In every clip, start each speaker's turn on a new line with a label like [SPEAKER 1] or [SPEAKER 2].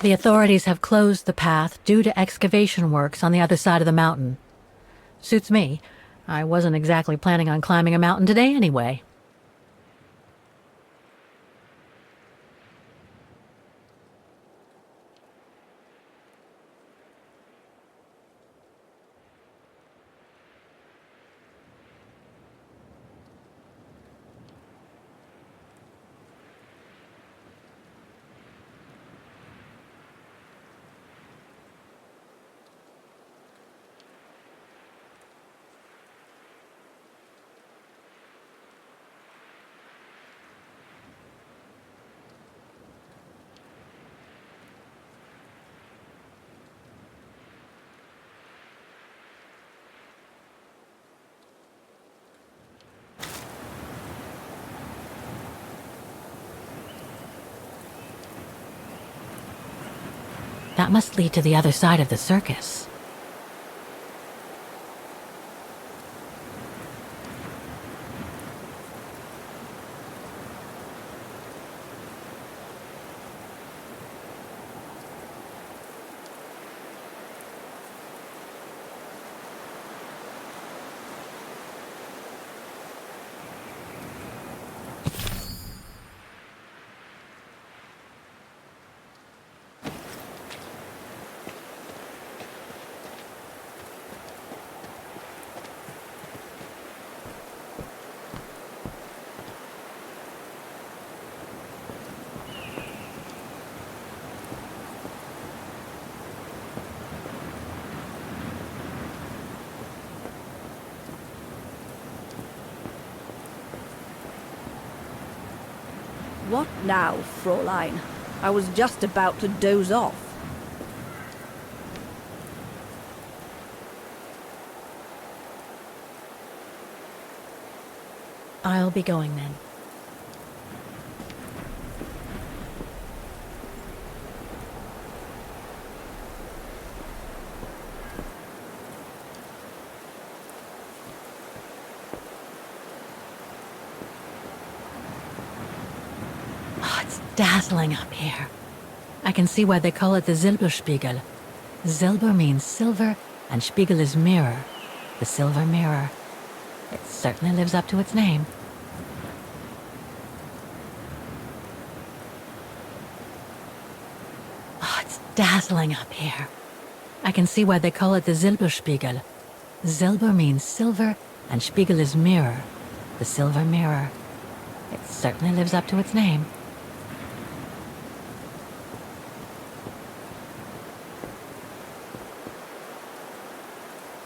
[SPEAKER 1] The authorities have closed the path due to excavation works on the other side of the mountain. Suits me. I wasn't exactly planning on climbing a mountain today anyway. That must lead to the other side of the circus.
[SPEAKER 2] What now, Fräulein? I was just about to doze off.
[SPEAKER 1] I'll be going then. Dazzling up here. I can see why they call it the Zilberspigel. Zilber means silver, and Spiegel is mirror. The silver mirror. It certainly lives up to its name. Oh, it's dazzling up here. I can see why they call it the Zilberspigel. Zilber means silver, and Spiegel is mirror. The silver mirror. It certainly lives up to its name.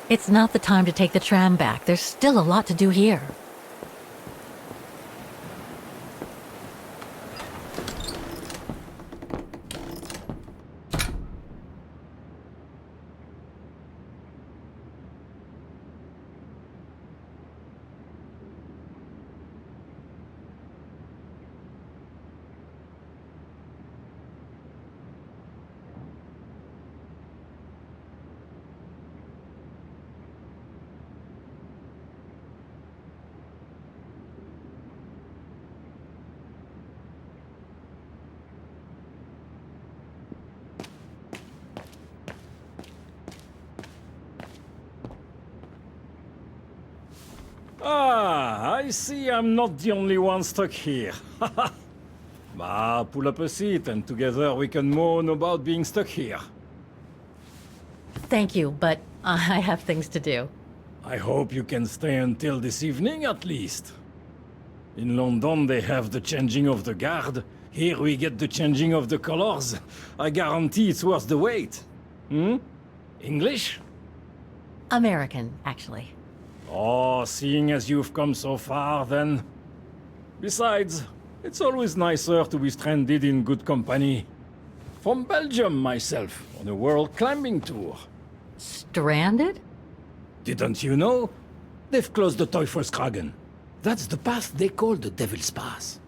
[SPEAKER 1] It's not the time to take the tram back. There's still a lot to do here.
[SPEAKER 3] Ah, I see I'm not the only one stuck here. Bah, pull up a seat and together we can moan about being stuck here.
[SPEAKER 1] Thank you, but I have things to do.
[SPEAKER 3] I hope you can stay until this evening at least. In London they have the changing of the guard. Here we get the changing of the colors. I guarantee it's worth the wait. English?
[SPEAKER 1] American, actually.
[SPEAKER 3] Oh, seeing as you've come so far, then. Besides, it's always nicer to be stranded in good company. From Belgium, myself, on a world climbing tour.
[SPEAKER 1] Stranded?
[SPEAKER 3] Didn't you know? They've closed the Teufelskragen. That's the path they call the Devil's Pass.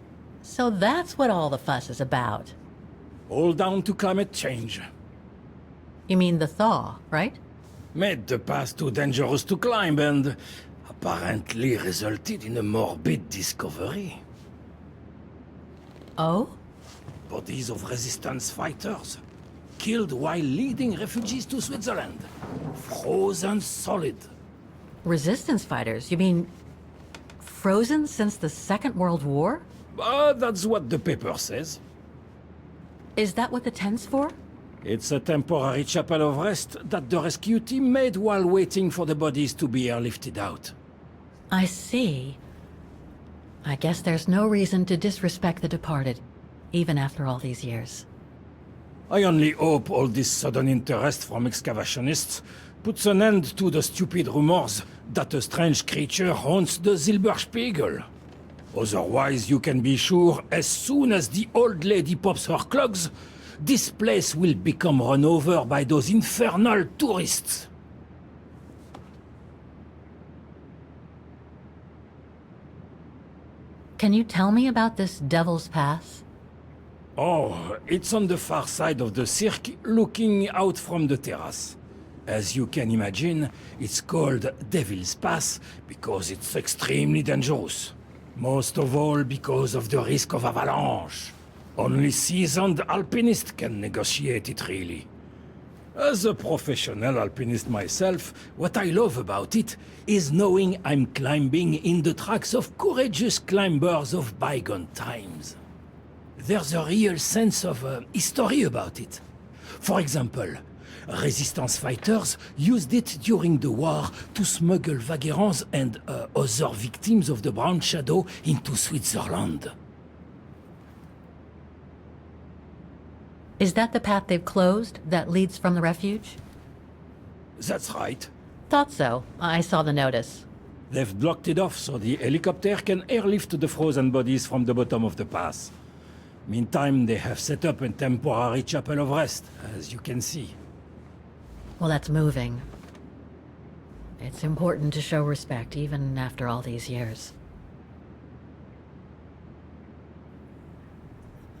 [SPEAKER 1] So that's what all the fuss is about.
[SPEAKER 3] All down to climate change.
[SPEAKER 1] You mean the thaw, right?
[SPEAKER 3] Made the path too dangerous to climb and apparently resulted in a morbid discovery.
[SPEAKER 1] Oh?
[SPEAKER 3] Bodies of resistance fighters. killed while leading refugees to Switzerland. Frozen solid.
[SPEAKER 1] Resistance fighters? You mean frozen since the Second World War?
[SPEAKER 3] That's what the paper says.
[SPEAKER 1] Is that what the tent's for?
[SPEAKER 3] It's a temporary chapel of rest that the rescue team made while waiting for the bodies to be airlifted out.
[SPEAKER 1] I see. I guess there's no reason to disrespect the departed, even after all these years.
[SPEAKER 3] I only hope all this sudden interest from excavationists puts an end to the stupid rumors that a strange creature haunts the Zilbershpigel. Otherwise, you can be sure, as soon as the old lady pops her clogs, this place will become run over by those infernal tourists.
[SPEAKER 1] Can you tell me about this Devil's Pass?
[SPEAKER 3] Oh, it's on the far side of the cirque, looking out from the terrace. As you can imagine, it's called Devil's Pass because it's extremely dangerous. Most of all because of the risk of avalanche. Only seasoned alpinists can negotiate it, really. As a professional alpinist myself, what I love about it is knowing I'm climbing in the tracks of courageous climbers of bygone times. There's a real sense of history about it. For example, resistance fighters used it during the war to smuggle vagrants and other victims of the Brown Shadow into Switzerland.
[SPEAKER 1] Is that the path they've closed that leads from the refuge?
[SPEAKER 3] That's right.
[SPEAKER 1] Thought so. I saw the notice.
[SPEAKER 3] They've blocked it off so the helicopter can airlift the frozen bodies from the bottom of the pass. Meantime, they have set up a temporary chapel of rest, as you can see.
[SPEAKER 1] Well, that's moving. It's important to show respect, even after all these years.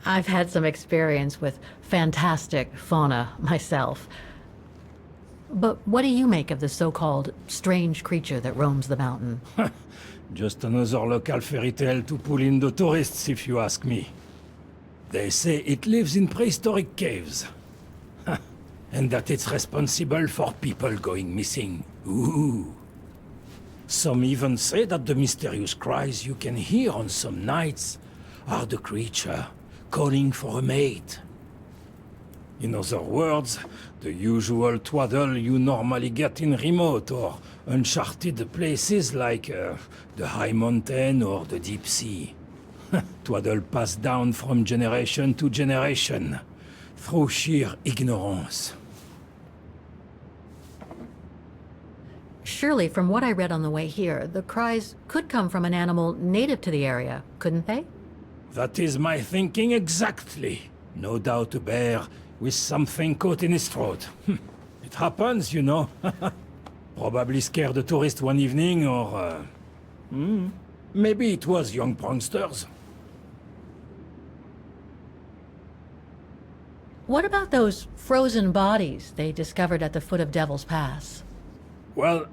[SPEAKER 1] I've had some experience with fantastic fauna myself. But what do you make of the so-called strange creature that roams the mountain?
[SPEAKER 3] Just another local fairy tale to pull in the tourists, if you ask me. They say it lives in prehistoric caves. And that it's responsible for people going missing. Ooh. Some even say that the mysterious cries you can hear on some nights are the creature calling for a mate. In other words, the usual twaddle you normally get in remote or uncharted places like the high mountain or the deep sea. Twaddle passed down from generation to generation, through sheer ignorance.
[SPEAKER 1] Surely, from what I read on the way here, the cries could come from an animal native to the area, couldn't they?
[SPEAKER 3] That is my thinking exactly. No doubt a bear with something caught in his throat. It happens, you know. Probably scared a tourist one evening, or... maybe it was young pranksters.
[SPEAKER 1] What about those frozen bodies they discovered at the foot of Devil's Pass?
[SPEAKER 3] Well,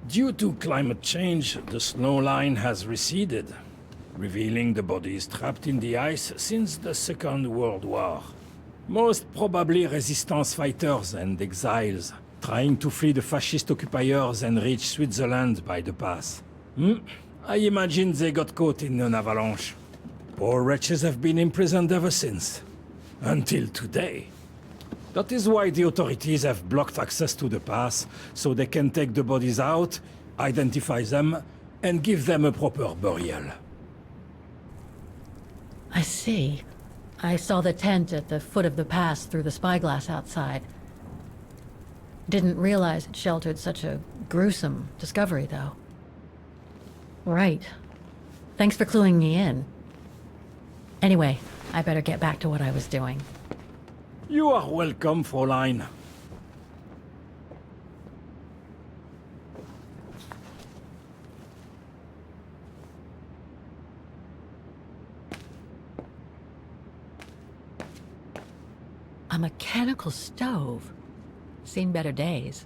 [SPEAKER 3] due to climate change, the snow line has receded, revealing the bodies trapped in the ice since the Second World War. Most probably resistance fighters and exiles, trying to flee the fascist occupiers and reach Switzerland by the pass. I imagine they got caught in an avalanche. Poor wretches have been imprisoned ever since. Until today. That is why the authorities have blocked access to the pass, so they can take the bodies out, identify them, and give them a proper burial.
[SPEAKER 1] I see. I saw the tent at the foot of the pass through the spyglass outside. Didn't realize it sheltered such a gruesome discovery, though. Right. Thanks for cluing me in. Anyway, I better get back to what I was doing.
[SPEAKER 3] You are welcome, Fräulein.
[SPEAKER 1] A mechanical stove. Seen better days.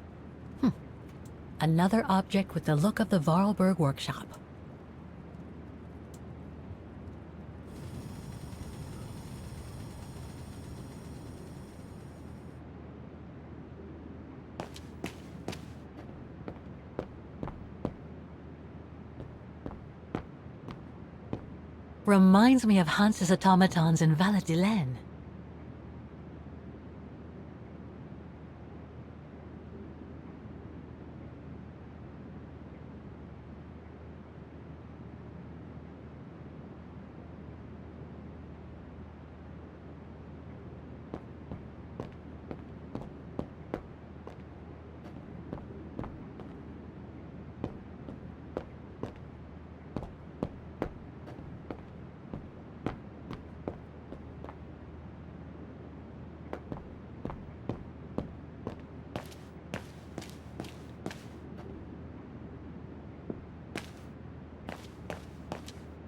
[SPEAKER 1] Another object with the look of the Vorarlberg workshop. Reminds me of Hans's automatons in Valladolid.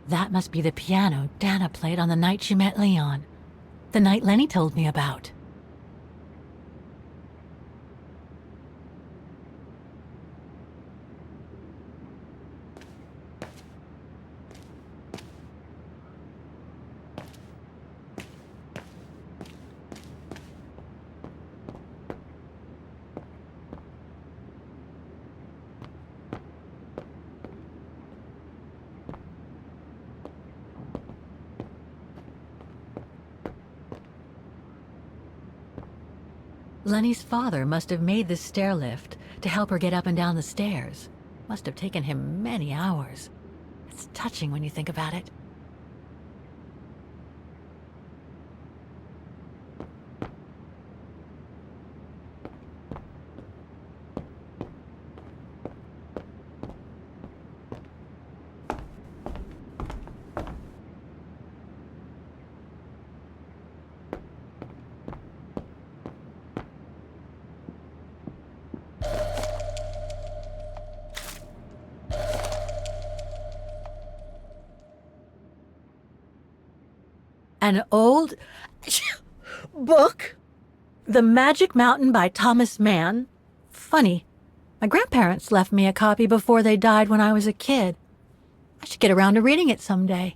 [SPEAKER 1] That must be the piano Dana played on the night she met Leon. The night Lenny told me about. Lenny's father must have made this stair lift to help her get up and down the stairs. Must have taken him many hours. It's touching when you think about it. An old book? The Magic Mountain by Thomas Mann? Funny. My grandparents left me a copy before they died when I was a kid. I should get around to reading it someday.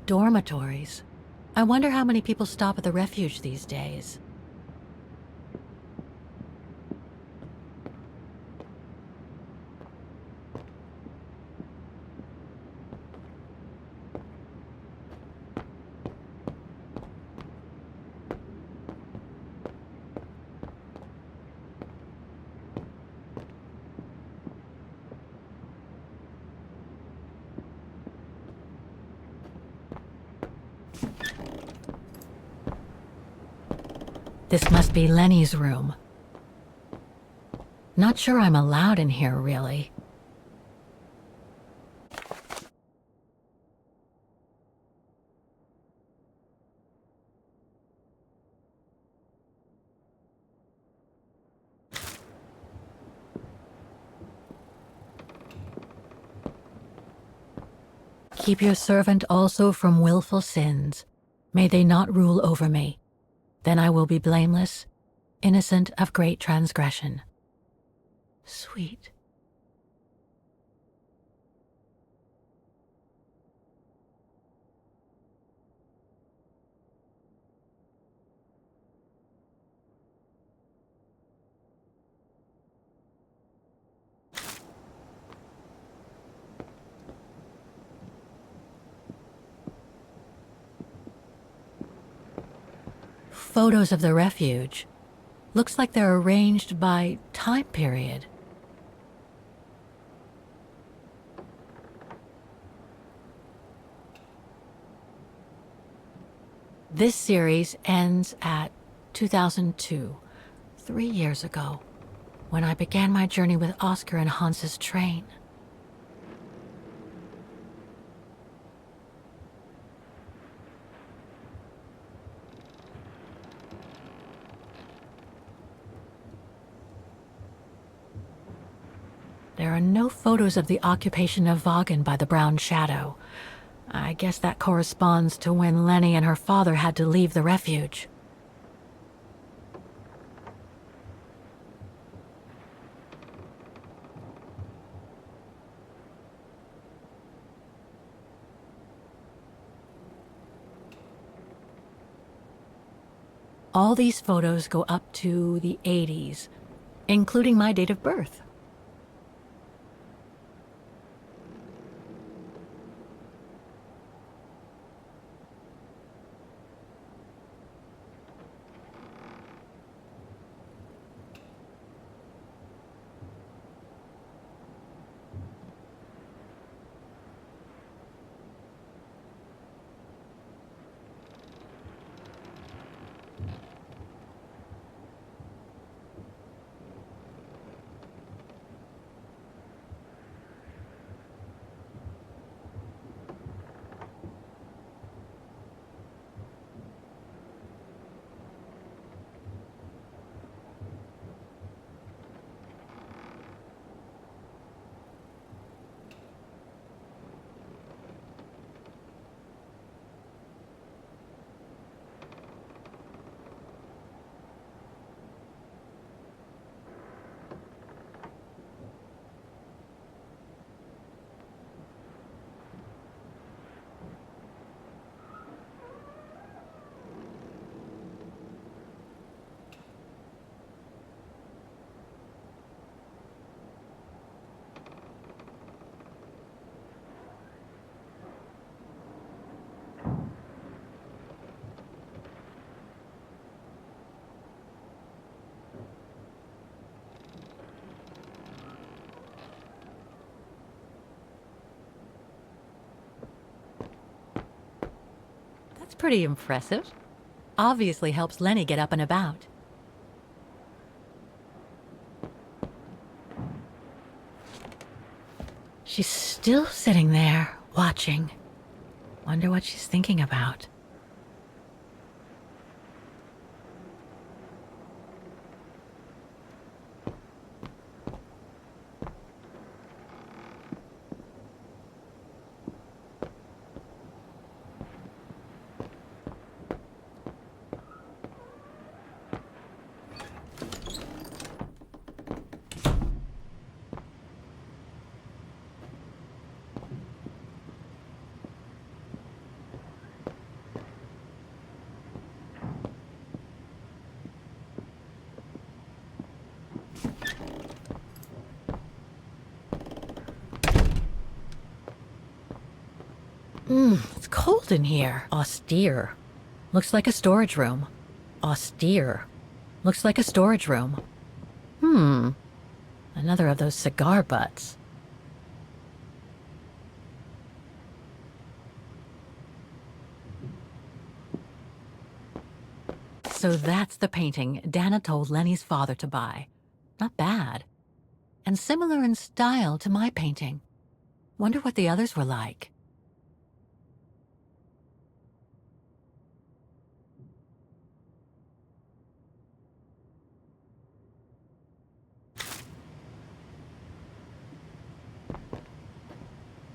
[SPEAKER 1] Dormitories. I wonder how many people stop at the refuge these days. This must be Lenny's room. Not sure I'm allowed in here, really. Keep your servant also from willful sins. May they not rule over me. Then I will be blameless, innocent of great transgression. Sweet. Photos of the refuge. Looks like they're arranged by time period. This series ends at 2002, 3 years ago, when I began my journey with Oscar and Hans's train. There are no photos of the occupation of Vaughan by the brown shadow. I guess that corresponds to when Lenny and her father had to leave the refuge. All these photos go up to the 80s, including my date of birth. That's pretty impressive. Obviously helps Lenny get up and about. She's still sitting there, watching. Wonder what she's thinking about. It's cold in here. Austere. Looks like a storage room. Austere. Looks like a storage room. Another of those cigar butts. So that's the painting Dana told Lenny's father to buy. Not bad. And similar in style to my painting. Wonder what the others were like.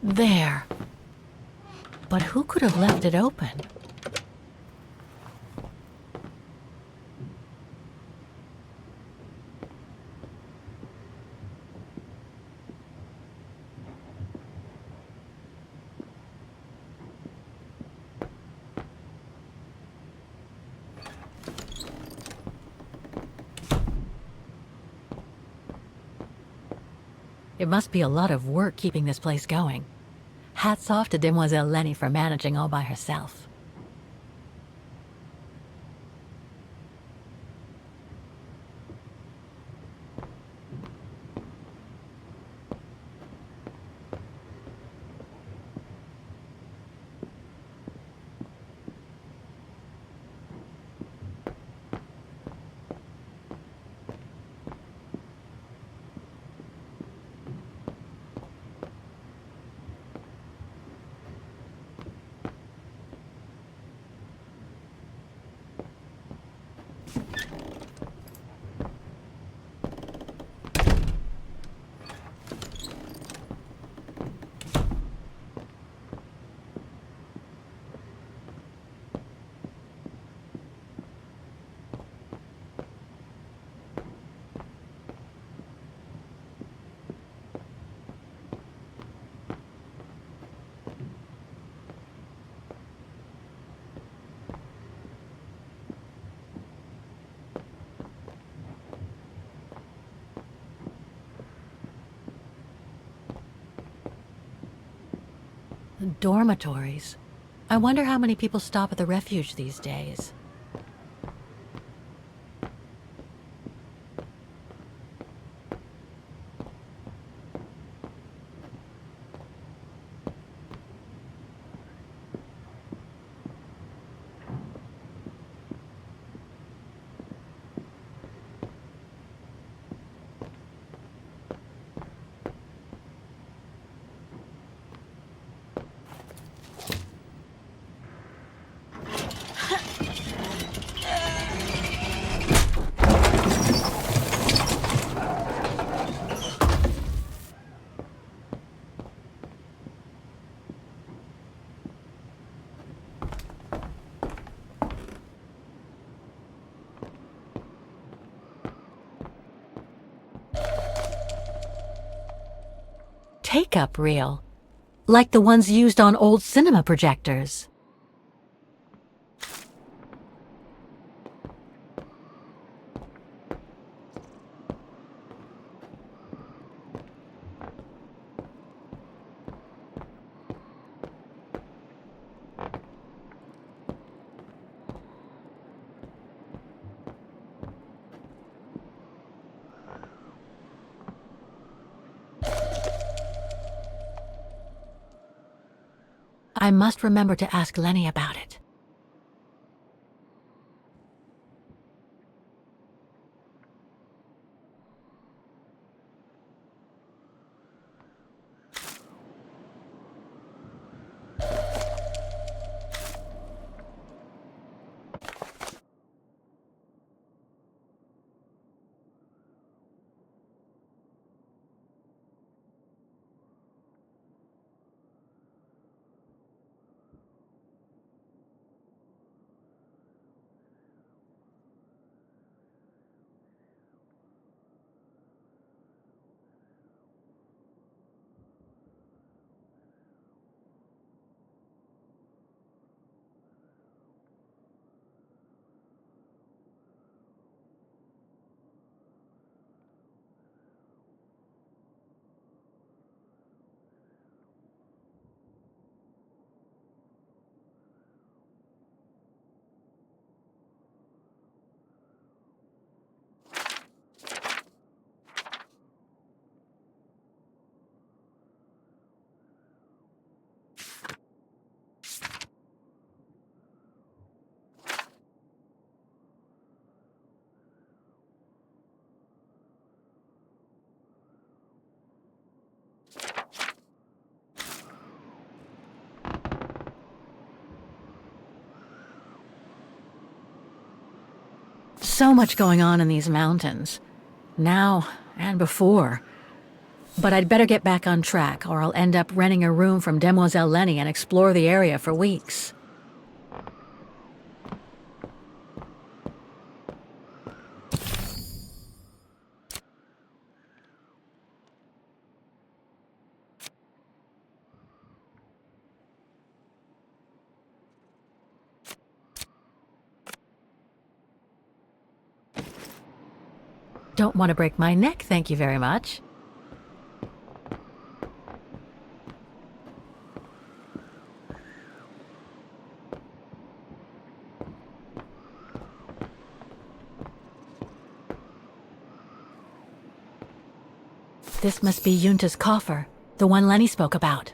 [SPEAKER 1] There. But who could have left it open? It must be a lot of work keeping this place going. Hats off to Demoiselle Lenny for managing all by herself. Dormitories. I wonder how many people stop at the refuge these days. Take-up reel, like the ones used on old cinema projectors. I must remember to ask Lenny about it. So much going on in these mountains, now and before. But I'd better get back on track, or I'll end up renting a room from Demoiselle Lenny and explore the area for weeks. Don't want to break my neck, thank you very much. This must be Yunta's coffer, the one Lenny spoke about.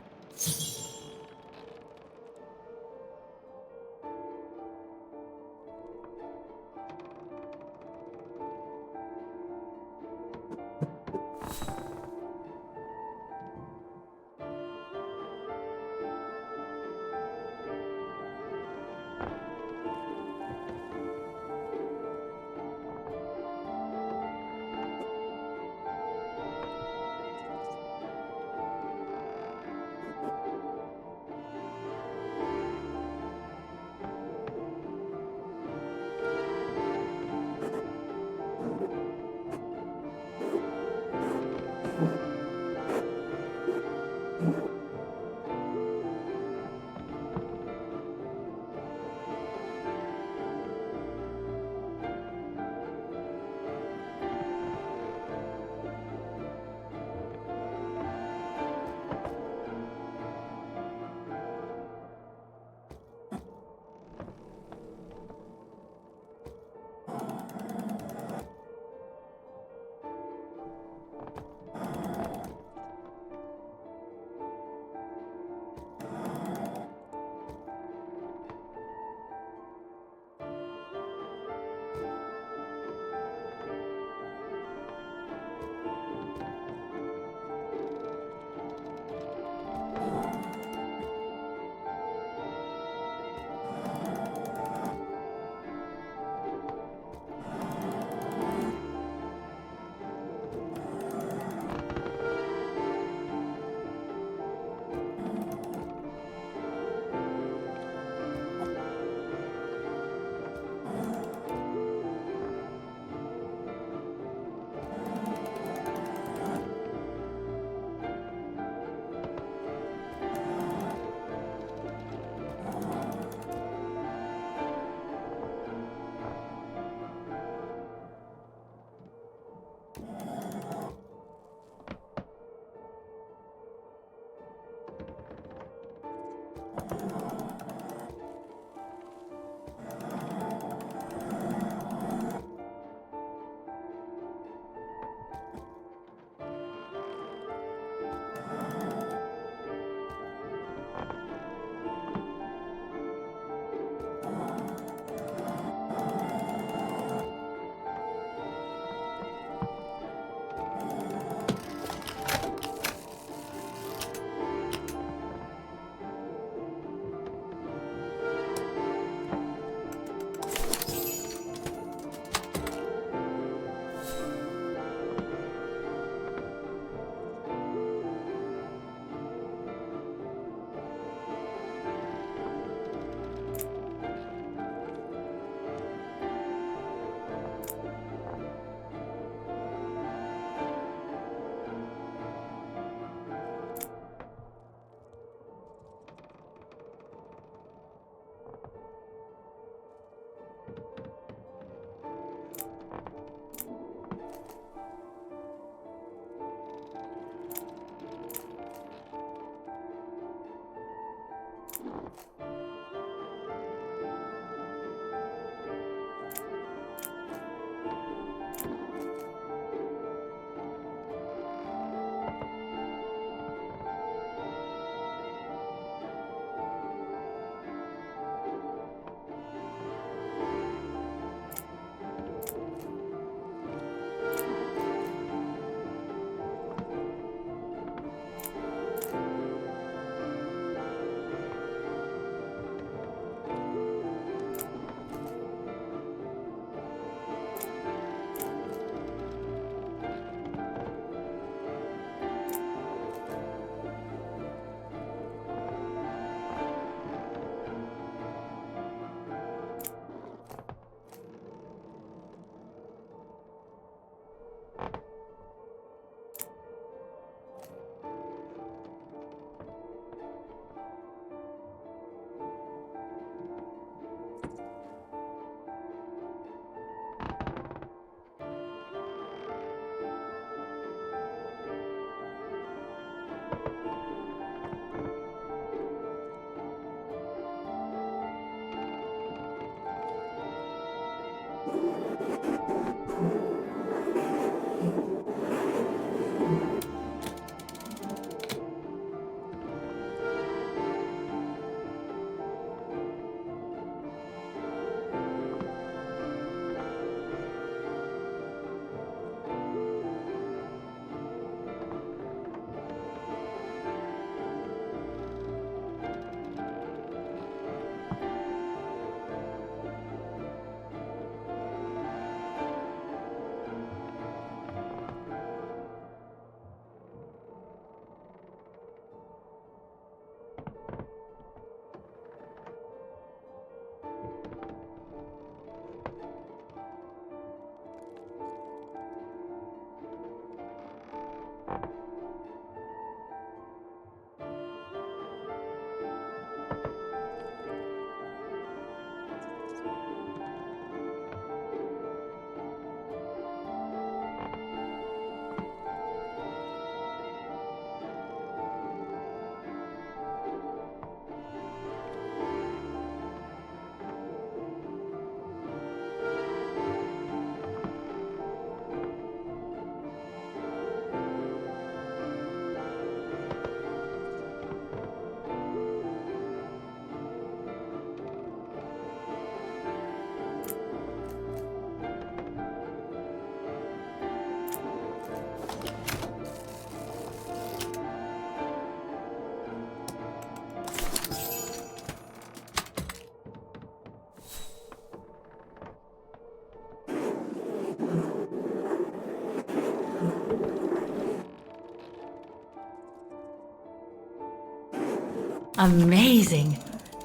[SPEAKER 1] Amazing!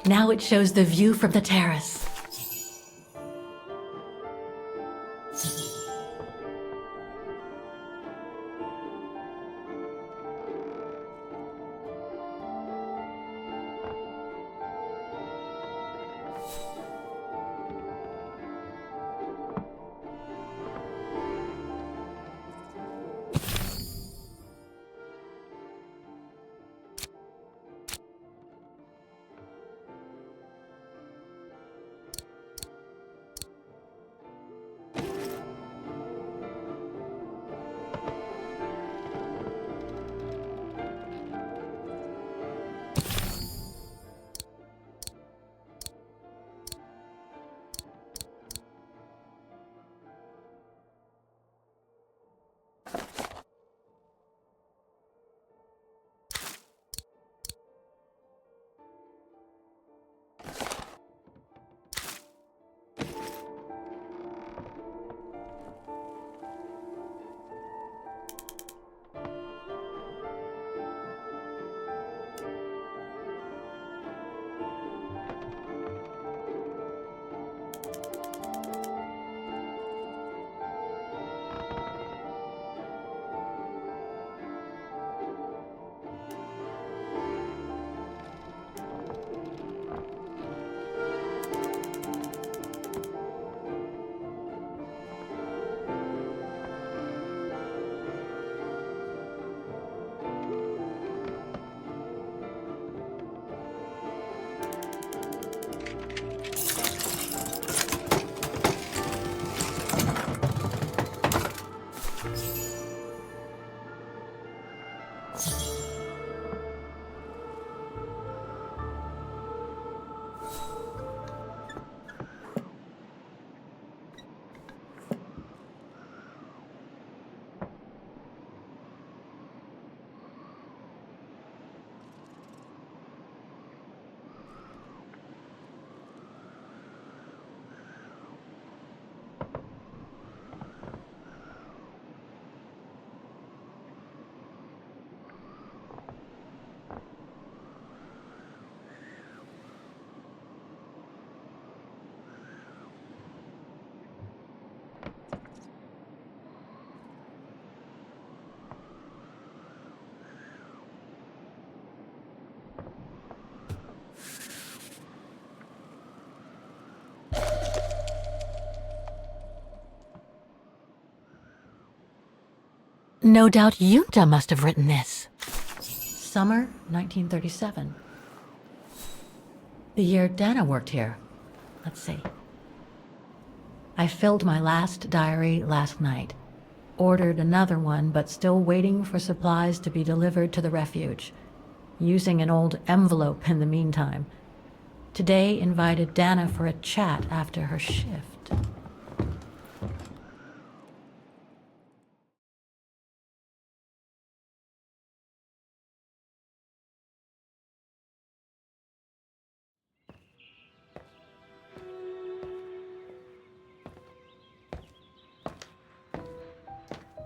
[SPEAKER 1] Now it shows the view from the terrace. No doubt Junta must have written this. Summer 1937. The year Dana worked here. Let's see. I filled my last diary last night. Ordered another one, but still waiting for supplies to be delivered to the refuge. Using an old envelope in the meantime. Today invited Dana for a chat after her shift.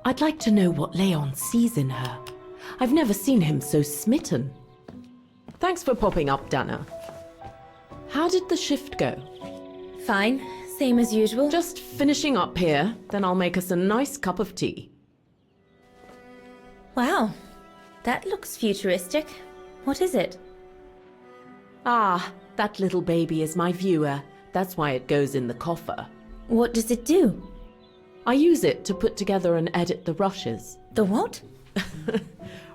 [SPEAKER 4] I'd like to know what Leon sees in her. I've never seen him so smitten. Thanks for popping up, Dana. How did the shift go?
[SPEAKER 5] Fine, same as usual.
[SPEAKER 4] Just finishing up here, then I'll make us a nice cup of tea.
[SPEAKER 5] Wow, that looks futuristic. What is it?
[SPEAKER 4] Ah, that little baby is my viewer. That's why it goes in the coffer.
[SPEAKER 5] What does it do?
[SPEAKER 4] I use it to put together and edit the rushes.
[SPEAKER 5] The what?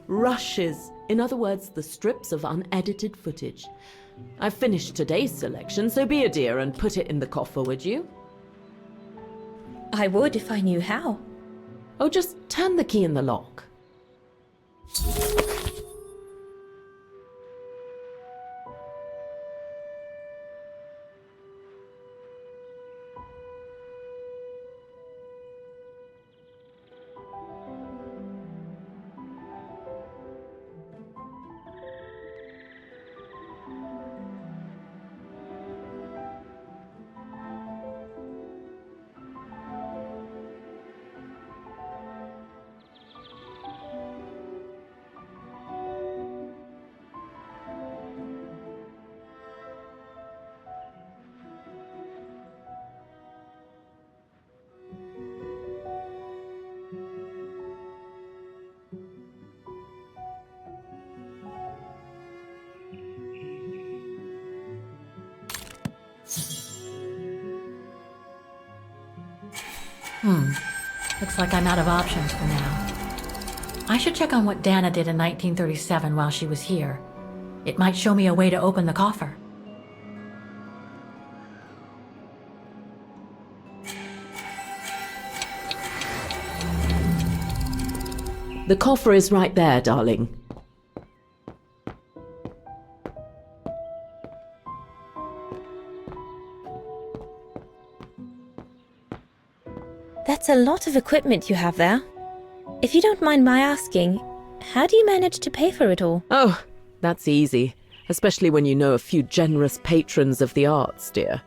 [SPEAKER 4] Rushes. In other words, the strips of unedited footage. I've finished today's selection, so be a dear and put it in the coffer, would you?
[SPEAKER 5] I would if I knew how.
[SPEAKER 4] Oh, just turn the key in the lock.
[SPEAKER 1] Looks like I'm out of options for now. I should check on what Dana did in 1937 while she was here. It might show me a way to open the coffer.
[SPEAKER 4] The coffer is right there, darling.
[SPEAKER 5] That's a lot of equipment you have there. If you don't mind my asking, how do you manage to pay for it all?
[SPEAKER 4] Oh, that's easy, especially when you know a few generous patrons of the arts, dear.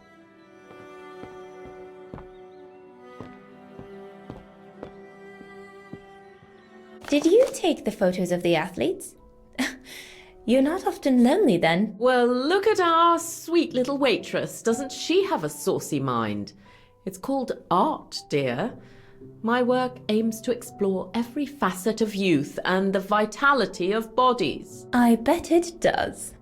[SPEAKER 5] Did you take the photos of the athletes? You're not often lonely then.
[SPEAKER 4] Well, look at our sweet little waitress. Doesn't she have a saucy mind? It's called art, dear. My work aims to explore every facet of youth and the vitality of bodies.
[SPEAKER 5] I bet it does.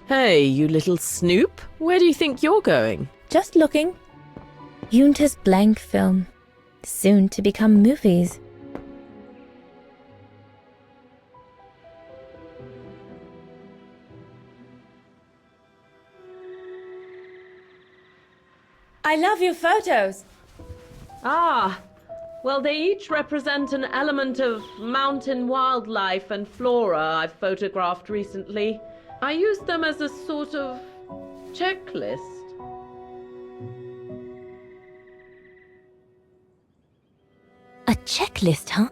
[SPEAKER 4] Hey, you little snoop. Where do you think you're going?
[SPEAKER 5] Just looking. Junta's blank film. Soon to become movies. I love your photos.
[SPEAKER 4] Ah, well, they each represent an element of mountain wildlife and flora I've photographed recently. I use them as a sort of checklist.
[SPEAKER 5] A checklist, huh?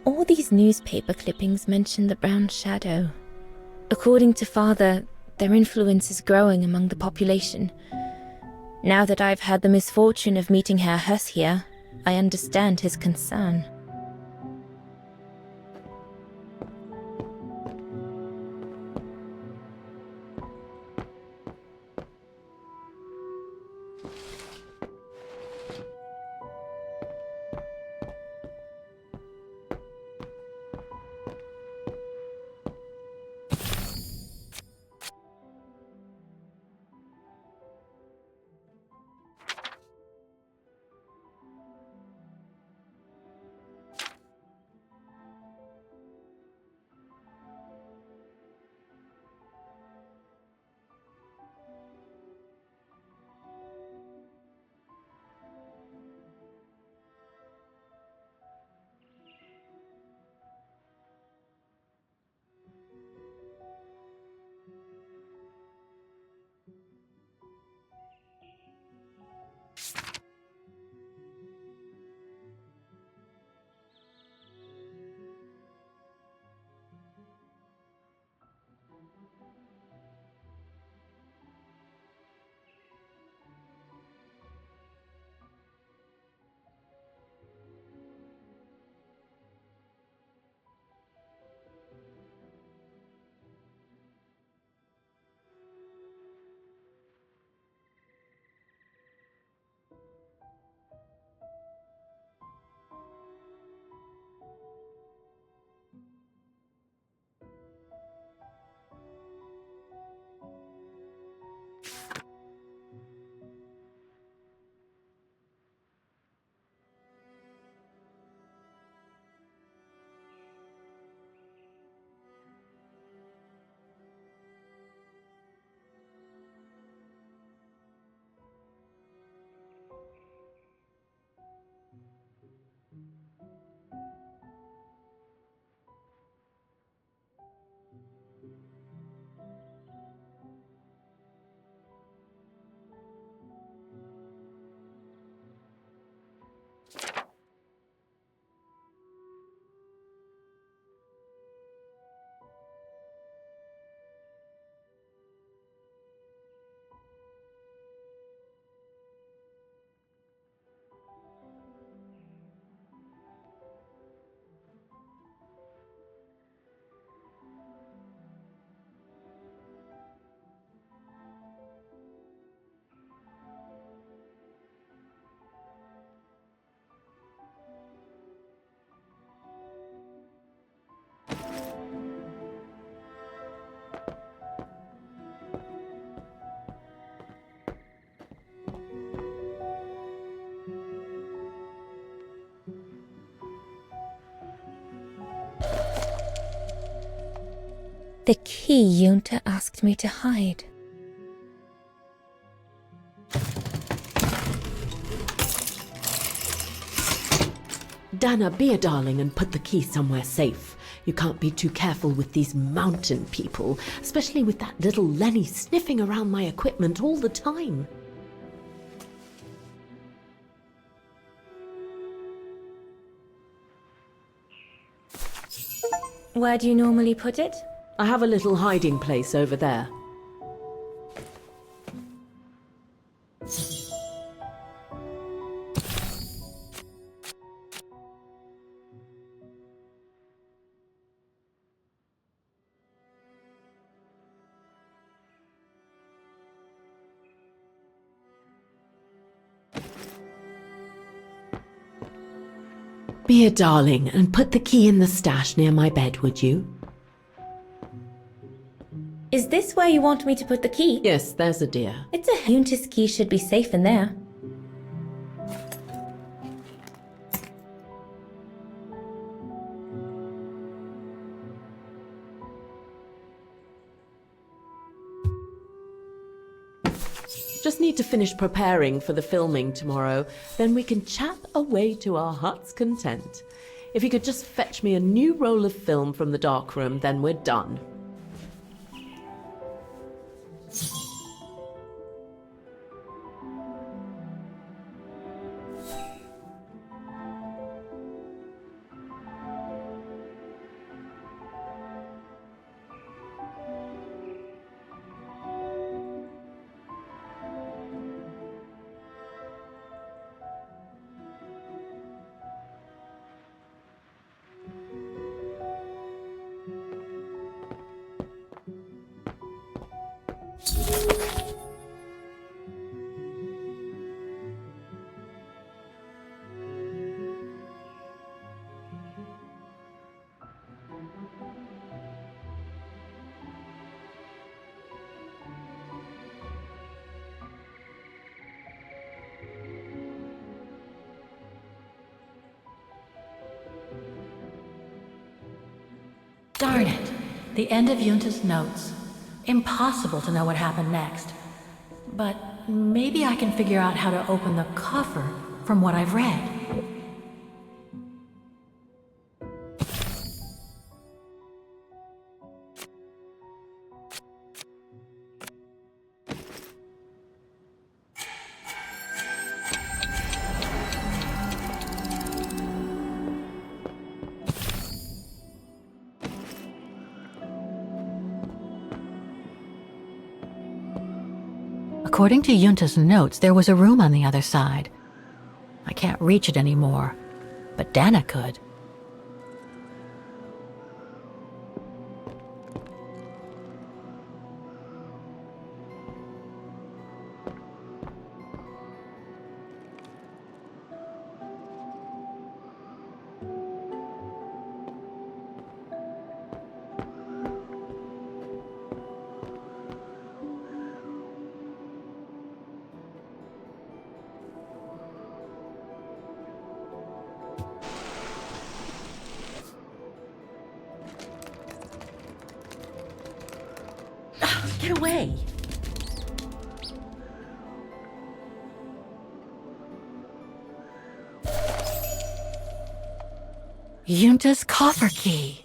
[SPEAKER 5] All these newspaper clippings mention the brown shadow. According to Father, their influence is growing among the population. Now that I've had the misfortune of meeting Herr Huss here, I understand his concern. The key Junta asked me to hide.
[SPEAKER 4] Dana, be a darling and put the key somewhere safe. You can't be too careful with these mountain people, especially with that little Lenny sniffing around my equipment all the time.
[SPEAKER 5] Where do you normally put it?
[SPEAKER 4] I have a little hiding place over there. Be a darling and put the key in the stash near my bed, would you?
[SPEAKER 5] Is this where you want me to put the key?
[SPEAKER 4] Yes, there's a dear.
[SPEAKER 5] It's a Junta's key, should be safe in there.
[SPEAKER 4] Just need to finish preparing for the filming tomorrow, then we can chat away to our heart's content. If you could just fetch me a new roll of film from the darkroom, then we're done.
[SPEAKER 1] Darn it. The end of Junta's notes. Impossible to know what happened next. But maybe I can figure out how to open the coffer from what I've read. According to Junta's notes, there was a room on the other side. I can't reach it anymore, but Dana could.
[SPEAKER 4] Get away!
[SPEAKER 1] Junta's coffer key.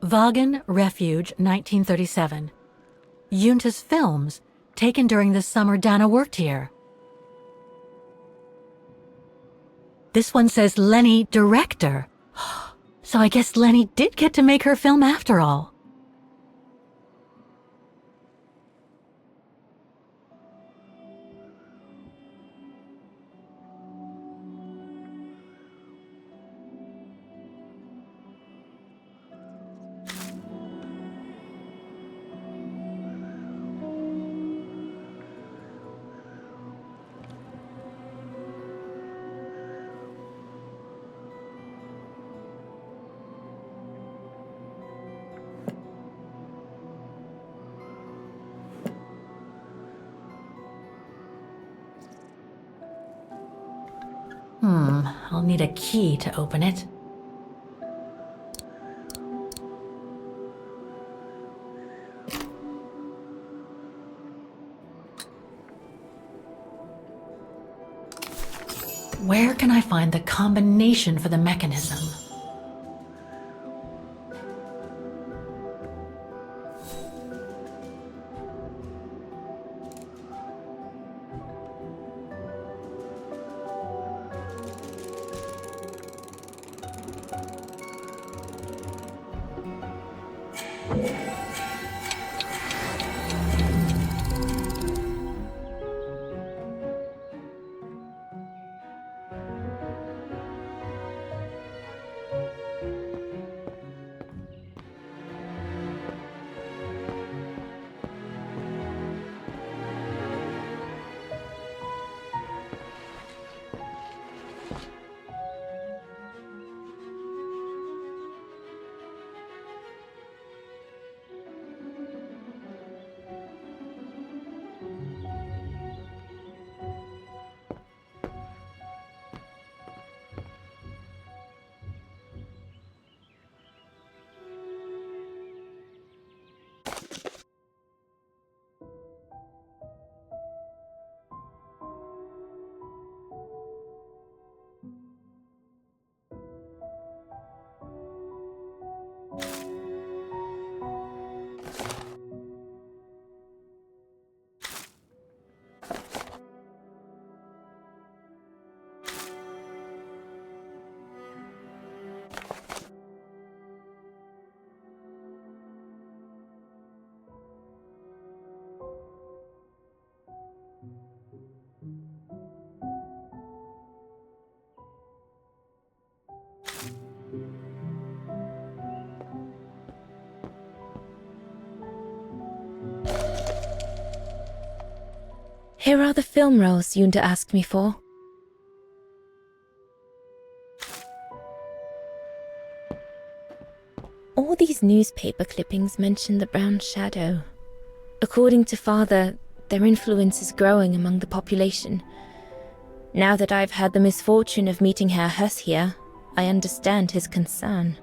[SPEAKER 1] Wagen Refuge, 1937. Junta's films, taken during the summer Dana worked here. This one says Lenny, director. So I guess Lenny did get to make her film after all. I'll need a key to open it. Where can I find the combination for the mechanism?
[SPEAKER 5] Here are the film rolls Yunda asked me for. All these newspaper clippings mention the brown shadow. According to Father, their influence is growing among the population. Now that I've had the misfortune of meeting Herr Huss here, I understand his concern.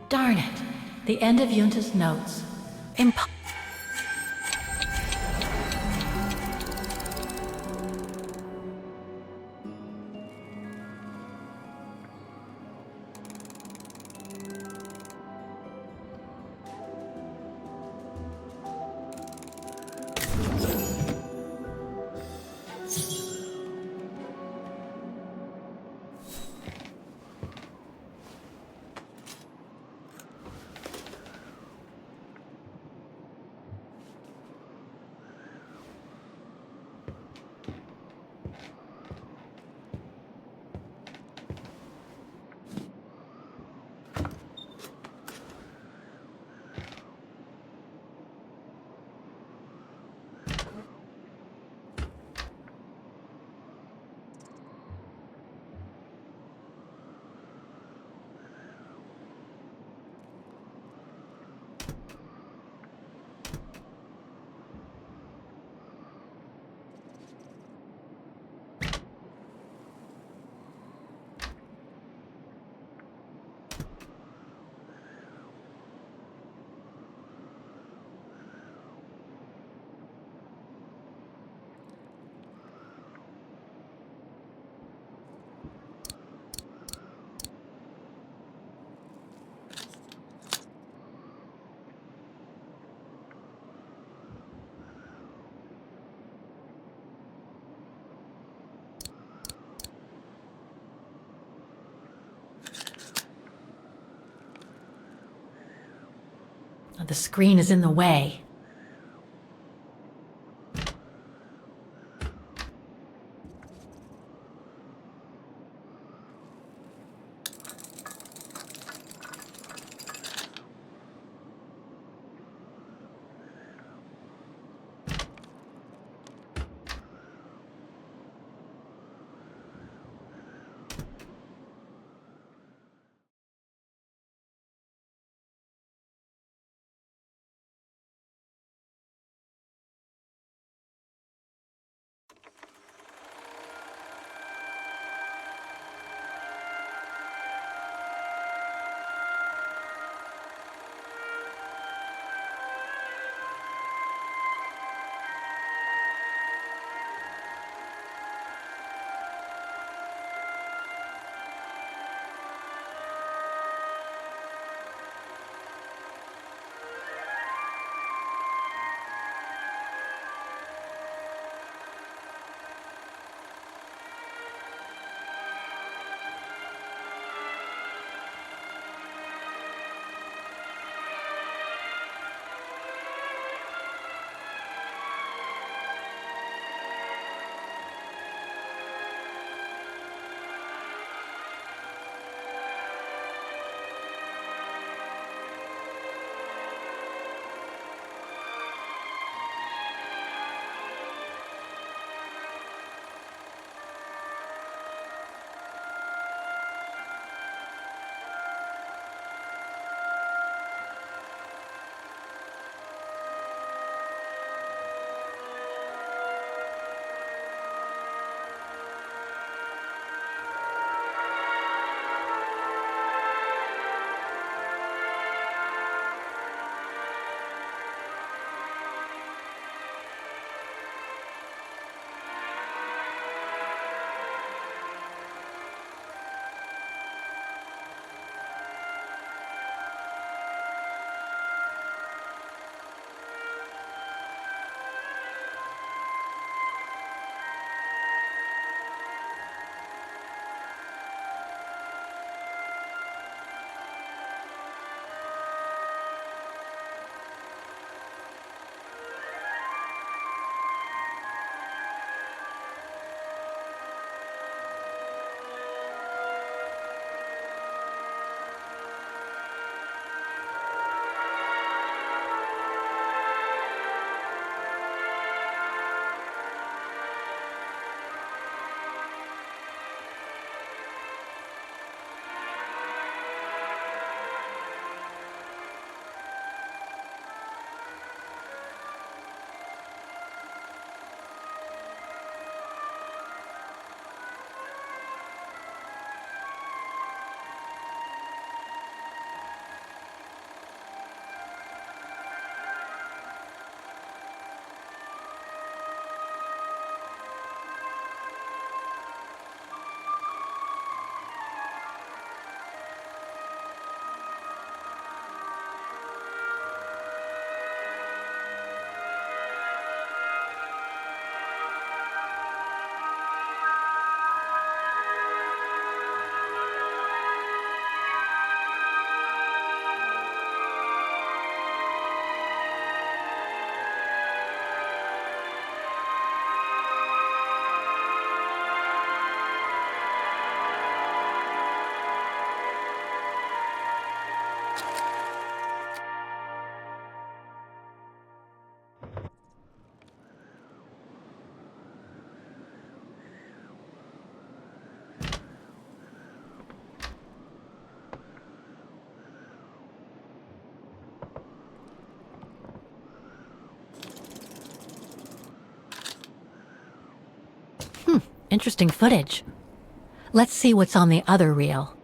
[SPEAKER 1] Darn it. The end of Yunta's notes. The screen is in the way. Interesting footage. Let's see what's on the other reel.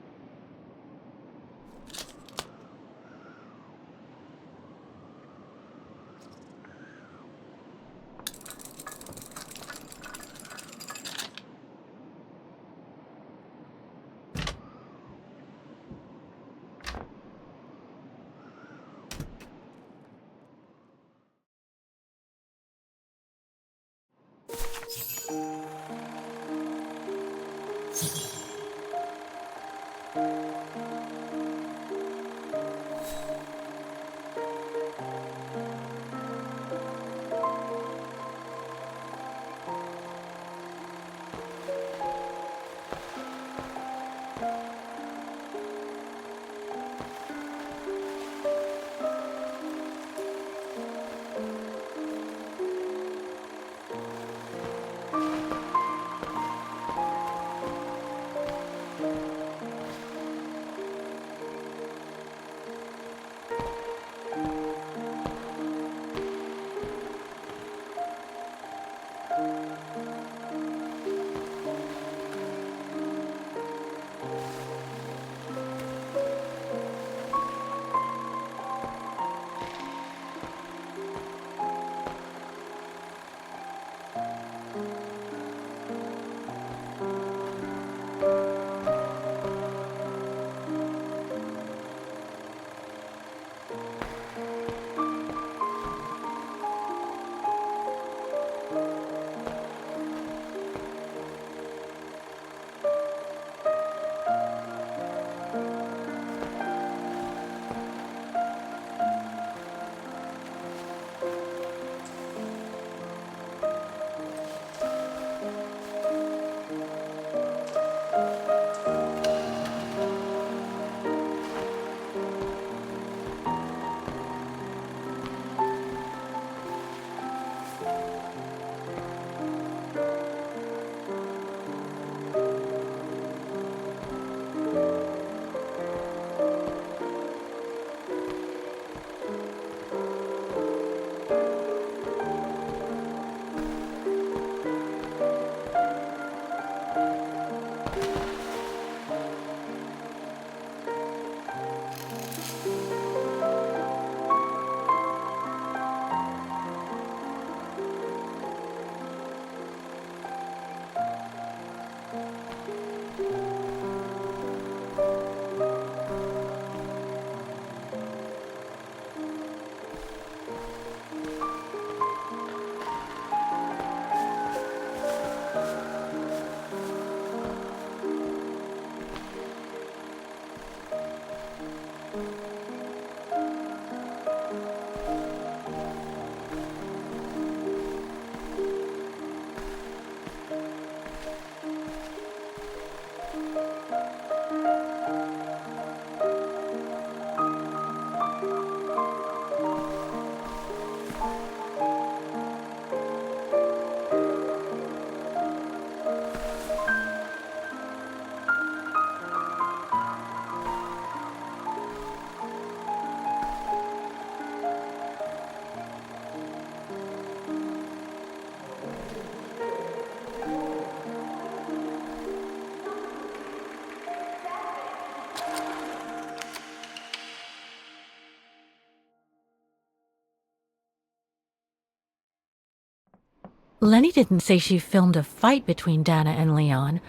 [SPEAKER 1] Lenny didn't say she filmed a fight between Dana and Leon.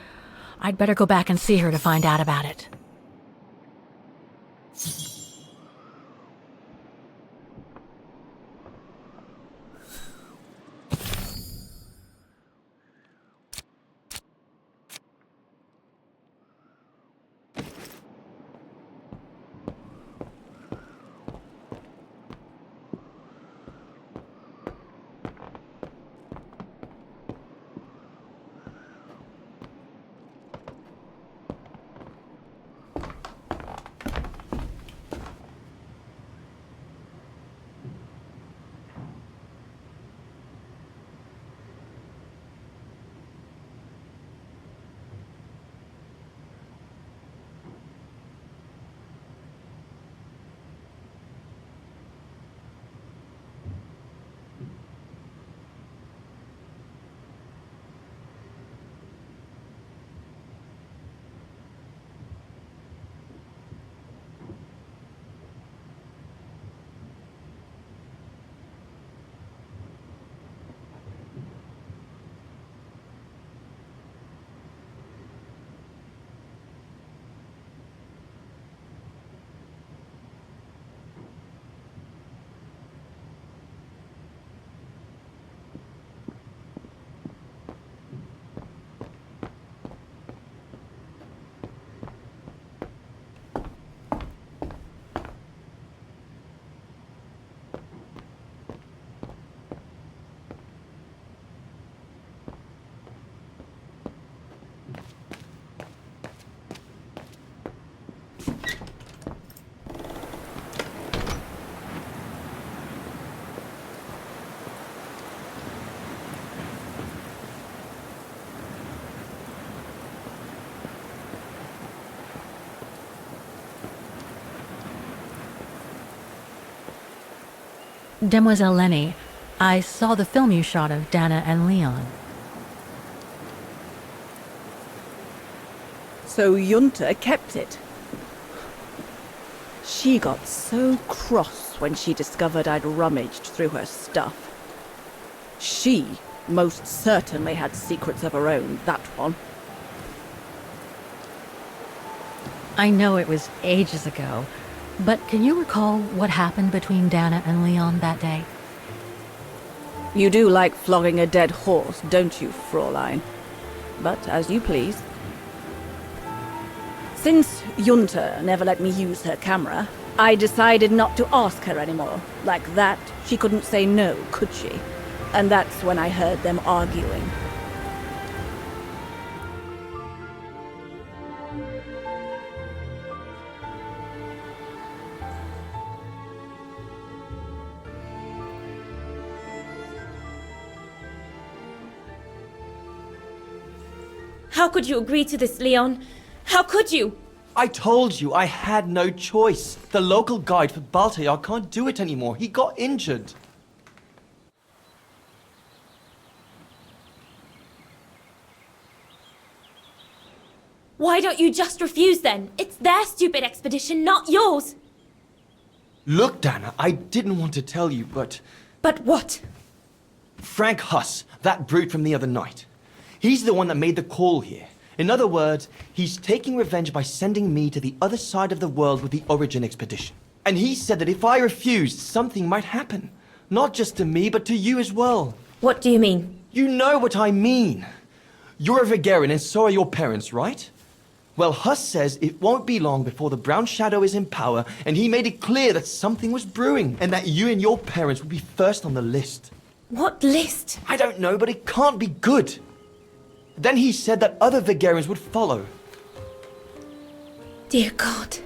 [SPEAKER 1] I'd better go back and see her to find out about it. Demoiselle Lenny, I saw the film you shot of Dana and Leon.
[SPEAKER 2] So Junta kept it. She got so cross when she discovered I'd rummaged through her stuff. She most certainly had secrets of her own, that one.
[SPEAKER 1] I know it was ages ago, but can you recall what happened between Dana and Leon that day?
[SPEAKER 2] You do like flogging a dead horse, don't you, Fräulein? But as you please. Since Junta never let me use her camera, I decided not to ask her anymore. Like that, she couldn't say no, could she? And that's when I heard them arguing.
[SPEAKER 5] How could you agree to this, Leon? How could you?
[SPEAKER 6] I told you I had no choice. The local guide for Baltayar can't do it anymore. He got injured.
[SPEAKER 5] Why don't you just refuse then? It's their stupid expedition, not yours.
[SPEAKER 6] Look, Dana, I didn't want to tell you, but...
[SPEAKER 5] But what?
[SPEAKER 6] Frank Huss, that brute from the other night. He's the one that made the call here. In other words, he's taking revenge by sending me to the other side of the world with the Origin expedition. And he said that if I refused, something might happen. Not just to me, but to you as well.
[SPEAKER 5] What do you mean?
[SPEAKER 6] You know what I mean. You're a Vegarian and so are your parents, right? Well, Huss says it won't be long before the Brown Shadow is in power, and he made it clear that something was brewing, and that you and your parents would be first on the list.
[SPEAKER 5] What list?
[SPEAKER 6] I don't know, but it can't be good. Then he said that other Vegarians would follow.
[SPEAKER 5] Dear God.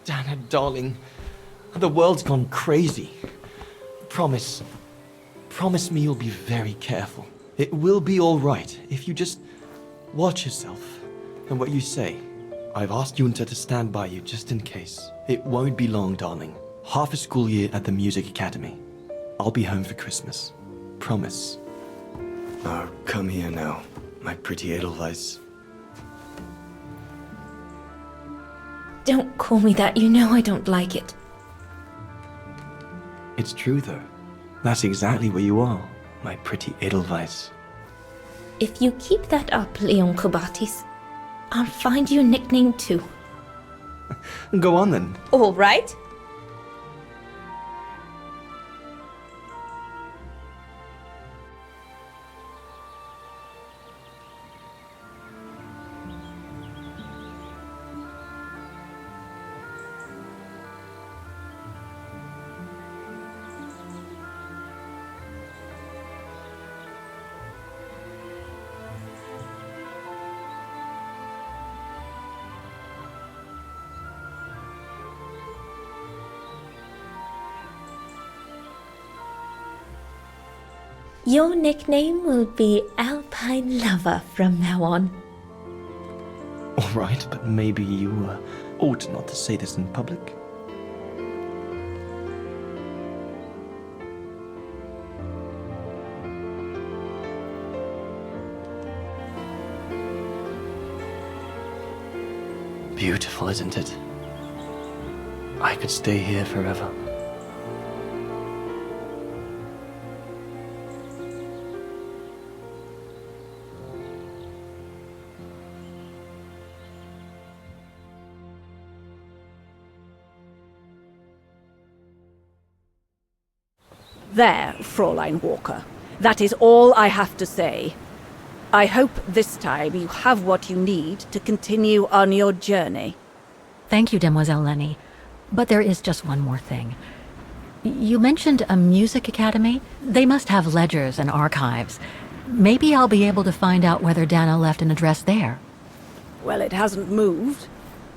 [SPEAKER 6] Dana, darling, the world's gone crazy. Promise me you'll be very careful. It will be all right if you just watch yourself and what you say. I've asked Junta to stand by you just in case. It won't be long, darling. Half a school year at the Music Academy. I'll be home for Christmas. Promise. Oh, come here now, my pretty Edelweiss.
[SPEAKER 5] Don't call me that. You know I don't like it.
[SPEAKER 6] It's true, though. That's exactly where you are, my pretty Edelweiss.
[SPEAKER 5] If you keep that up, Leon Kobatis, I'll find you a nickname too.
[SPEAKER 6] Go on, then.
[SPEAKER 5] All right. Your nickname will be Alpine Lover from now on.
[SPEAKER 6] All right, but maybe you ought not to say this in public. Beautiful, isn't it? I could stay here forever.
[SPEAKER 2] There, Fräulein Walker. That is all I have to say. I hope this time you have what you need to continue on your journey.
[SPEAKER 1] Thank you, Demoiselle Lenny. But there is just one more thing. You mentioned a music academy? They must have ledgers and archives. Maybe I'll be able to find out whether Dana left an address there.
[SPEAKER 2] Well, it hasn't moved.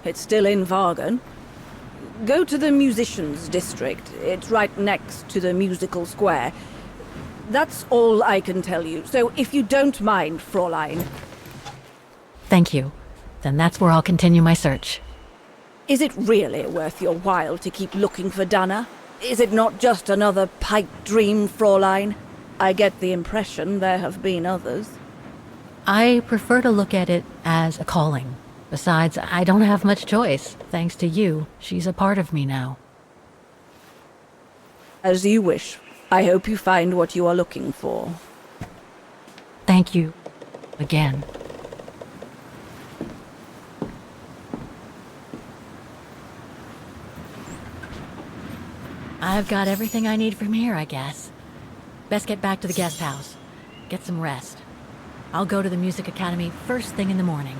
[SPEAKER 2] It's still in Vargan. Go to the musicians' district. It's right next to the musical square. That's all I can tell you. So if you don't mind, Fräulein.
[SPEAKER 1] Thank you. Then that's where I'll continue my search.
[SPEAKER 2] Is it really worth your while to keep looking for Dana? Is it not just another pipe dream, Fräulein? I get the impression there have been others.
[SPEAKER 1] I prefer to look at it as a calling. Besides, I don't have much choice. Thanks to you, she's a part of me now.
[SPEAKER 2] As you wish. I hope you find what you are looking for.
[SPEAKER 1] Thank you. Again. I've got everything I need from here, I guess. Best get back to the guest house. Get some rest. I'll go to the music academy first thing in the morning.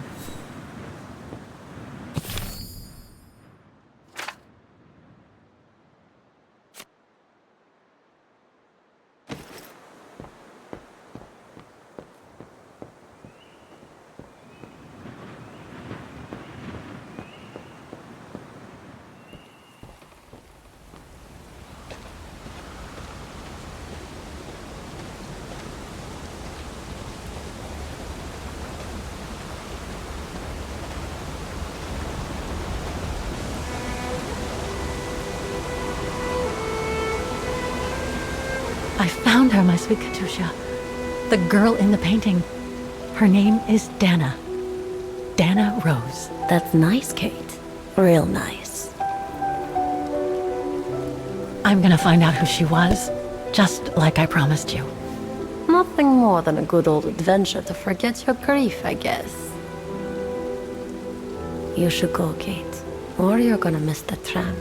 [SPEAKER 1] I found her, my sweet Katusha. The girl in the painting. Her name is Dana. Dana Rose.
[SPEAKER 7] That's nice, Kate. Real nice.
[SPEAKER 1] I'm gonna find out who she was, just like I promised you.
[SPEAKER 7] Nothing more than a good old adventure to forget your grief, I guess. You should go, Kate, or you're gonna miss the tram.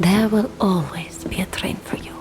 [SPEAKER 7] There will always be a train for you.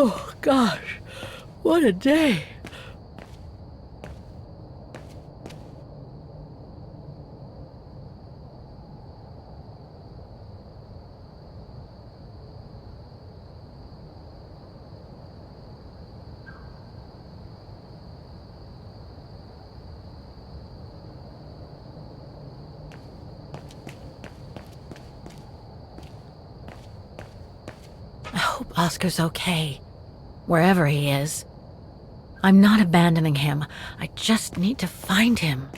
[SPEAKER 1] Oh, gosh. What a day. I hope Oscar's okay, wherever he is. I'm not abandoning him. I just need to find him.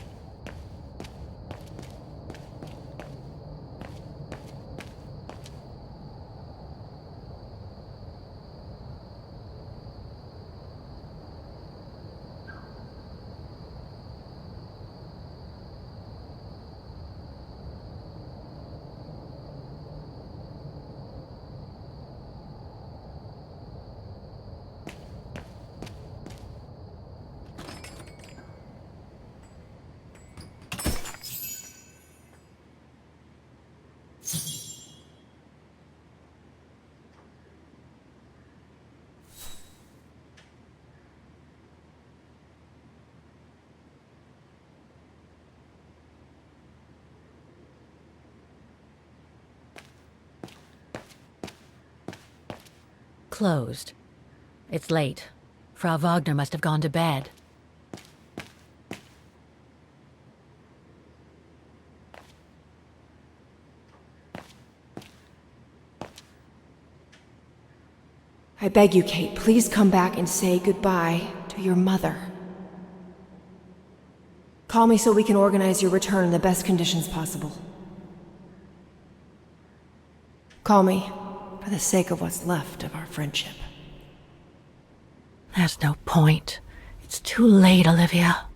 [SPEAKER 1] Closed. It's late. Frau Wagner must have gone to bed.
[SPEAKER 8] I beg you, Kate, please come back and say goodbye to your mother. Call me so we can organize your return in the best conditions possible. Call me, for the sake of what's left of our friendship.
[SPEAKER 1] There's no point. It's too late, Olivia.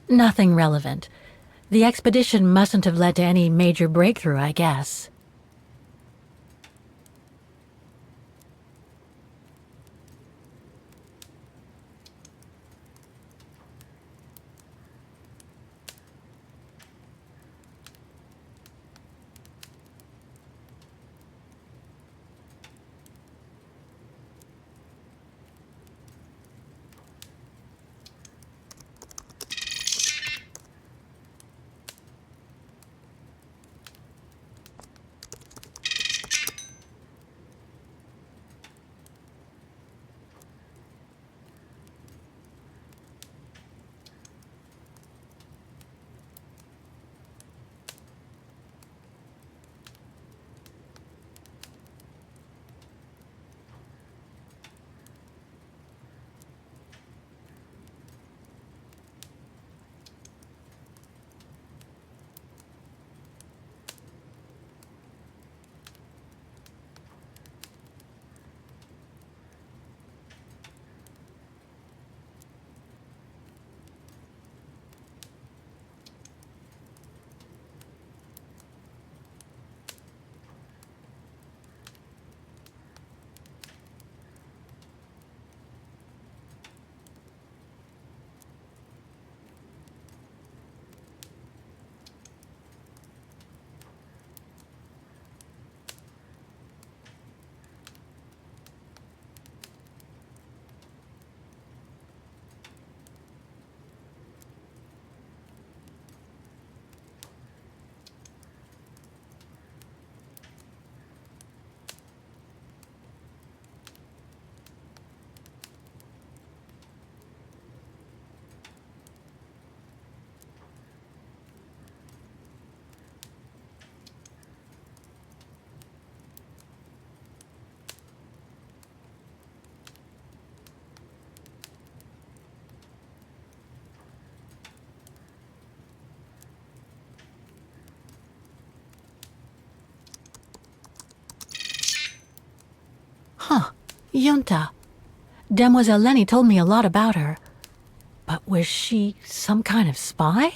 [SPEAKER 1] Nothing relevant. The expedition mustn't have led to any major breakthrough, I guess. Junta. Demoiselle Lenny told me a lot about her. But was she some kind of spy?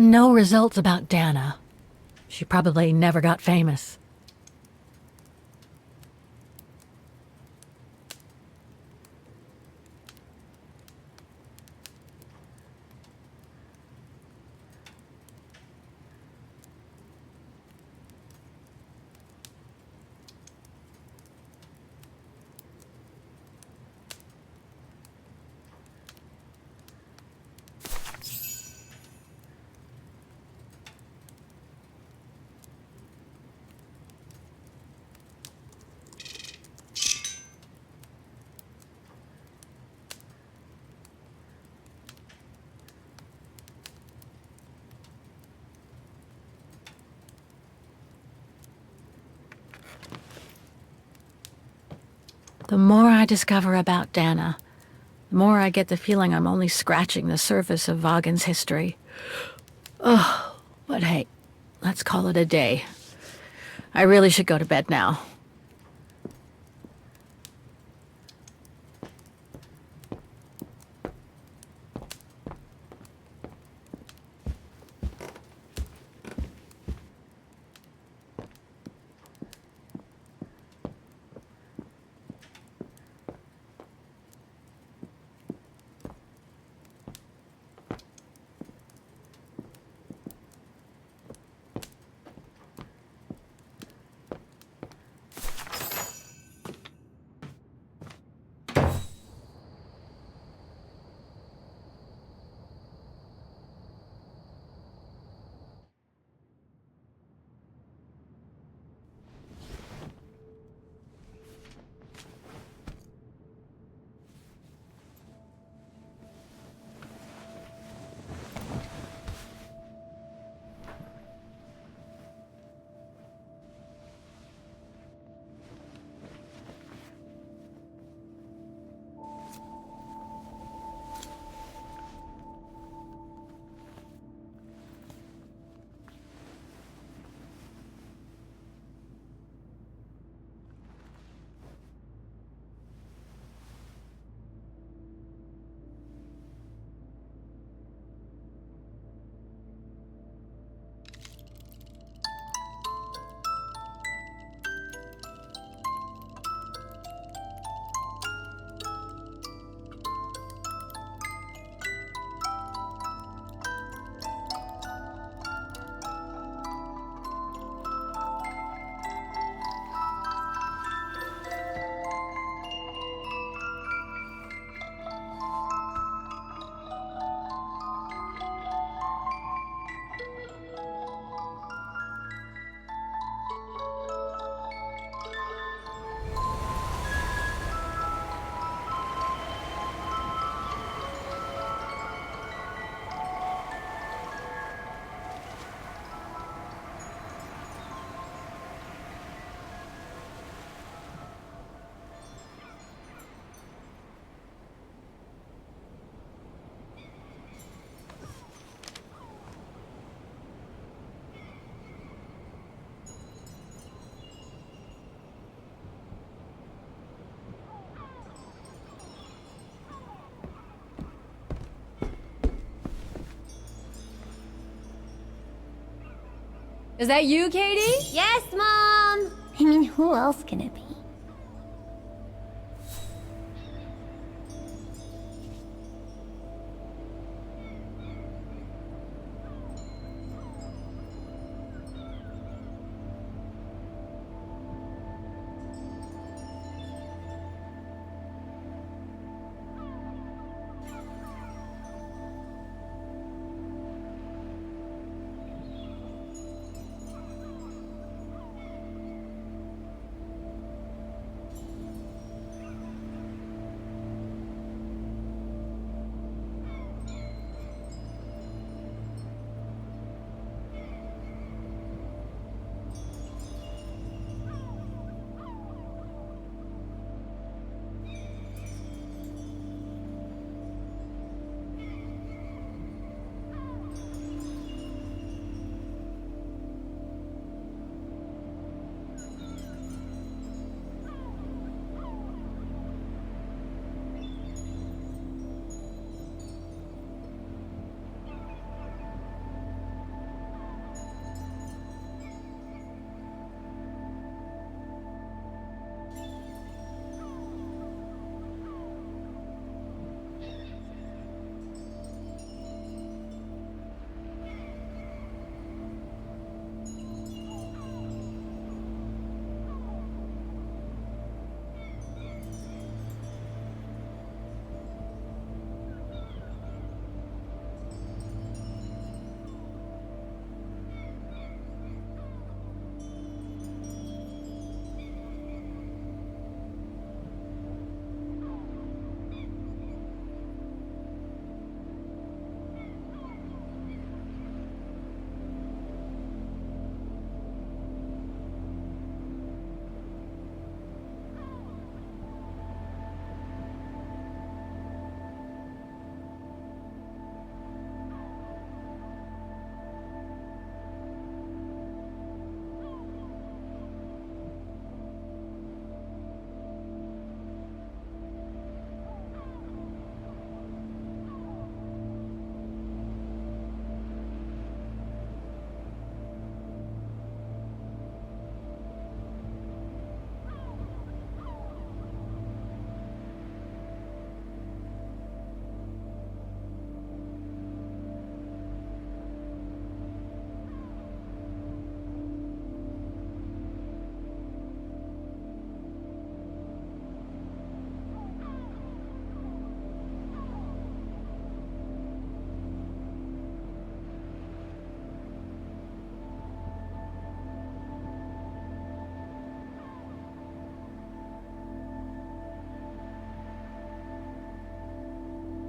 [SPEAKER 1] No results about Dana. She probably never got famous. The more I discover about Dana, the more I get the feeling I'm only scratching the surface of Vaughan's history. Oh, but hey, let's call it a day. I really should go to bed now.
[SPEAKER 9] Is that you, Katie?
[SPEAKER 7] Yes, Mom! I mean, who else can it be?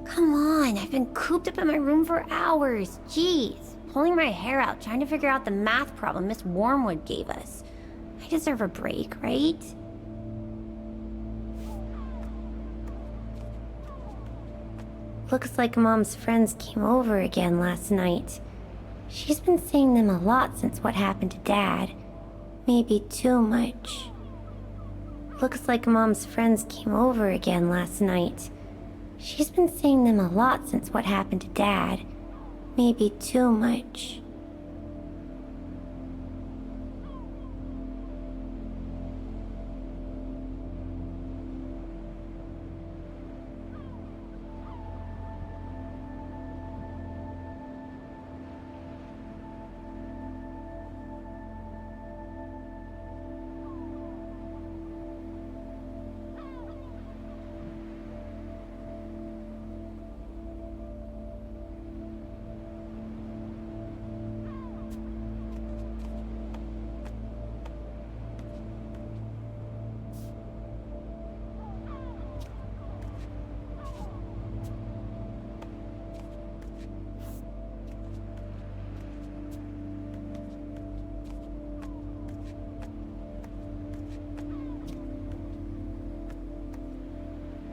[SPEAKER 7] Come on, I've been cooped up in my room for hours. Jeez, pulling my hair out trying to figure out the math problem Miss Wormwood gave us. I deserve a break, right? Looks like Mom's friends came over again last night. She's been saying them a lot since what happened to Dad. Maybe too much. Looks like Mom's friends came over again last night. She's been saying them a lot since what happened to Dad. Maybe too much.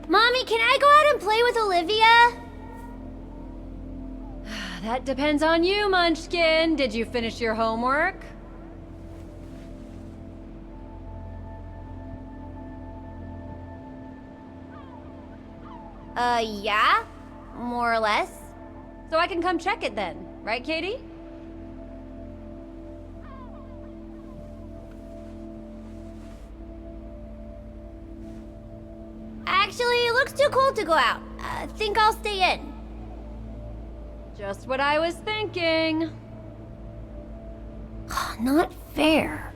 [SPEAKER 7] Mommy, can I go out and play with Olivia?
[SPEAKER 9] That depends on you, Munchkin. Did you finish your homework?
[SPEAKER 7] Yeah? More or less.
[SPEAKER 9] So I can come check it then, right, Katie?
[SPEAKER 7] Actually, it looks too cold to go out. Think I'll stay in.
[SPEAKER 9] Just what I was thinking.
[SPEAKER 7] Not fair.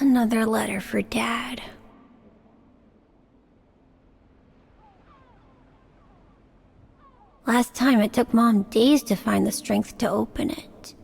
[SPEAKER 7] Another letter for Dad. Last time it took Mom days to find the strength to open it.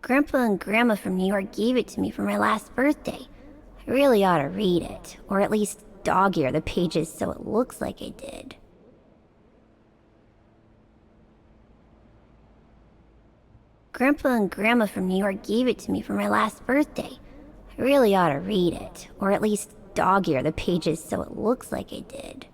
[SPEAKER 7] Grandpa and Grandma from New York gave it to me for my last birthday. I really ought to read it, or at least dog-ear the pages so it looks like I did. Grandpa and Grandma from New York gave it to me for my last birthday. I really ought to read it, or at least dog-ear the pages so it looks like I did.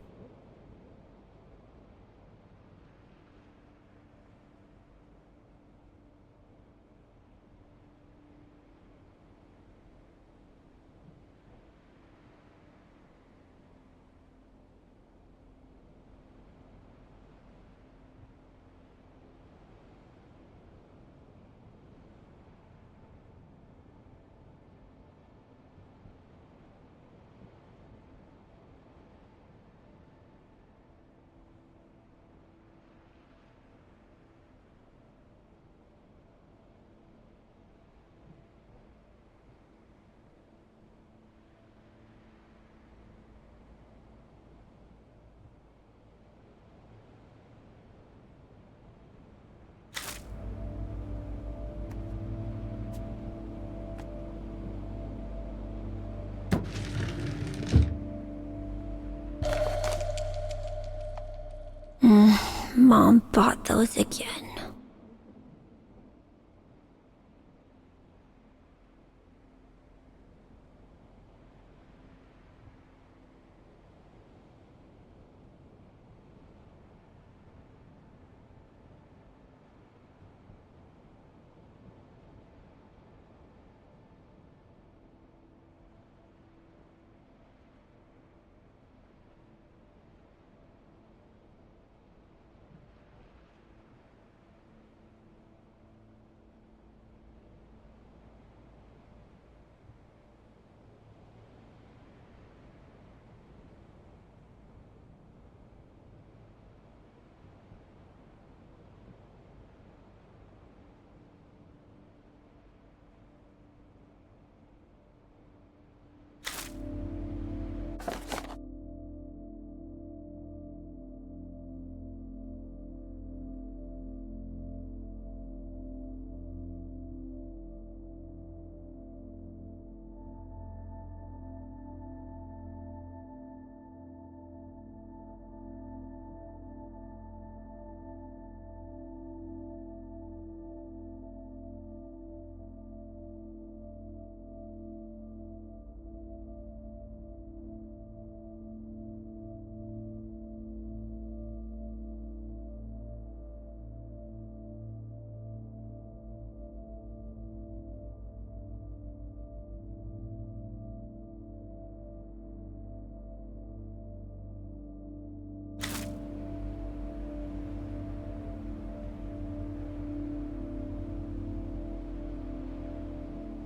[SPEAKER 7] Mom bought those again.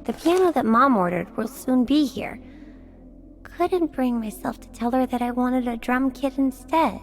[SPEAKER 7] The piano that Mom ordered will soon be here. Couldn't bring myself to tell her that I wanted a drum kit instead.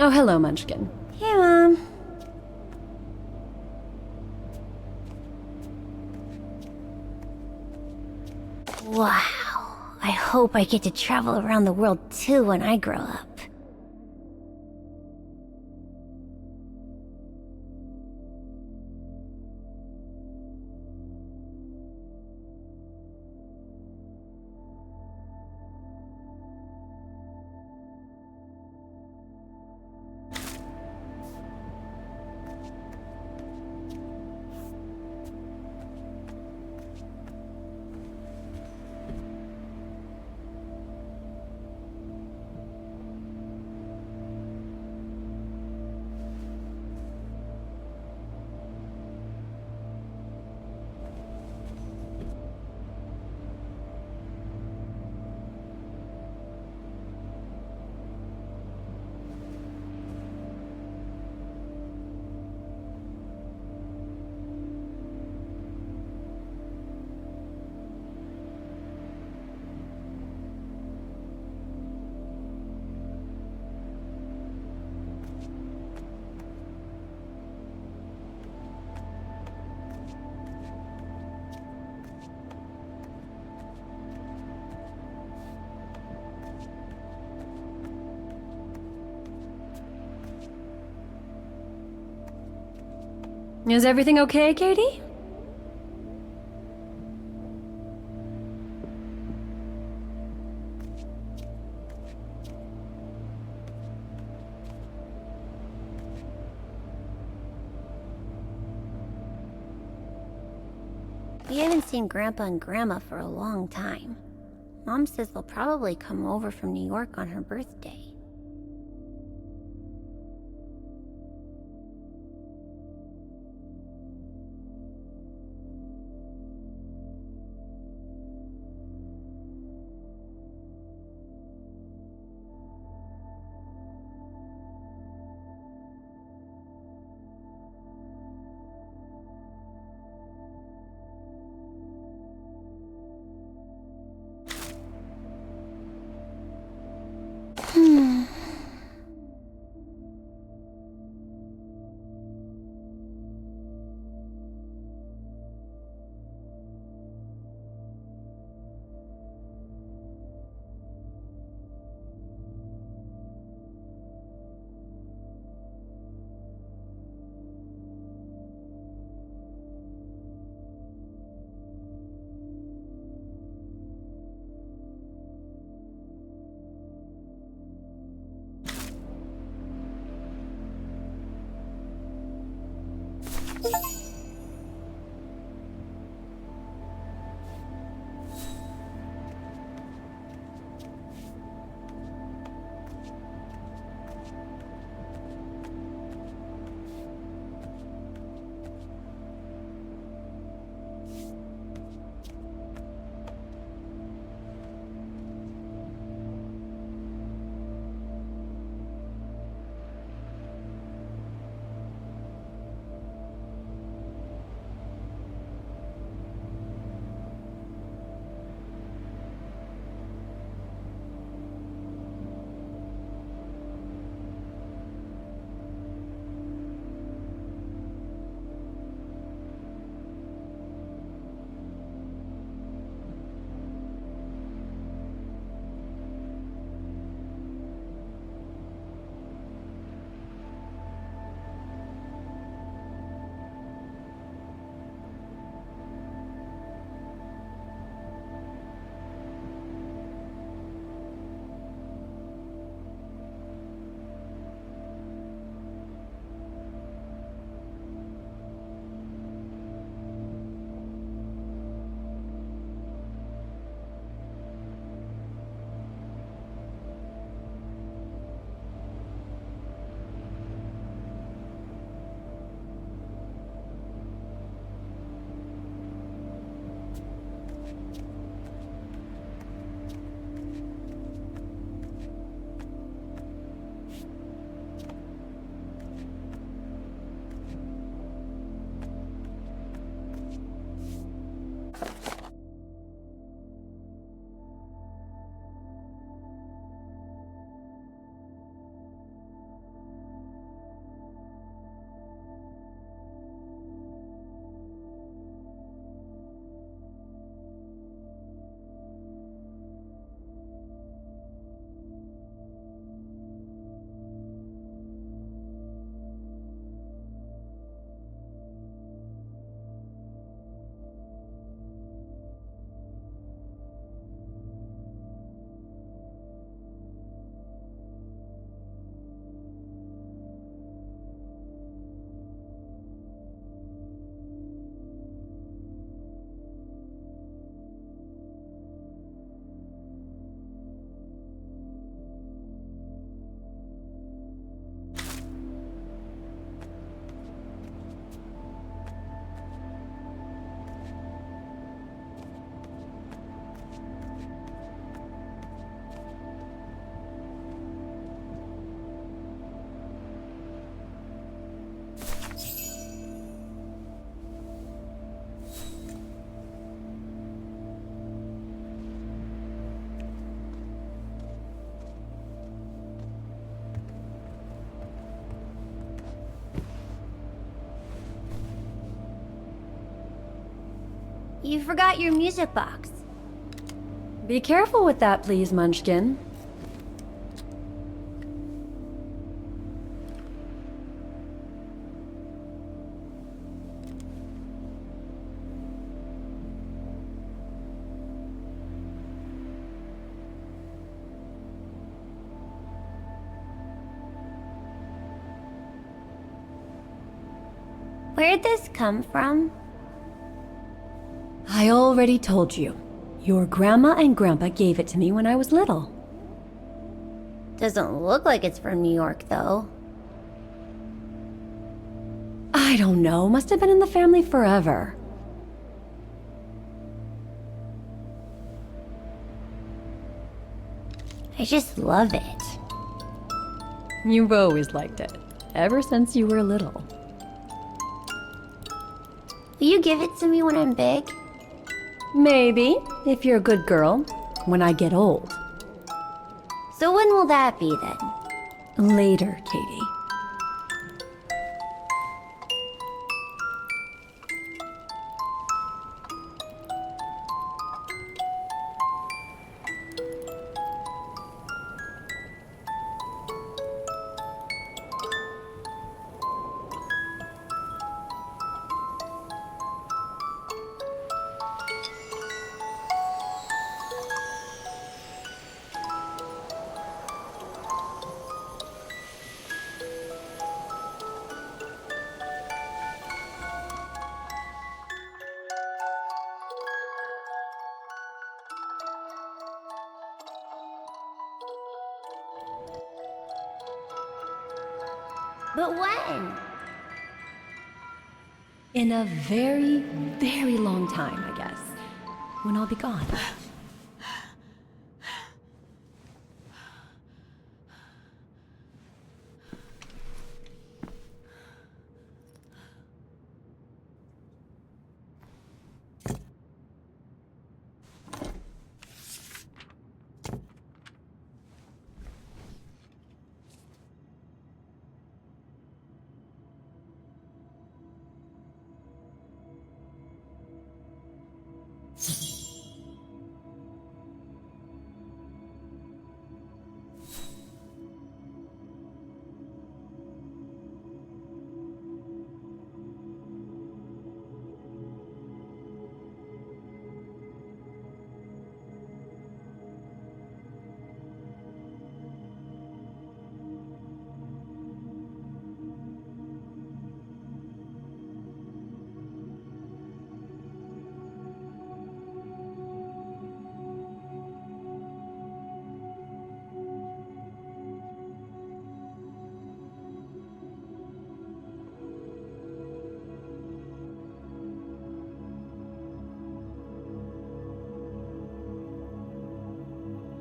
[SPEAKER 9] Oh, hello, Munchkin.
[SPEAKER 7] Hey, Mom. Wow. I hope I get to travel around the world too when I grow up.
[SPEAKER 9] Is everything okay, Katie?
[SPEAKER 7] We haven't seen Grandpa and Grandma for a long time. Mom says they'll probably come over from New York on her birthday. You forgot your music box.
[SPEAKER 9] Be careful with that, please, Munchkin.
[SPEAKER 7] Where'd this come from?
[SPEAKER 9] I already told you. Your grandma and grandpa gave it to me when I was little.
[SPEAKER 7] Doesn't look like it's from New York, though.
[SPEAKER 9] I don't know. Must have been in the family forever.
[SPEAKER 7] I just love it.
[SPEAKER 9] You've always liked it. Ever since you were little.
[SPEAKER 7] Will you give it to me when I'm big?
[SPEAKER 9] Maybe, if you're a good girl, when I get old.
[SPEAKER 7] So when will that be then?
[SPEAKER 9] Later, Katie.
[SPEAKER 7] But when?
[SPEAKER 9] In a very, very long time, I guess. When I'll be gone.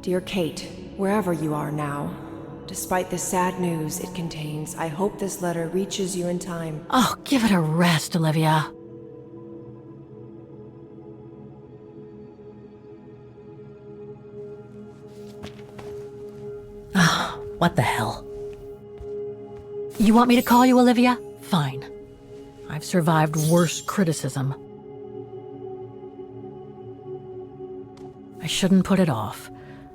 [SPEAKER 8] Dear Kate, wherever you are now, despite the sad news it contains, I hope this letter reaches you in time.
[SPEAKER 1] Oh, give it a rest, Olivia. Ah, what the hell? You want me to call you Olivia? Fine. I've survived worse criticism. I shouldn't put it off.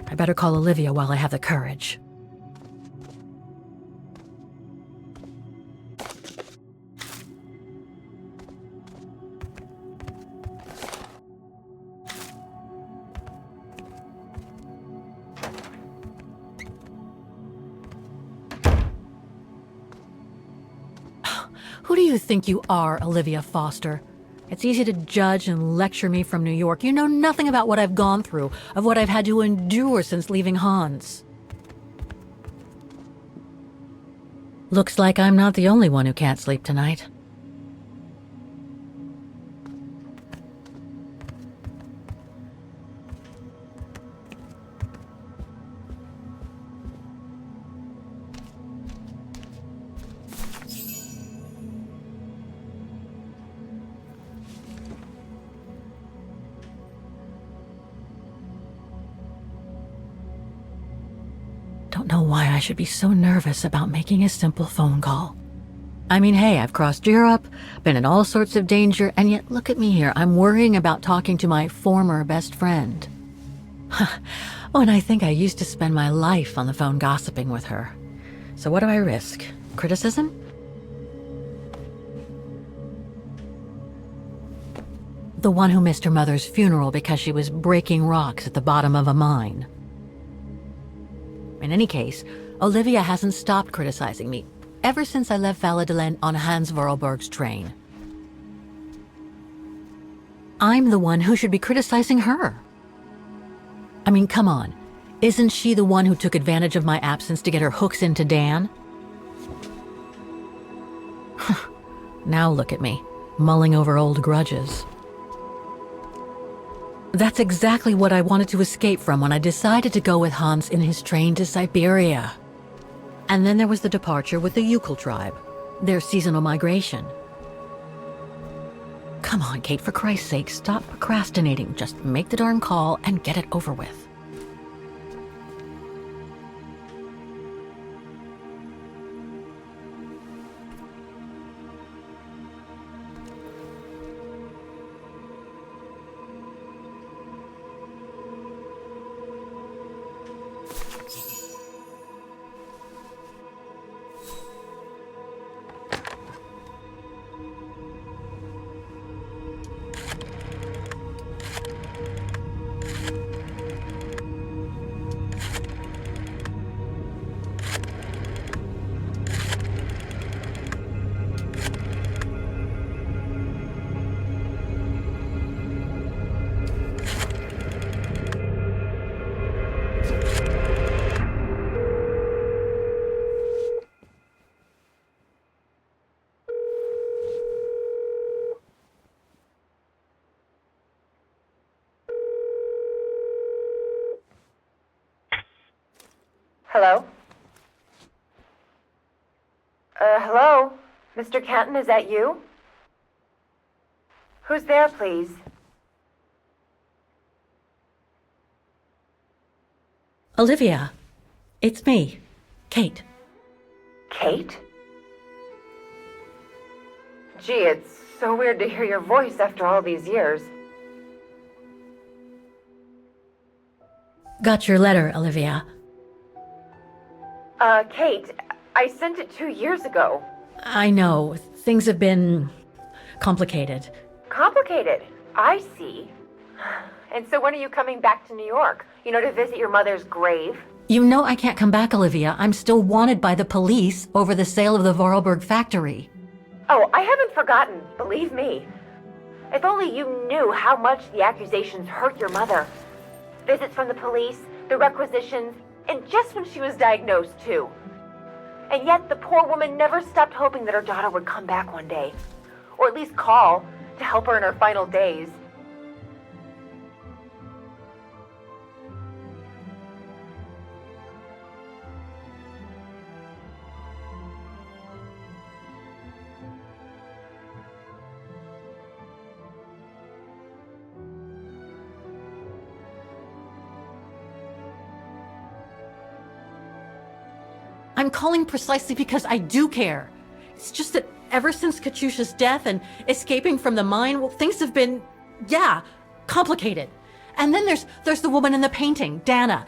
[SPEAKER 1] I better call Olivia while I have the courage. Who do you think you are, Olivia Foster? It's easy to judge and lecture me from New York. You know nothing about what I've gone through, of what I've had to endure since leaving Hans. Looks like I'm not the only one who can't sleep tonight. Don't know why I should be so nervous about making a simple phone call. I mean, hey, I've crossed Europe, been in all sorts of danger, and yet look at me here. I'm worrying about talking to my former best friend. Oh, and I think I used to spend my life on the phone gossiping with her. So what do I risk? Criticism? The one who missed her mother's funeral because she was breaking rocks at the bottom of a mine. In any case, Olivia hasn't stopped criticizing me ever since I left Valladolid on Hans Vorarlberg's train. I'm the one who should be criticizing her. I mean, come on. Isn't she the one who took advantage of my absence to get her hooks into Dan? Now look at me, mulling over old grudges. That's exactly what I wanted to escape from when I decided to go with Hans in his train to Syberia. And then there was the departure with the Yukon tribe, their seasonal migration. Come on, Kate, for Christ's sake, stop procrastinating. Just make the darn call and get it over with.
[SPEAKER 8] Hello? Hello? Mr. Canton, is that you? Who's there, please?
[SPEAKER 1] Olivia, it's me, Kate.
[SPEAKER 8] Kate? Gee, it's so weird to hear your voice after all these years.
[SPEAKER 1] Got your letter, Olivia.
[SPEAKER 8] Kate, I sent it 2 years ago.
[SPEAKER 1] I know, things have been complicated.
[SPEAKER 8] Complicated? I see. And so when are you coming back to New York? You know, to visit your mother's grave?
[SPEAKER 1] You know I can't come back, Olivia. I'm still wanted by the police over the sale of the Vorarlberg factory.
[SPEAKER 8] Oh, I haven't forgotten, believe me. If only you knew how much the accusations hurt your mother. Visits from the police, the requisitions, and just when she was diagnosed, too. And yet the poor woman never stopped hoping that her daughter would come back one day. Or at least call to help her in her final days.
[SPEAKER 1] I'm calling precisely because I do care. It's just that ever since Katyusha's death and escaping from the mine, well, things have been, complicated. And then there's the woman in the painting, Dana.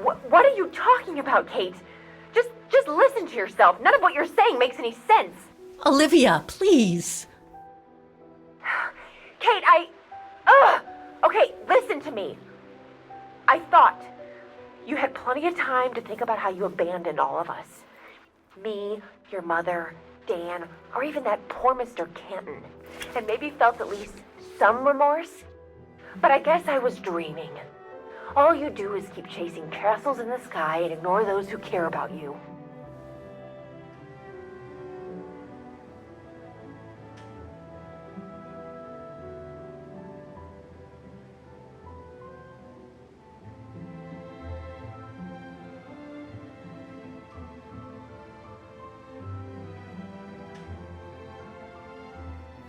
[SPEAKER 8] What are you talking about, Kate? Just listen to yourself. None of what you're saying makes any sense.
[SPEAKER 1] Olivia, please.
[SPEAKER 8] Kate, Okay, listen to me. I thought you had plenty of time to think about how you abandoned all of us. Me, your mother, Dan, or even that poor Mr. Canton. And maybe felt at least some remorse. But I guess I was dreaming. All you do is keep chasing castles in the sky and ignore those who care about you.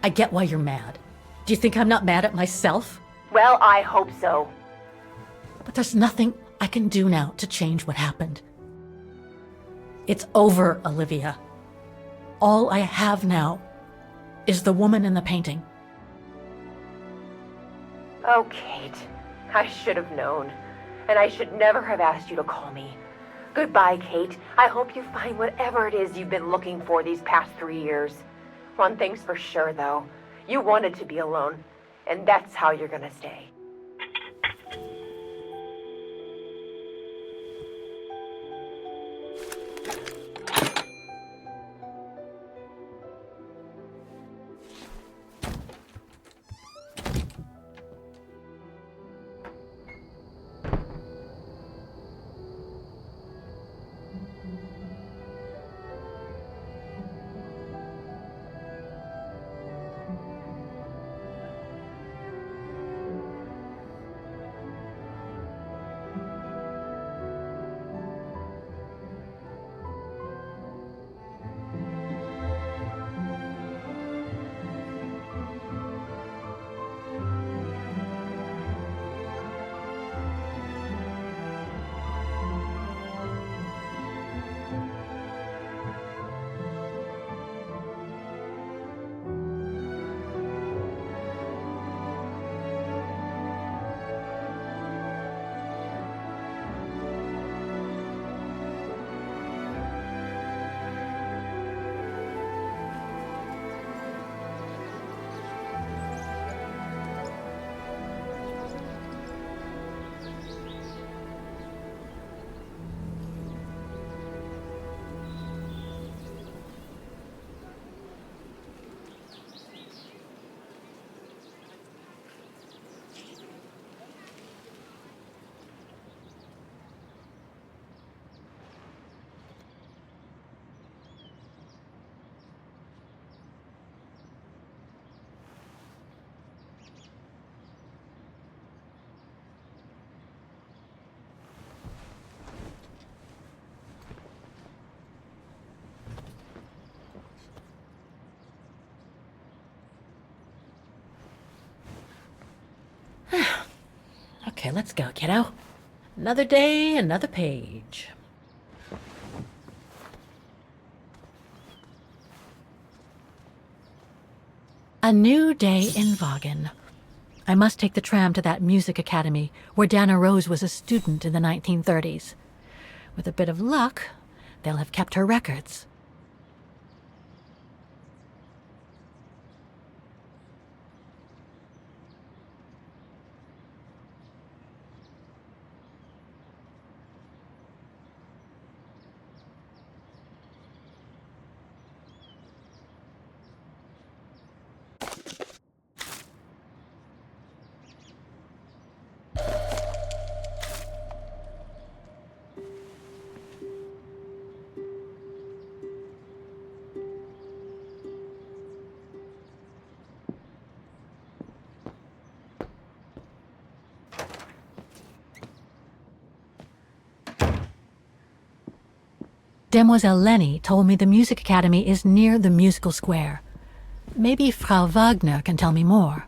[SPEAKER 1] I get why you're mad. Do you think I'm not mad at myself?
[SPEAKER 8] Well, I hope so.
[SPEAKER 1] But there's nothing I can do now to change what happened. It's over, Olivia. All I have now is the woman in the painting.
[SPEAKER 8] Oh, Kate, I should have known. And I should never have asked you to call me. Goodbye, Kate. I hope you find whatever it is you've been looking for these past 3 years. One thing's for sure, though. You wanted to be alone, and that's how you're gonna stay.
[SPEAKER 1] Okay, let's go, kiddo. Another day, another page. A new day in Vaughan. I must take the tram to that music academy where Dana Rose was a student in the 1930s. With a bit of luck, they'll have kept her records. Demoiselle Lenny told me the music academy is near the musical square. Maybe Frau Wagner can tell me more.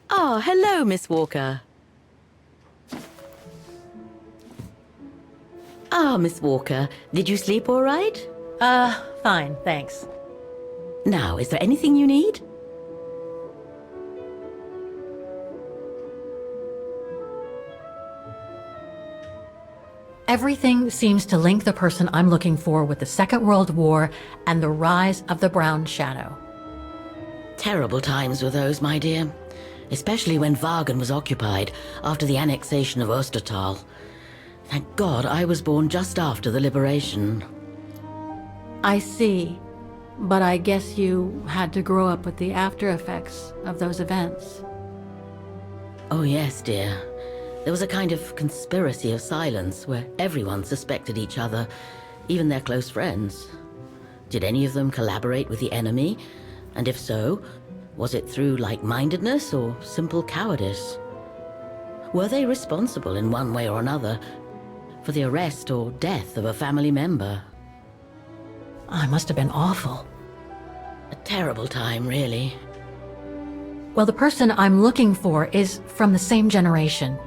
[SPEAKER 10] Oh, hello, Miss Walker. Miss Walker, did you sleep all right?
[SPEAKER 1] Fine, thanks.
[SPEAKER 10] Now, is there anything you need?
[SPEAKER 1] Everything seems to link the person I'm looking for with the Second World War and the rise of the Brown Shadow.
[SPEAKER 10] Terrible times were those, my dear. Especially when Vaughan was occupied after the annexation of Ostertal. Thank God I was born just after the liberation.
[SPEAKER 1] I see. But I guess you had to grow up with the after effects of those events.
[SPEAKER 10] Oh yes, dear. There was a kind of conspiracy of silence where everyone suspected each other, even their close friends. Did any of them collaborate with the enemy? And if so, was it through like-mindedness or simple cowardice? Were they responsible in one way or another for the arrest or death of a family member?
[SPEAKER 1] I must have been awful.
[SPEAKER 10] A terrible time, really.
[SPEAKER 1] Well, the person I'm looking for is from the same generation.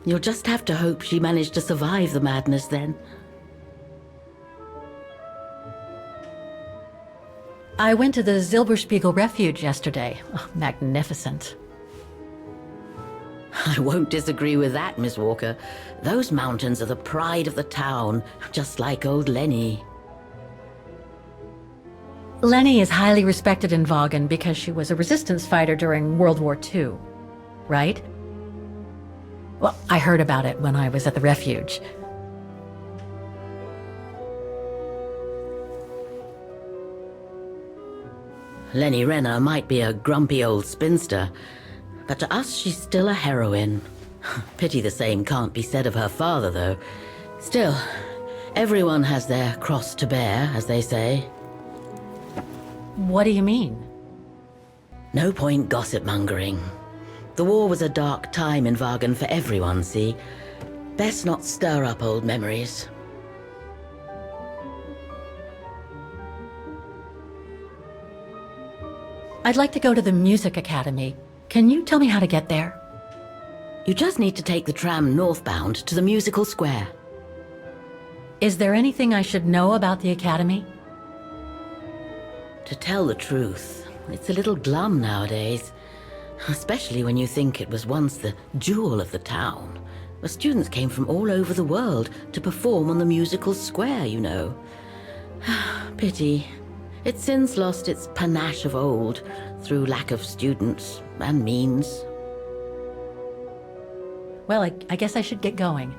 [SPEAKER 10] You'll just have to hope she managed to survive the madness then.
[SPEAKER 1] I went to the Zilberspigel refuge yesterday. Oh, magnificent.
[SPEAKER 10] I won't disagree with that, Miss Walker. Those mountains are the pride of the town, just like old Lenny.
[SPEAKER 1] Lenny is highly respected in Vaughan because she was a resistance fighter during World War II, right? Well, I heard about it when I was at the refuge.
[SPEAKER 10] Lenny Renner might be a grumpy old spinster, but to us she's still a heroine. Pity the same can't be said of her father, though. Still, everyone has their cross to bear, as they say.
[SPEAKER 1] What do you mean?
[SPEAKER 10] No point gossip-mongering. The war was a dark time in Vaughan for everyone, see? Best not stir up old memories.
[SPEAKER 1] I'd like to go to the music academy. Can you tell me how to get there?
[SPEAKER 10] You just need to take the tram northbound to the musical square.
[SPEAKER 1] Is there anything I should know about the academy?
[SPEAKER 10] To tell the truth, it's a little glum nowadays. Especially when you think it was once the jewel of the town, where students came from all over the world to perform on the musical square, you know. Pity. It's since lost its panache of old through lack of students and means.
[SPEAKER 1] Well, I guess I should get going.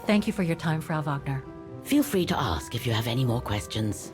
[SPEAKER 1] Thank you for your time, Frau Wagner.
[SPEAKER 10] Feel free to ask if you have any more questions.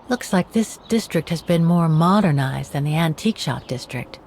[SPEAKER 1] Looks like this district has been more modernized than the antique shop district.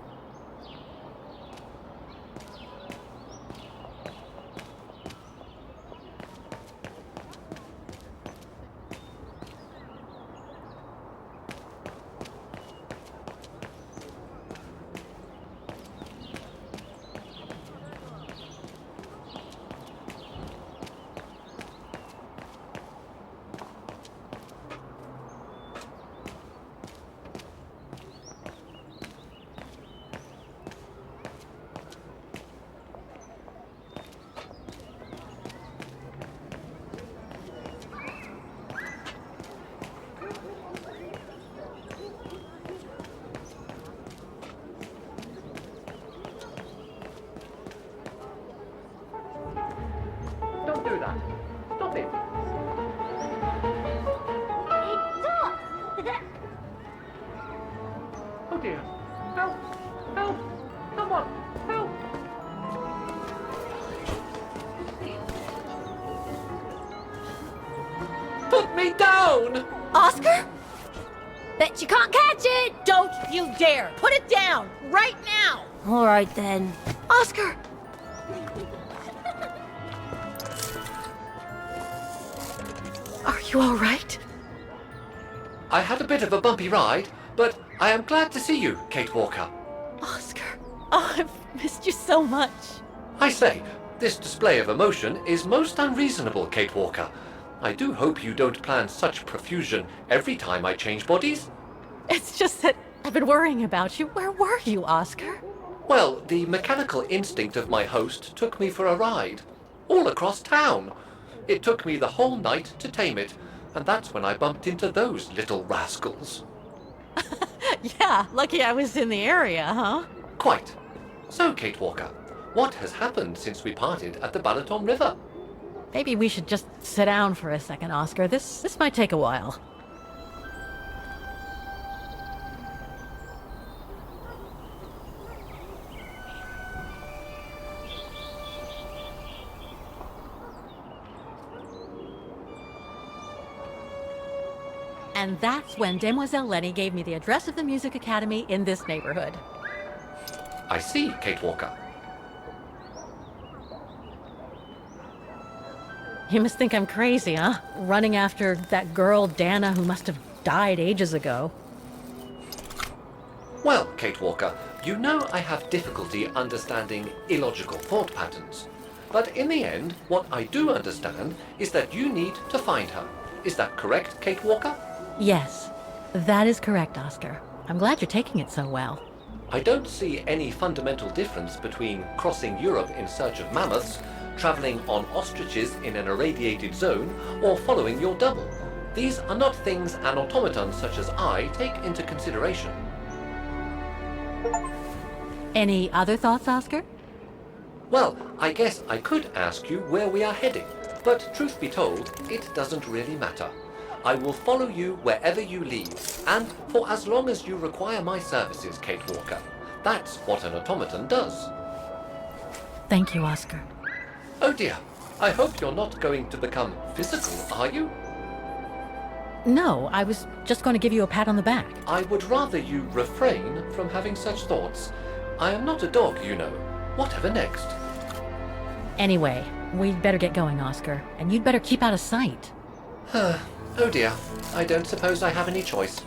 [SPEAKER 11] Don't do that. Stop it. Oh dear. Help! Help! Someone! Help! Put me down!
[SPEAKER 12] Oscar? Bet you can't catch it! Don't you dare! Put it down! Right now!
[SPEAKER 7] All right then.
[SPEAKER 12] Oscar! Are you all right?
[SPEAKER 11] I had a bit of a bumpy ride, but I am glad to see you, Kate Walker.
[SPEAKER 12] Oscar, oh, I've missed you so much.
[SPEAKER 11] I say, this display of emotion is most unreasonable, Kate Walker. I do hope you don't plan such profusion every time I change bodies.
[SPEAKER 12] It's just that I've been worrying about you. Where were you, Oscar?
[SPEAKER 11] Well, the mechanical instinct of my host took me for a ride, all across town. It took me the whole night to tame it, and that's when I bumped into those little rascals.
[SPEAKER 12] Yeah, lucky I was in the area, huh?
[SPEAKER 11] Quite. So, Kate Walker, what has happened since we parted at the Balaton River?
[SPEAKER 12] Maybe we should just sit down for a second, Oscar. This might take a while. And that's when Demoiselle Lenny gave me the address of the music academy in this neighborhood.
[SPEAKER 11] I see, Kate Walker.
[SPEAKER 12] You must think I'm crazy, huh? Running after that girl, Dana, who must have died ages ago.
[SPEAKER 11] Well, Kate Walker, you know I have difficulty understanding illogical thought patterns. But in the end, what I do understand is that you need to find her. Is that correct, Kate Walker?
[SPEAKER 12] Yes, that is correct, Oscar. I'm glad you're taking it so well.
[SPEAKER 11] I don't see any fundamental difference between crossing Europe in search of mammoths, traveling on ostriches in an irradiated zone, or following your double. These are not things an automaton such as I take into consideration.
[SPEAKER 12] Any other thoughts, Oscar?
[SPEAKER 11] Well, I guess I could ask you where we are heading, but truth be told, it doesn't really matter. I will follow you wherever you lead, and for as long as you require my services, Kate Walker. That's what an automaton does.
[SPEAKER 12] Thank you, Oscar.
[SPEAKER 11] Oh dear, I hope you're not going to become physical, are you?
[SPEAKER 12] No, I was just going to give you a pat on the back.
[SPEAKER 11] I would rather you refrain from having such thoughts. I am not a dog, you know. Whatever next?
[SPEAKER 12] Anyway, we'd better get going, Oscar, and you'd better keep out of sight.
[SPEAKER 11] Oh dear, I don't suppose I have any choice.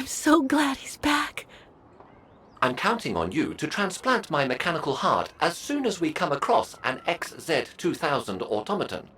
[SPEAKER 1] I'm so glad he's back.
[SPEAKER 11] I'm counting on you to transplant my mechanical heart as soon as we come across an XZ2000 automaton.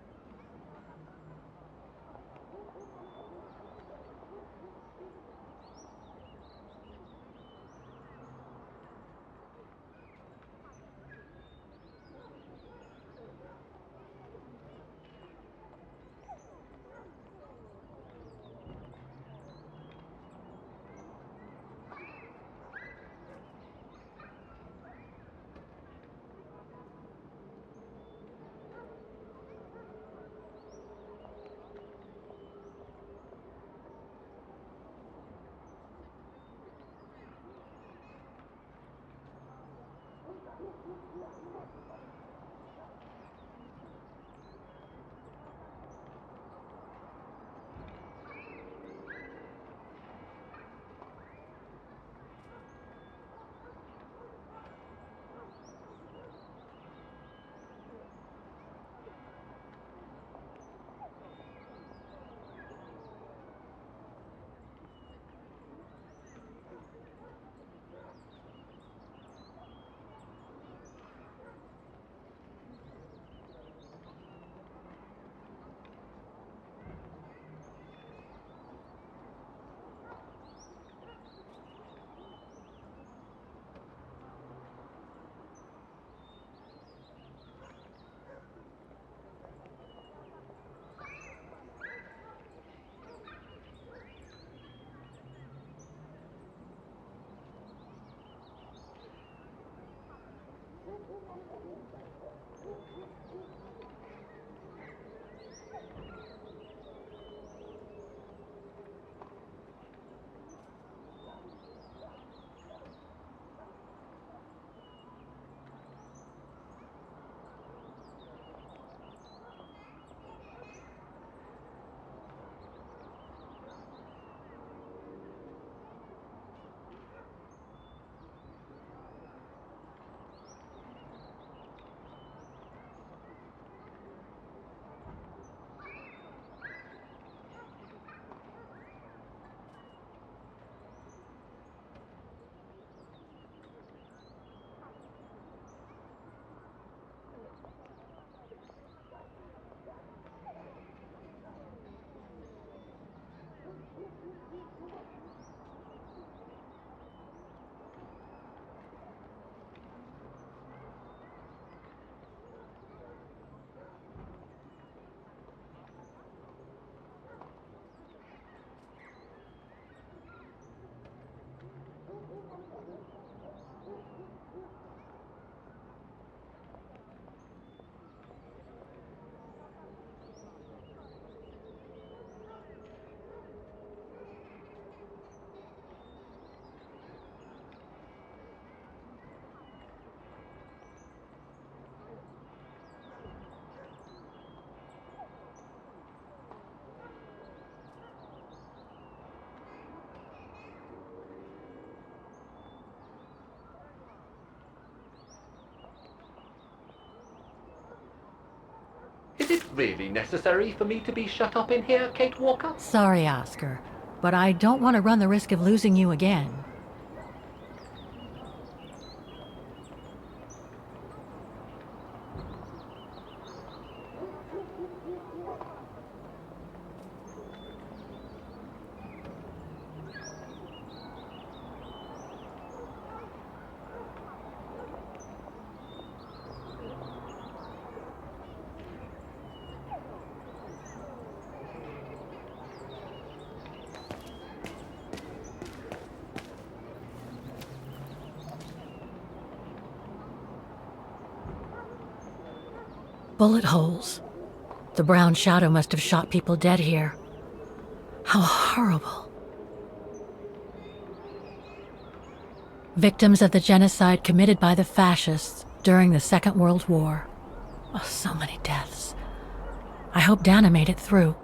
[SPEAKER 11] it really necessary for me to be shut up in here, Kate Walker?
[SPEAKER 1] Sorry, Oscar, but I don't want to run the risk of losing you again. Bullet holes. The brown shadow must have shot people dead here. How horrible. Victims of the genocide committed by the fascists during the Second World War. Oh, so many deaths. I hope Dana made it through.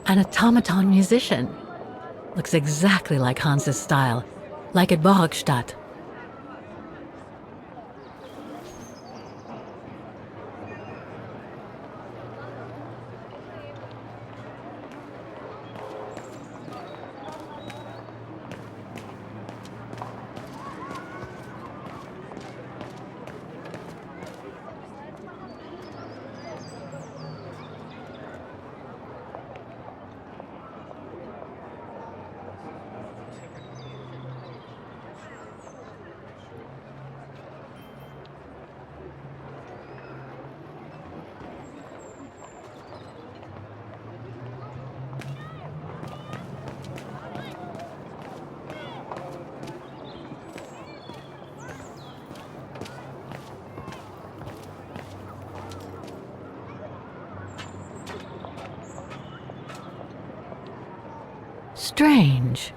[SPEAKER 1] An automaton musician. Looks exactly like Hans's style, like at Borgstadt. Strange.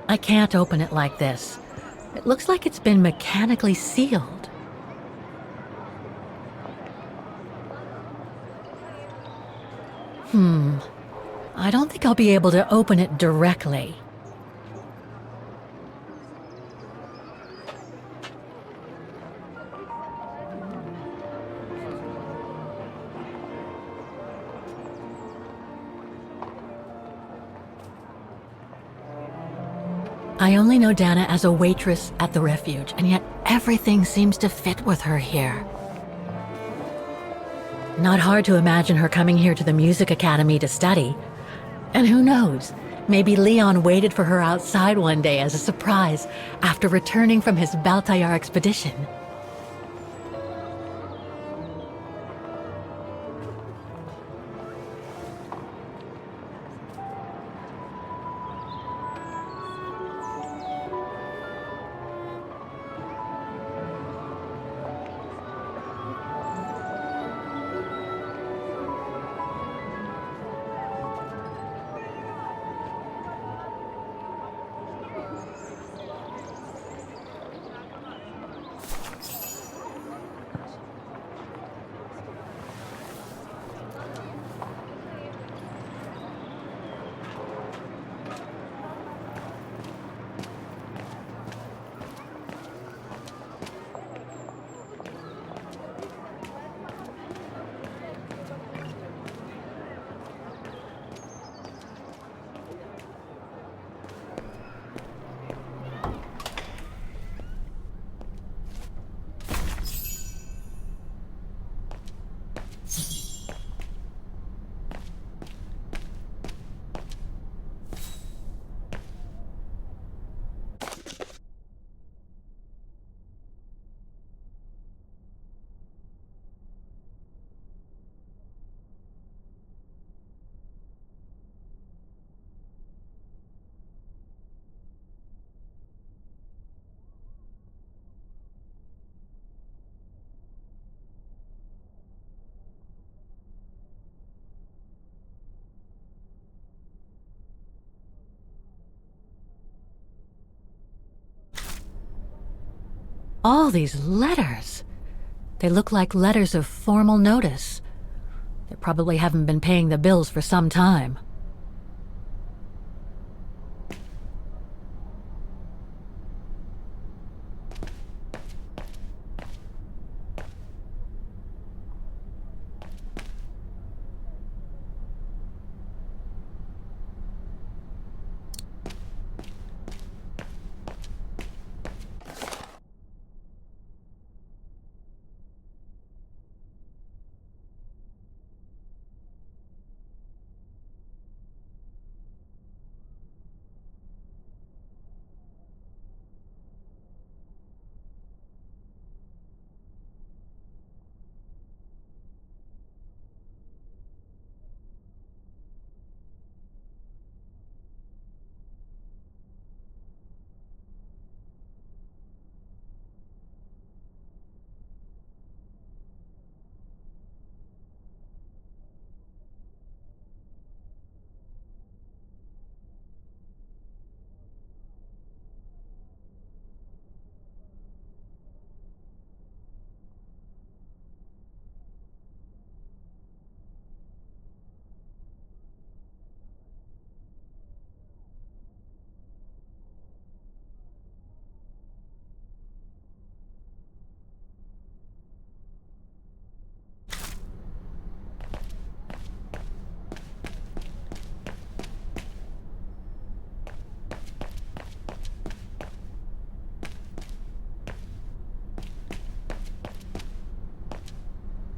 [SPEAKER 1] I can't open it like this. It looks like it's been mechanically sealed. I don't think I'll be able to open it directly. I only know Dana as a waitress at the refuge, and yet everything seems to fit with her here. Not hard to imagine her coming here to the music academy to study. And who knows, maybe Leon waited for her outside one day as a surprise after returning from his Baltayar expedition. All these letters. They look like letters of formal notice. They probably haven't been paying the bills for some time.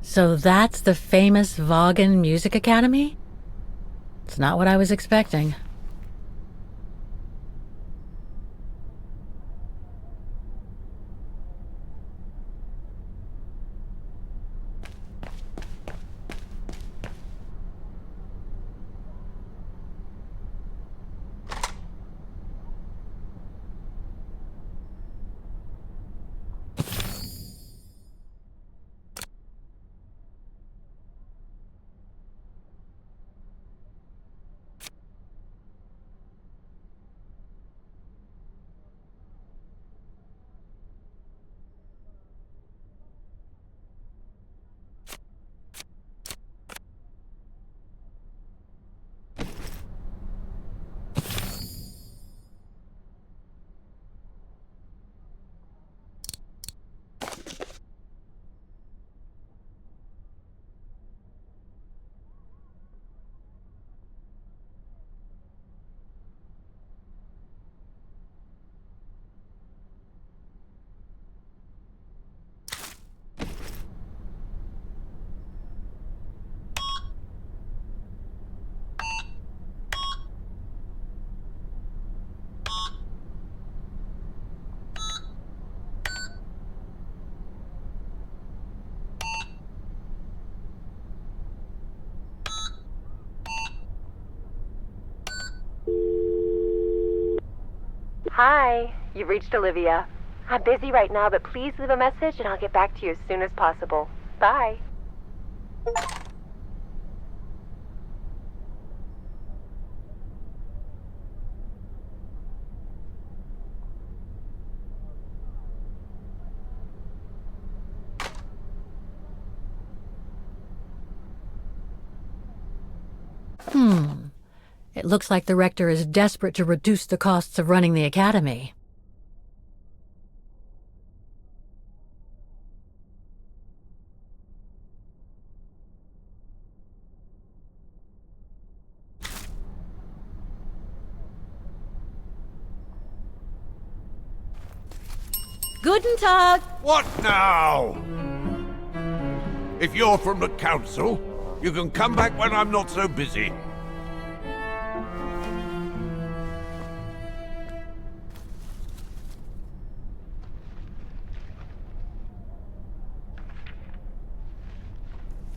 [SPEAKER 1] So that's the famous Vaughan Music Academy? It's not what I was expecting.
[SPEAKER 8] Hi, you've reached Olivia. I'm busy right now, but please leave a message and I'll get back to you as soon as possible. Bye.
[SPEAKER 1] It looks like the rector is desperate to reduce the costs of running the academy.
[SPEAKER 12] Guten Tag!
[SPEAKER 13] What now? If you're from the council, you can come back when I'm not so busy.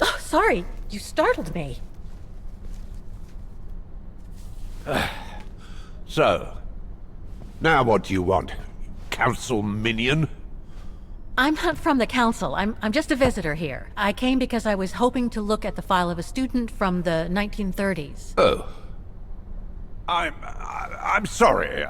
[SPEAKER 1] Oh, sorry, you startled me.
[SPEAKER 13] So, now what do you want? Council minion?
[SPEAKER 1] I'm not from the council. I'm just a visitor here. I came because I was hoping to look at the file of a student from the 1930s.
[SPEAKER 13] Oh. I'm sorry,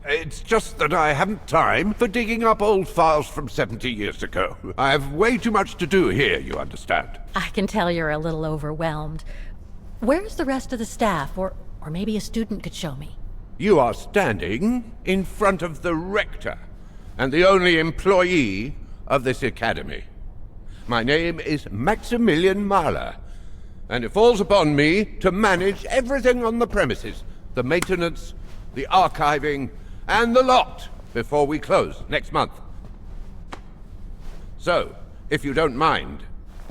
[SPEAKER 13] It's just that I haven't time for digging up old files from 70 years ago. I have way too much to do here, you understand.
[SPEAKER 1] I can tell you're a little overwhelmed. Where's the rest of the staff? Or maybe a student could show me.
[SPEAKER 13] You are standing in front of the rector, and the only employee of this academy. My name is Maximilian Mahler, and it falls upon me to manage everything on the premises. The maintenance, the archiving, and the lot before we close next month. So, if you don't mind...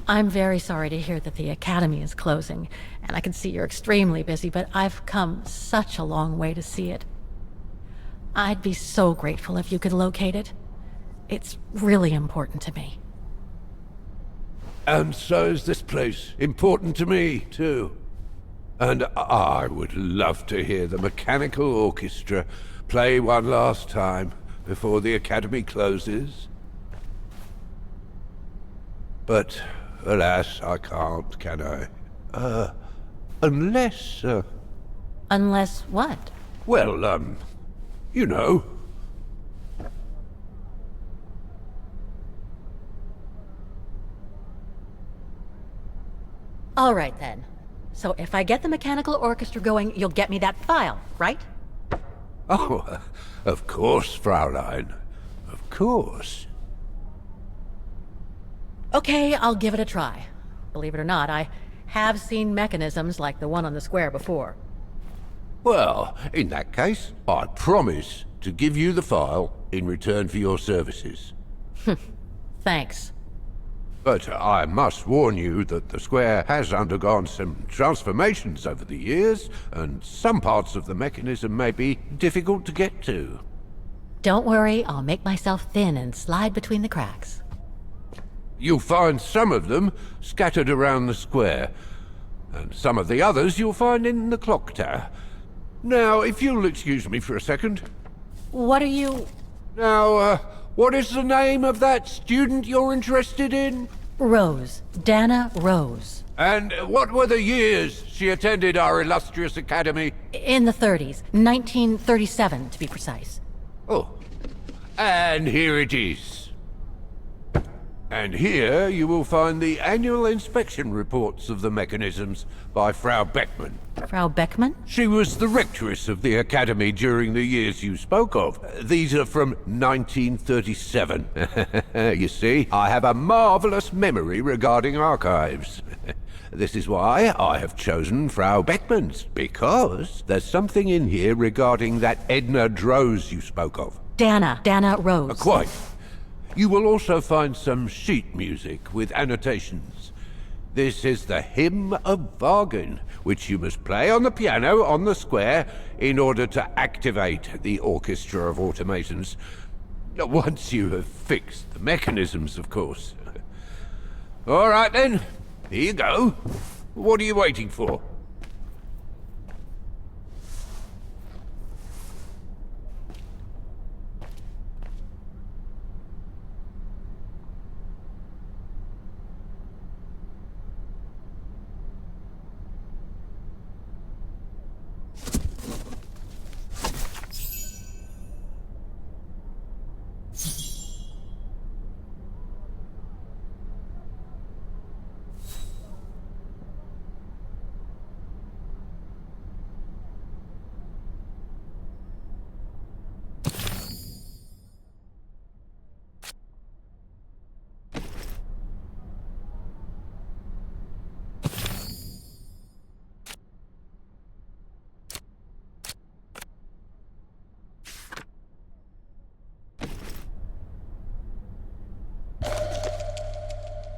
[SPEAKER 1] I'm very sorry to hear that the academy is closing, and I can see you're extremely busy, but I've come such a long way to see it. I'd be so grateful if you could locate it. It's really important to me.
[SPEAKER 13] And so is this place important to me, too. And I would love to hear the mechanical orchestra play one last time before the academy closes. But, alas, I can't, can I? Unless,
[SPEAKER 1] Unless what?
[SPEAKER 13] Well, you know.
[SPEAKER 1] All right, then. So if I get the mechanical orchestra going, you'll get me that file, right?
[SPEAKER 13] Oh, of course, Fraulein. Of course.
[SPEAKER 1] Okay, I'll give it a try. Believe it or not, I have seen mechanisms like the one on the square before.
[SPEAKER 13] Well, in that case, I promise to give you the file in return for your services.
[SPEAKER 1] Thanks.
[SPEAKER 13] But I must warn you that the square has undergone some transformations over the years, and some parts of the mechanism may be difficult to get to.
[SPEAKER 1] Don't worry, I'll make myself thin and slide between the cracks.
[SPEAKER 13] You'll find some of them scattered around the square, and some of the others you'll find in the clock tower. Now, if you'll excuse me for a second.
[SPEAKER 1] What are you...
[SPEAKER 13] Now, what is the name of that student you're interested in?
[SPEAKER 1] Rose. Dana Rose.
[SPEAKER 13] And what were the years she attended our illustrious academy?
[SPEAKER 1] In the 30s. 1937, to be precise.
[SPEAKER 13] Oh. And here it is. And here you will find the annual inspection reports of the mechanisms by Frau Beckmann.
[SPEAKER 1] Frau Beckmann?
[SPEAKER 13] She was the rectoress of the academy during the years you spoke of. These are from 1937. You see, I have a marvelous memory regarding archives. This is why I have chosen Frau Beckmann's, because there's something in here regarding that Edna Droz you spoke of.
[SPEAKER 1] Dana Rose.
[SPEAKER 13] Quite. You will also find some sheet music with annotations. This is the Hymn of Wagen, which you must play on the piano on the square in order to activate the Orchestra of Automatons. Once you have fixed the mechanisms, of course. All right then, here you go. What are you waiting for?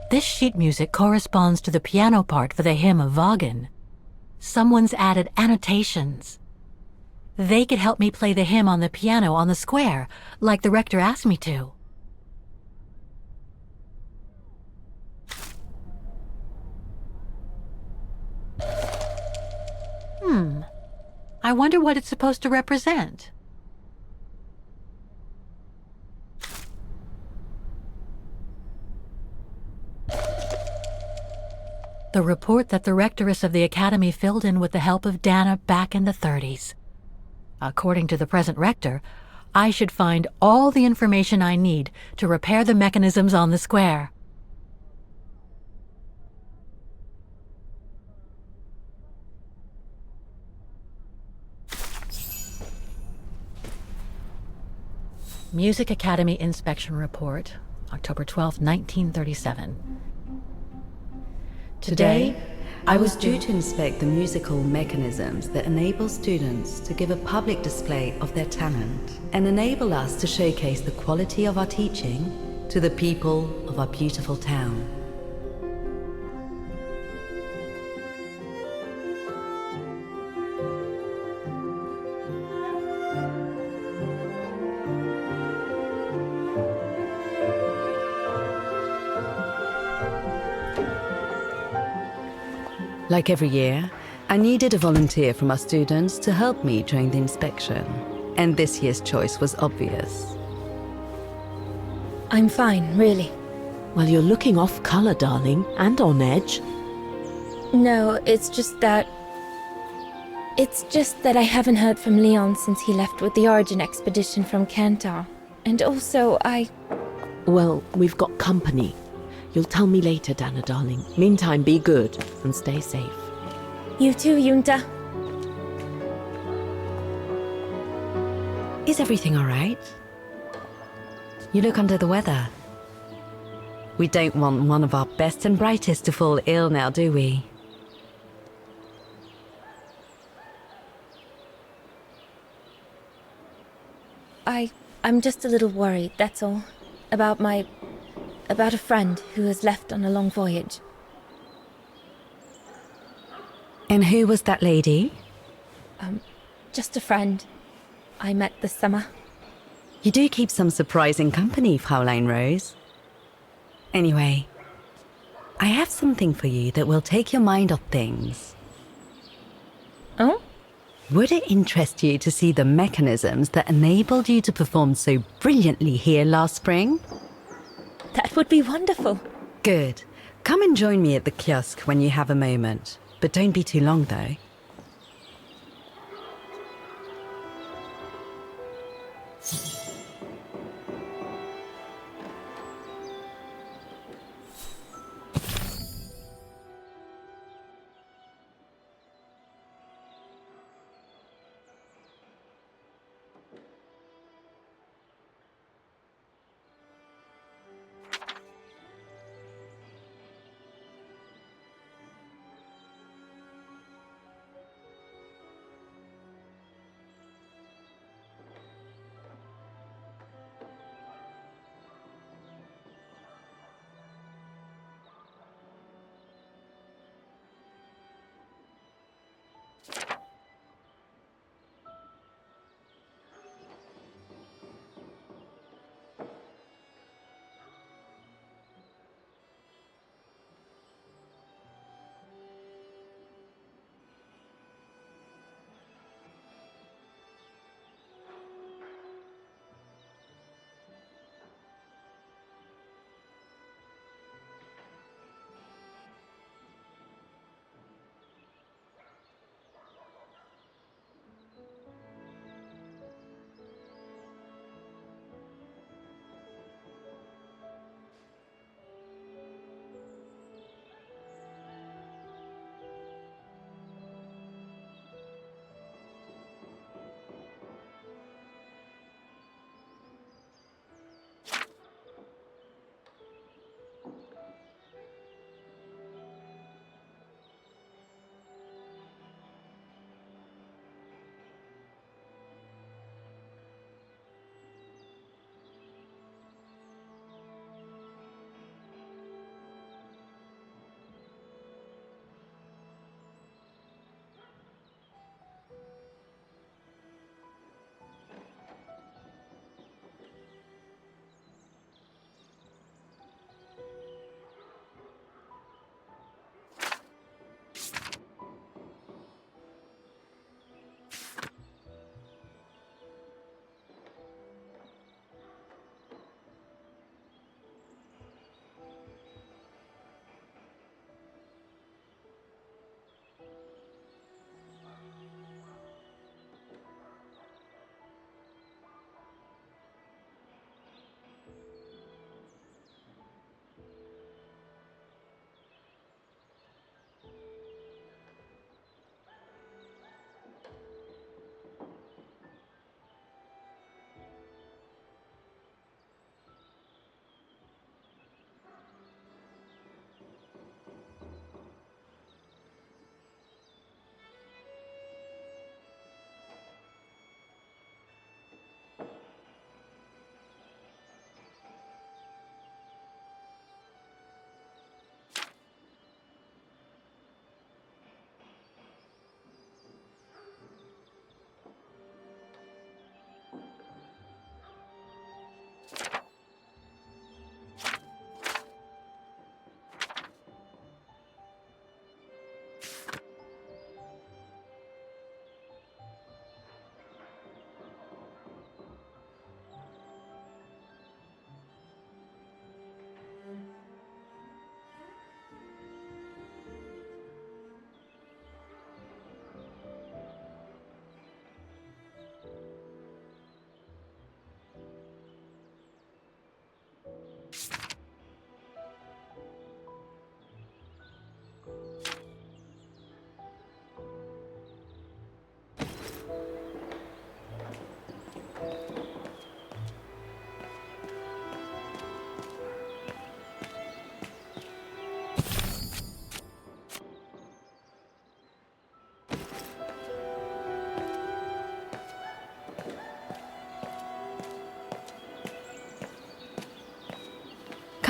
[SPEAKER 1] This sheet music corresponds to the piano part for the Hymn of Wagen. Someone's added annotations. They could help me play the hymn on the piano on the square, like the rector asked me to. I wonder what it's supposed to represent. The report that the rectoress of the academy filled in with the help of Dana back in the 30s. According to the present rector, I should find all the information I need to repair the mechanisms on the square. Music Academy Inspection Report, October 12, 1937.
[SPEAKER 14] Today, I was due to inspect the musical mechanisms that enable students to give a public display of their talent and enable us to showcase the quality of our teaching to the people of our beautiful town. Like every year, I needed a volunteer from our students to help me during the inspection, and this year's choice was obvious.
[SPEAKER 5] I'm fine, really.
[SPEAKER 4] Well, you're looking off color, darling, and on edge.
[SPEAKER 5] No, it's just that I haven't heard from Leon since he left with the Origin expedition from Kantar. And also,
[SPEAKER 4] Well, we've got company. You'll tell me later, Dana, darling. Meantime, be good and stay safe.
[SPEAKER 5] You too, Yunta.
[SPEAKER 14] Is everything all right? You look under the weather. We don't want one of our best and brightest to fall ill now, do we?
[SPEAKER 5] I'm just a little worried, that's all. About my About a friend who has left on a long voyage.
[SPEAKER 15] And who was that lady?
[SPEAKER 5] Just a friend I met this summer.
[SPEAKER 15] You do keep some surprising company, Fraulein Rose. Anyway, I have something for you that will take your mind off things.
[SPEAKER 5] Oh?
[SPEAKER 15] Would it interest you to see the mechanisms that enabled you to perform so brilliantly here last spring?
[SPEAKER 5] That would be wonderful.
[SPEAKER 15] Good. Come and join me at the kiosk when you have a moment. But don't be too long, though.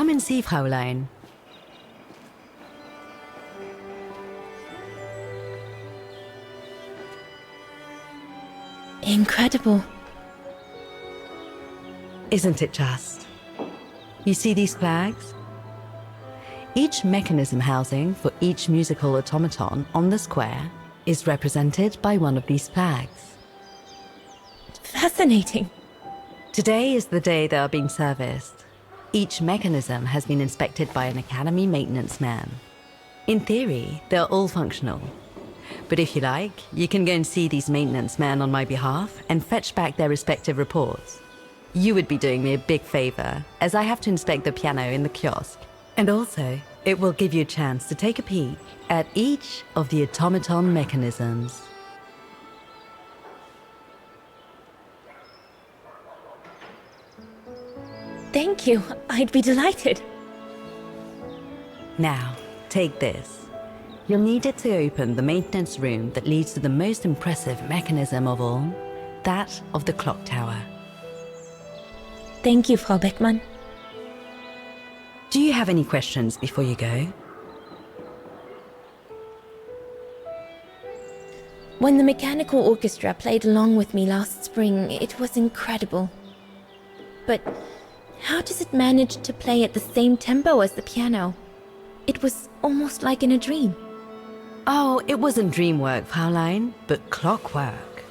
[SPEAKER 15] Come and see, Fräulein.
[SPEAKER 5] Incredible.
[SPEAKER 15] Isn't it just? You see these flags? Each mechanism housing for each musical automaton on the square is represented by one of these flags.
[SPEAKER 5] Fascinating.
[SPEAKER 15] Today is the day they are being serviced. Each mechanism has been inspected by an academy maintenance man. In theory, they're all functional. But if you like, you can go and see these maintenance men on my behalf and fetch back their respective reports. You would be doing me a big favor, as I have to inspect the piano in the kiosk. And also, it will give you a chance to take a peek at each of the automaton mechanisms.
[SPEAKER 5] Thank you. I'd be delighted.
[SPEAKER 15] Now, take this. You'll need it to open the maintenance room that leads to the most impressive mechanism of all, that of the clock tower.
[SPEAKER 5] Thank you, Frau Beckmann.
[SPEAKER 15] Do you have any questions before you go?
[SPEAKER 5] When the mechanical orchestra played along with me last spring, it was incredible. But how does it manage to play at the same tempo as the piano? It was almost like in a dream.
[SPEAKER 15] Oh, it wasn't dream work, Fräulein, but clockwork.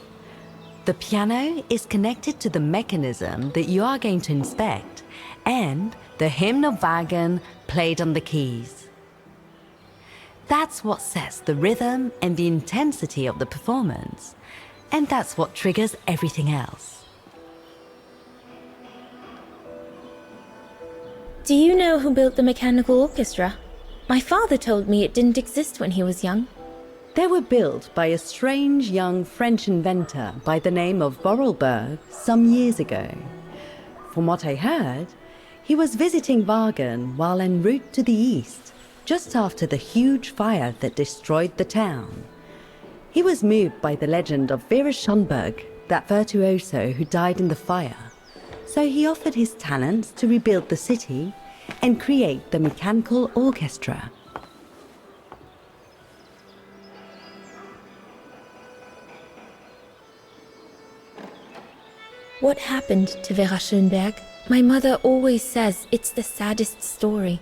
[SPEAKER 15] The piano is connected to the mechanism that you are going to inspect, and the hymn of Wagen played on the keys. That's what sets the rhythm and the intensity of the performance, and that's what triggers everything else.
[SPEAKER 5] Do you know who built the mechanical orchestra? My father told me it didn't exist when he was young.
[SPEAKER 15] They were built by a strange young French inventor by the name of Borelberg some years ago. From what I heard, he was visiting Wagen while en route to the east, just after the huge fire that destroyed the town. He was moved by the legend of Vera Schönberg, that virtuoso who died in the fire. So he offered his talents to rebuild the city and create the mechanical orchestra.
[SPEAKER 5] What happened to Vera Schönberg? My mother always says it's the saddest story.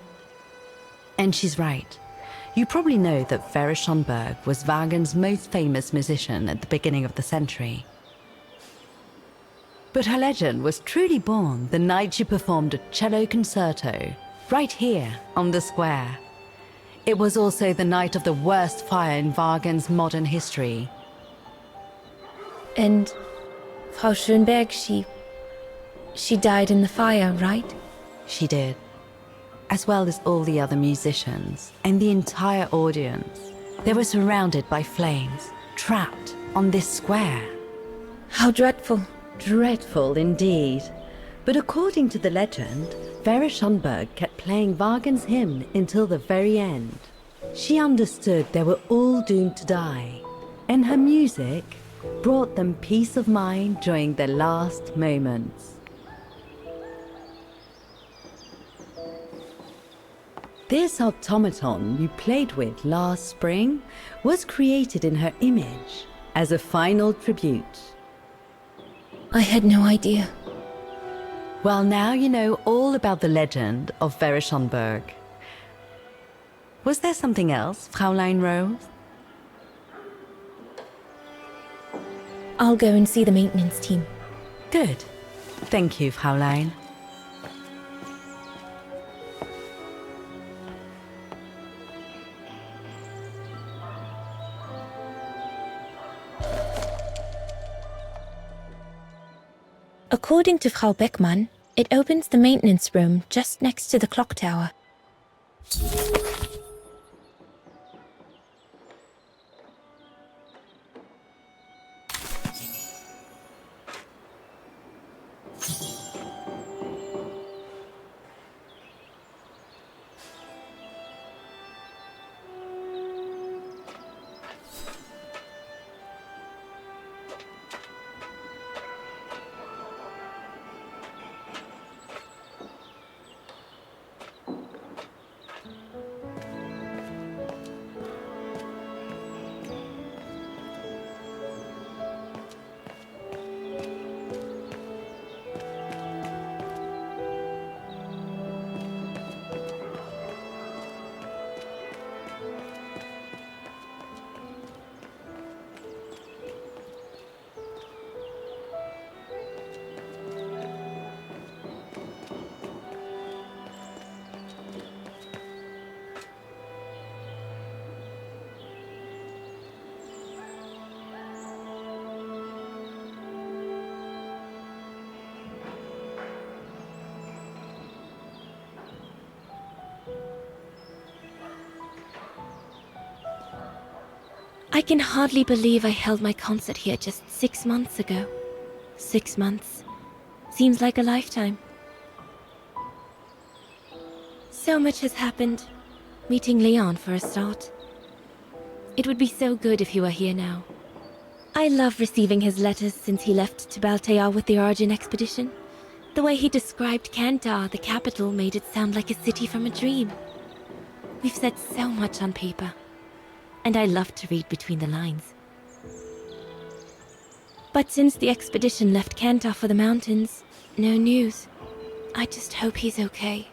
[SPEAKER 15] And she's right. You probably know that Vera Schönberg was Wagen's most famous musician at the beginning of the century. But her legend was truly born the night she performed a cello concerto, right here on the square. It was also the night of the worst fire in Wagen's modern history.
[SPEAKER 5] And Frau Schönberg, she died in the fire, right?
[SPEAKER 15] She did. As well as all the other musicians and the entire audience. They were surrounded by flames, trapped on this square.
[SPEAKER 5] How dreadful.
[SPEAKER 15] Dreadful indeed. But according to the legend, Vera Schönberg kept playing Wagen's hymn until the very end. She understood they were all doomed to die, and her music brought them peace of mind during their last moments. This automaton you played with last spring was created in her image as a final tribute.
[SPEAKER 5] I had no idea.
[SPEAKER 15] Well, now you know all about the legend of Vera Schönberg. Was there something else, Fräulein Rose?
[SPEAKER 5] I'll go and see the maintenance team.
[SPEAKER 15] Good. Thank you, Fräulein.
[SPEAKER 5] According to Frau Beckmann, it opens the maintenance room just next to the clock tower. I can hardly believe I held my concert here just 6 months ago. 6 months. Seems like a lifetime. So much has happened. Meeting Leon for a start. It would be so good if he were here now. I love receiving his letters since he left to Baltea with the Origin expedition. The way he described Kantar, the capital, made it sound like a city from a dream. We've said so much on paper, and I love to read between the lines. But since the expedition left Kantar for the mountains, no news. I just hope he's okay.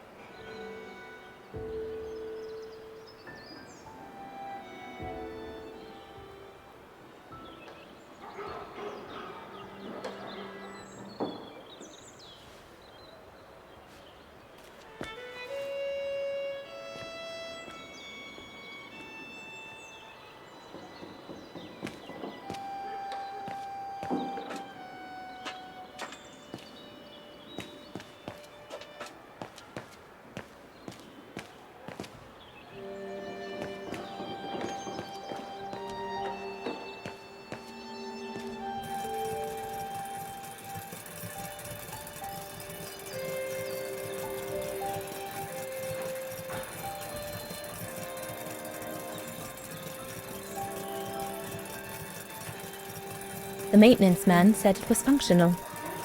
[SPEAKER 5] The maintenance man said it was functional.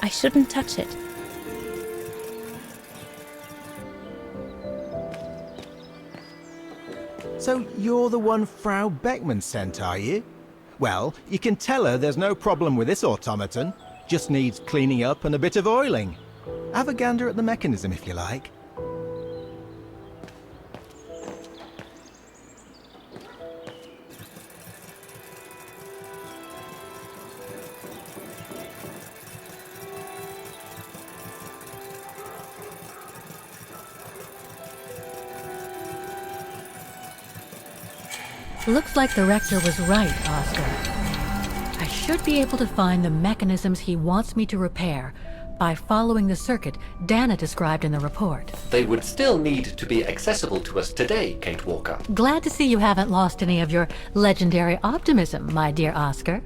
[SPEAKER 5] I shouldn't touch it.
[SPEAKER 16] So you're the one Frau Beckman sent, are you? Well, you can tell her there's no problem with this automaton. Just needs cleaning up and a bit of oiling. Have a gander at the mechanism if you like.
[SPEAKER 1] Looks like the rector was right, Oscar. I should be able to find the mechanisms he wants me to repair by following the circuit Dana described in the report.
[SPEAKER 11] They would still need to be accessible to us today, Kate Walker.
[SPEAKER 1] Glad to see you haven't lost any of your legendary optimism, my dear Oscar.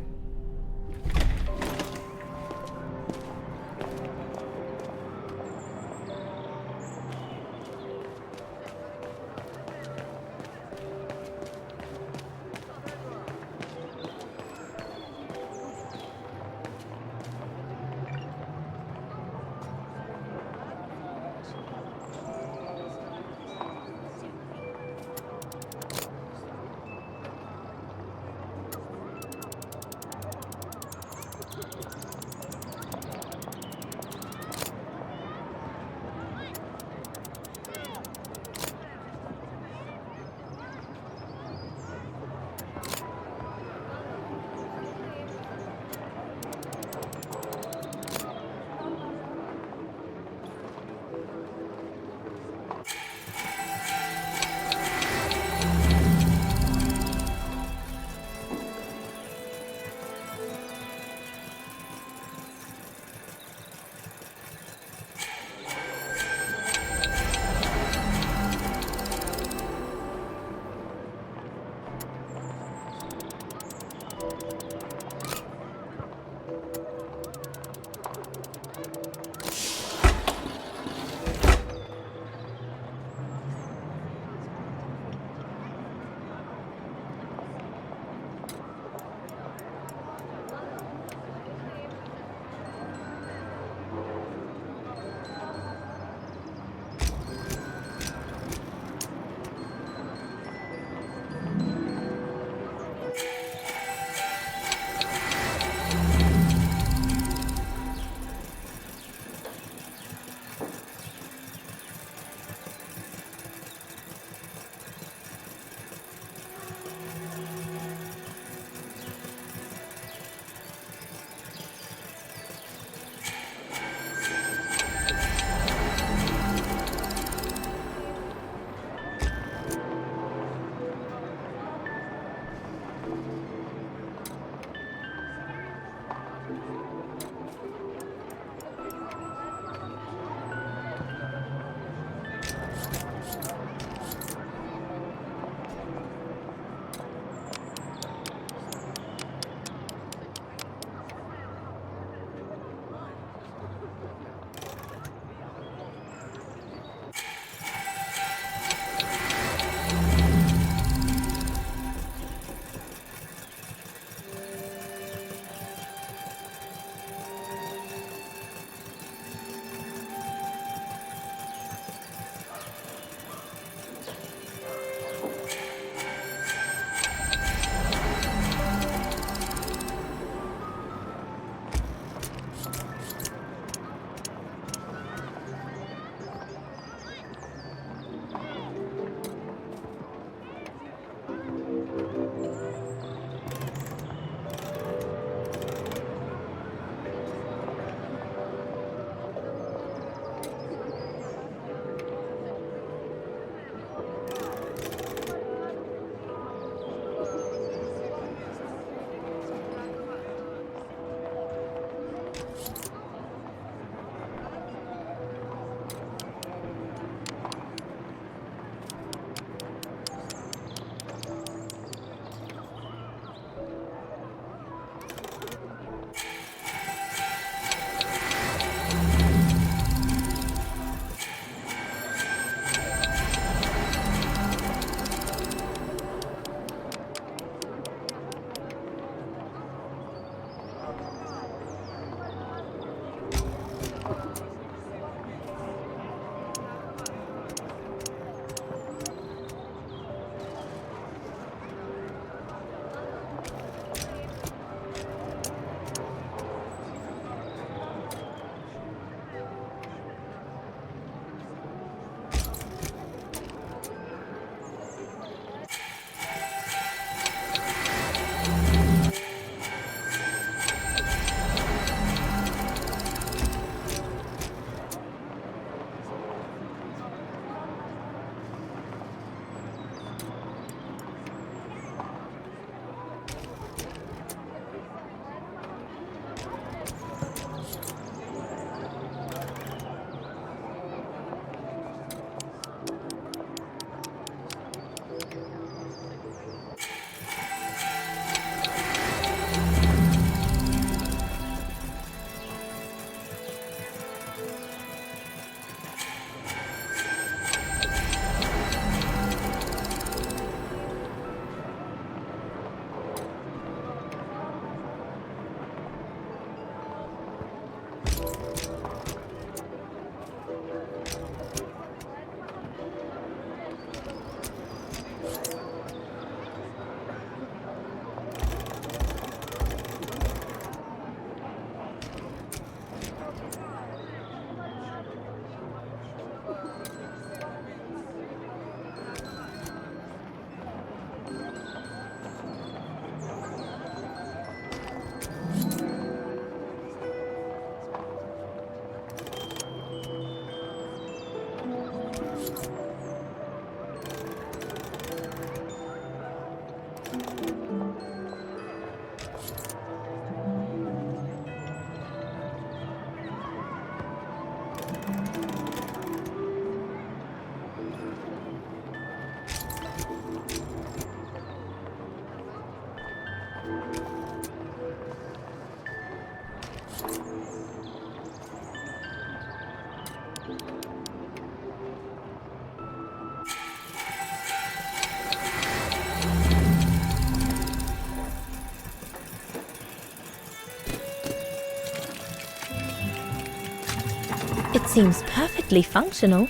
[SPEAKER 5] It seems perfectly functional.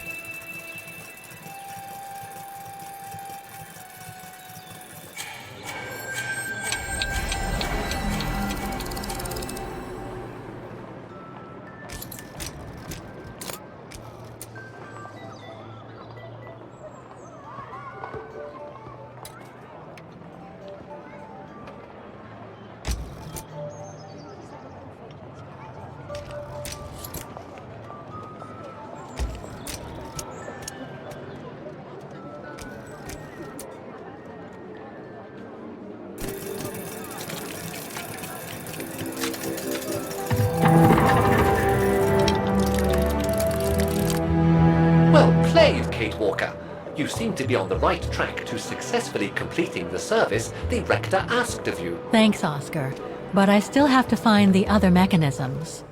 [SPEAKER 11] You seem to be on the right track to successfully completing the service the rector asked of you.
[SPEAKER 1] Thanks, Oscar. But I still have to find the other mechanisms.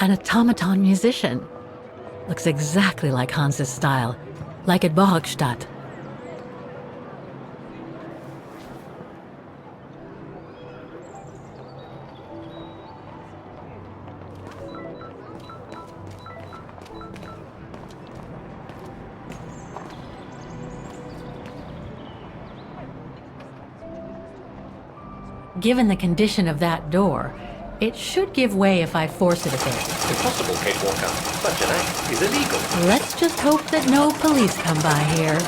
[SPEAKER 1] An automaton musician. Looks exactly like Hans's style. Like at Borgstadt. Given the condition of that door, it should give way if I force it a bit.
[SPEAKER 11] Impossible, Kate Walker. Such an act is illegal.
[SPEAKER 1] Let's just hope that no police come by here.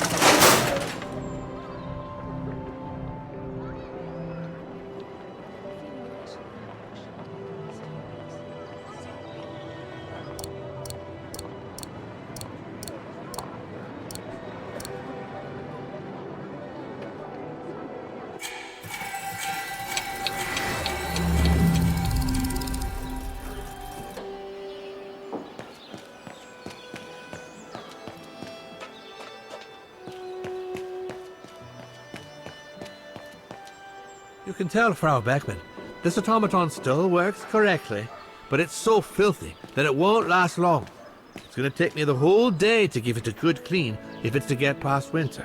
[SPEAKER 17] can tell, Frau Beckman, this automaton still works correctly, but it's so filthy that it won't last long. It's going to take me the whole day to give it a good clean if it's to get past winter.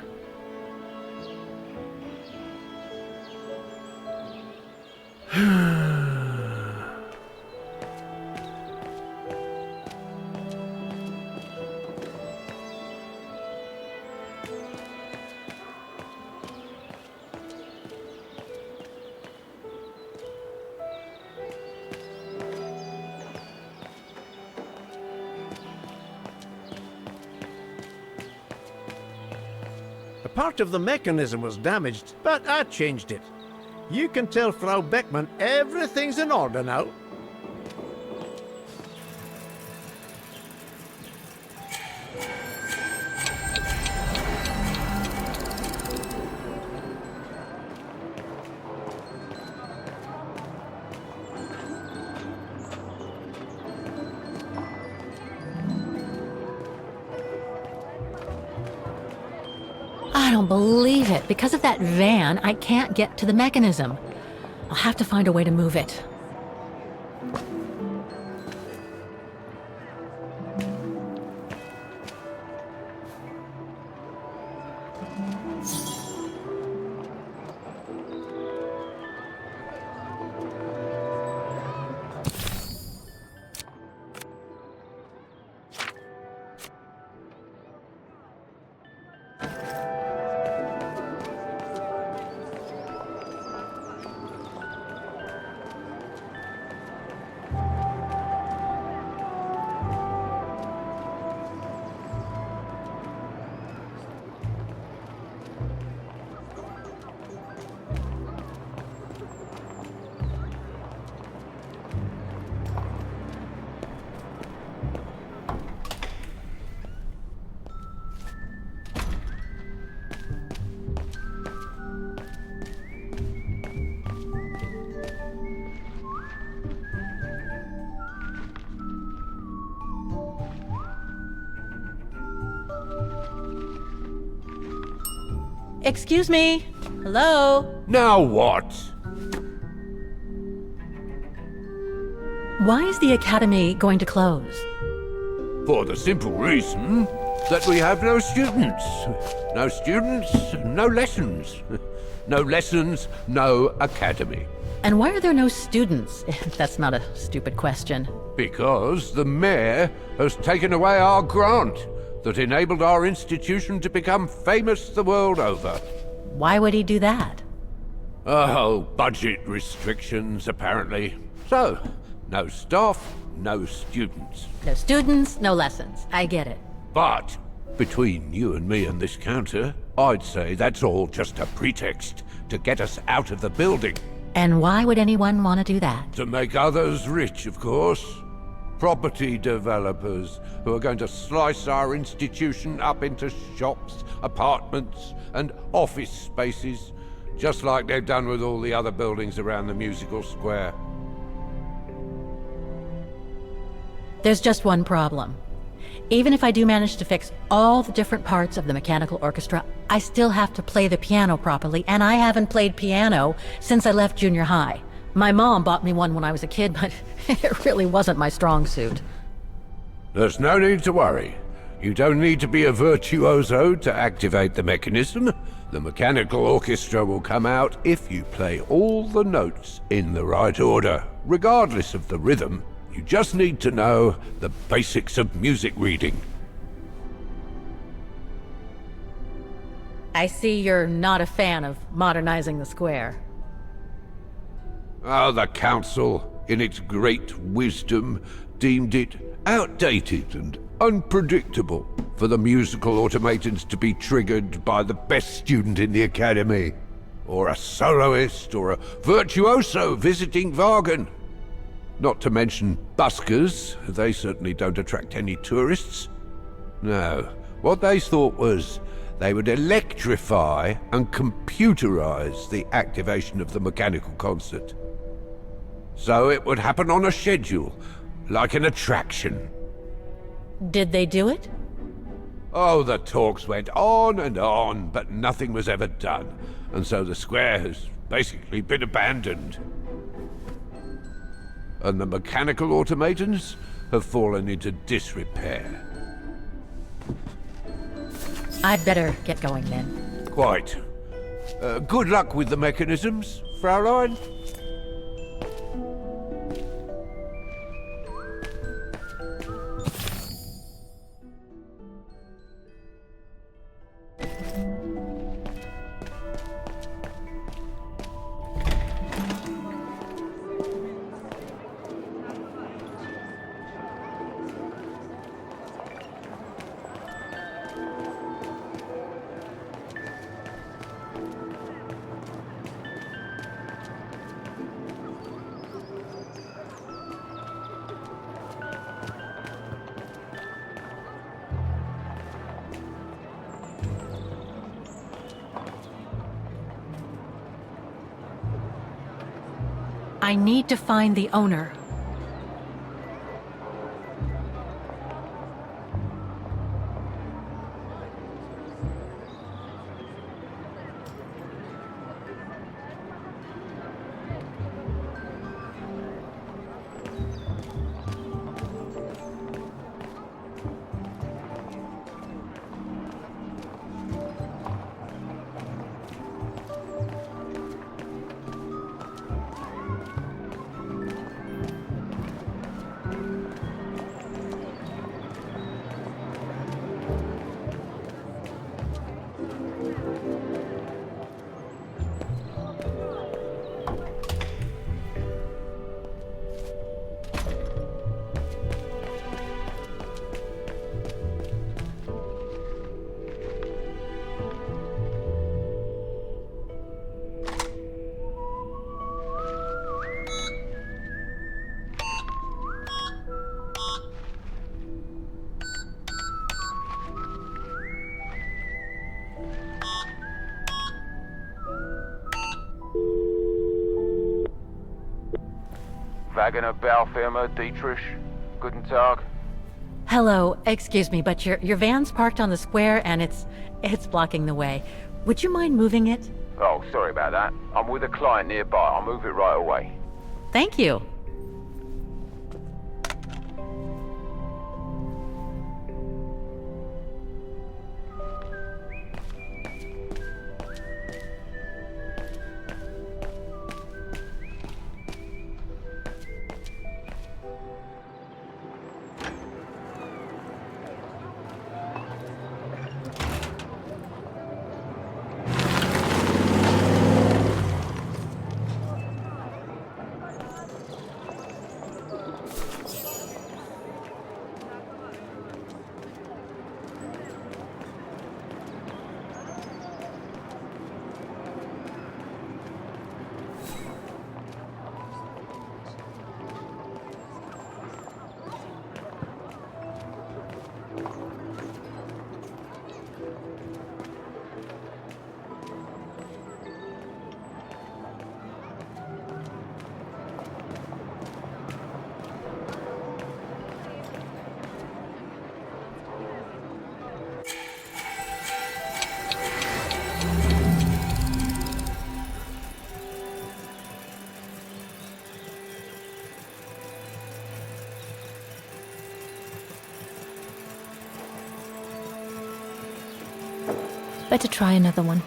[SPEAKER 18] Part of the mechanism was damaged, but I changed it. You can tell Frau Beckman everything's in order now.
[SPEAKER 1] I don't believe it. Because of that van, I can't get to the mechanism. I'll have to find a way to move it. Excuse me? Hello?
[SPEAKER 13] Now what?
[SPEAKER 1] Why is the academy going to close?
[SPEAKER 13] For the simple reason that we have no students. No students, no lessons. No lessons, no academy.
[SPEAKER 1] And why are there no students? That's not a stupid question.
[SPEAKER 13] Because the mayor has taken away our grant that enabled our institution to become famous the world over.
[SPEAKER 1] Why would he do that?
[SPEAKER 13] Oh, budget restrictions, apparently. So, no staff, no students.
[SPEAKER 1] No students, no lessons. I get it.
[SPEAKER 13] But, between you and me and this counter, I'd say that's all just a pretext to get us out of the building.
[SPEAKER 1] And why would anyone want to do that?
[SPEAKER 13] To make others rich, of course. Property developers who are going to slice our institution up into shops, apartments, and office spaces, just like they've done with all the other buildings around the musical square.
[SPEAKER 1] There's just one problem. Even if I do manage to fix all the different parts of the mechanical orchestra, I still have to play the piano properly, and I haven't played piano since I left junior high. My mom bought me one when I was a kid, but it really wasn't my strong suit.
[SPEAKER 13] There's no need to worry. You don't need to be a virtuoso to activate the mechanism. The mechanical orchestra will come out if you play all the notes in the right order, regardless of the rhythm. You just need to know the basics of music reading.
[SPEAKER 1] I see you're not a fan of modernizing the square.
[SPEAKER 13] Oh, the council, in its great wisdom, deemed it outdated and unpredictable for the musical automatons to be triggered by the best student in the academy, or a soloist, or a virtuoso visiting Wagen. Not to mention buskers, they certainly don't attract any tourists. No, what they thought was they would electrify and computerize the activation of the mechanical concert. So it would happen on a schedule, like an attraction.
[SPEAKER 1] Did they do it?
[SPEAKER 13] Oh, the talks went on and on, but nothing was ever done. And so the square has basically been abandoned. And the mechanical automatons have fallen into disrepair.
[SPEAKER 1] I'd better get going then.
[SPEAKER 13] Quite. Good luck with the mechanisms, Fraulein.
[SPEAKER 1] I need to find the owner.
[SPEAKER 19] Wagener Baufirma, Dietrich. Guten Tag.
[SPEAKER 1] Hello, excuse me, but your van's parked on the square and it's blocking the way. Would you mind moving it?
[SPEAKER 19] Oh, sorry about that. I'm with a client nearby. I'll move it right away.
[SPEAKER 1] Thank you.
[SPEAKER 5] Better try another one.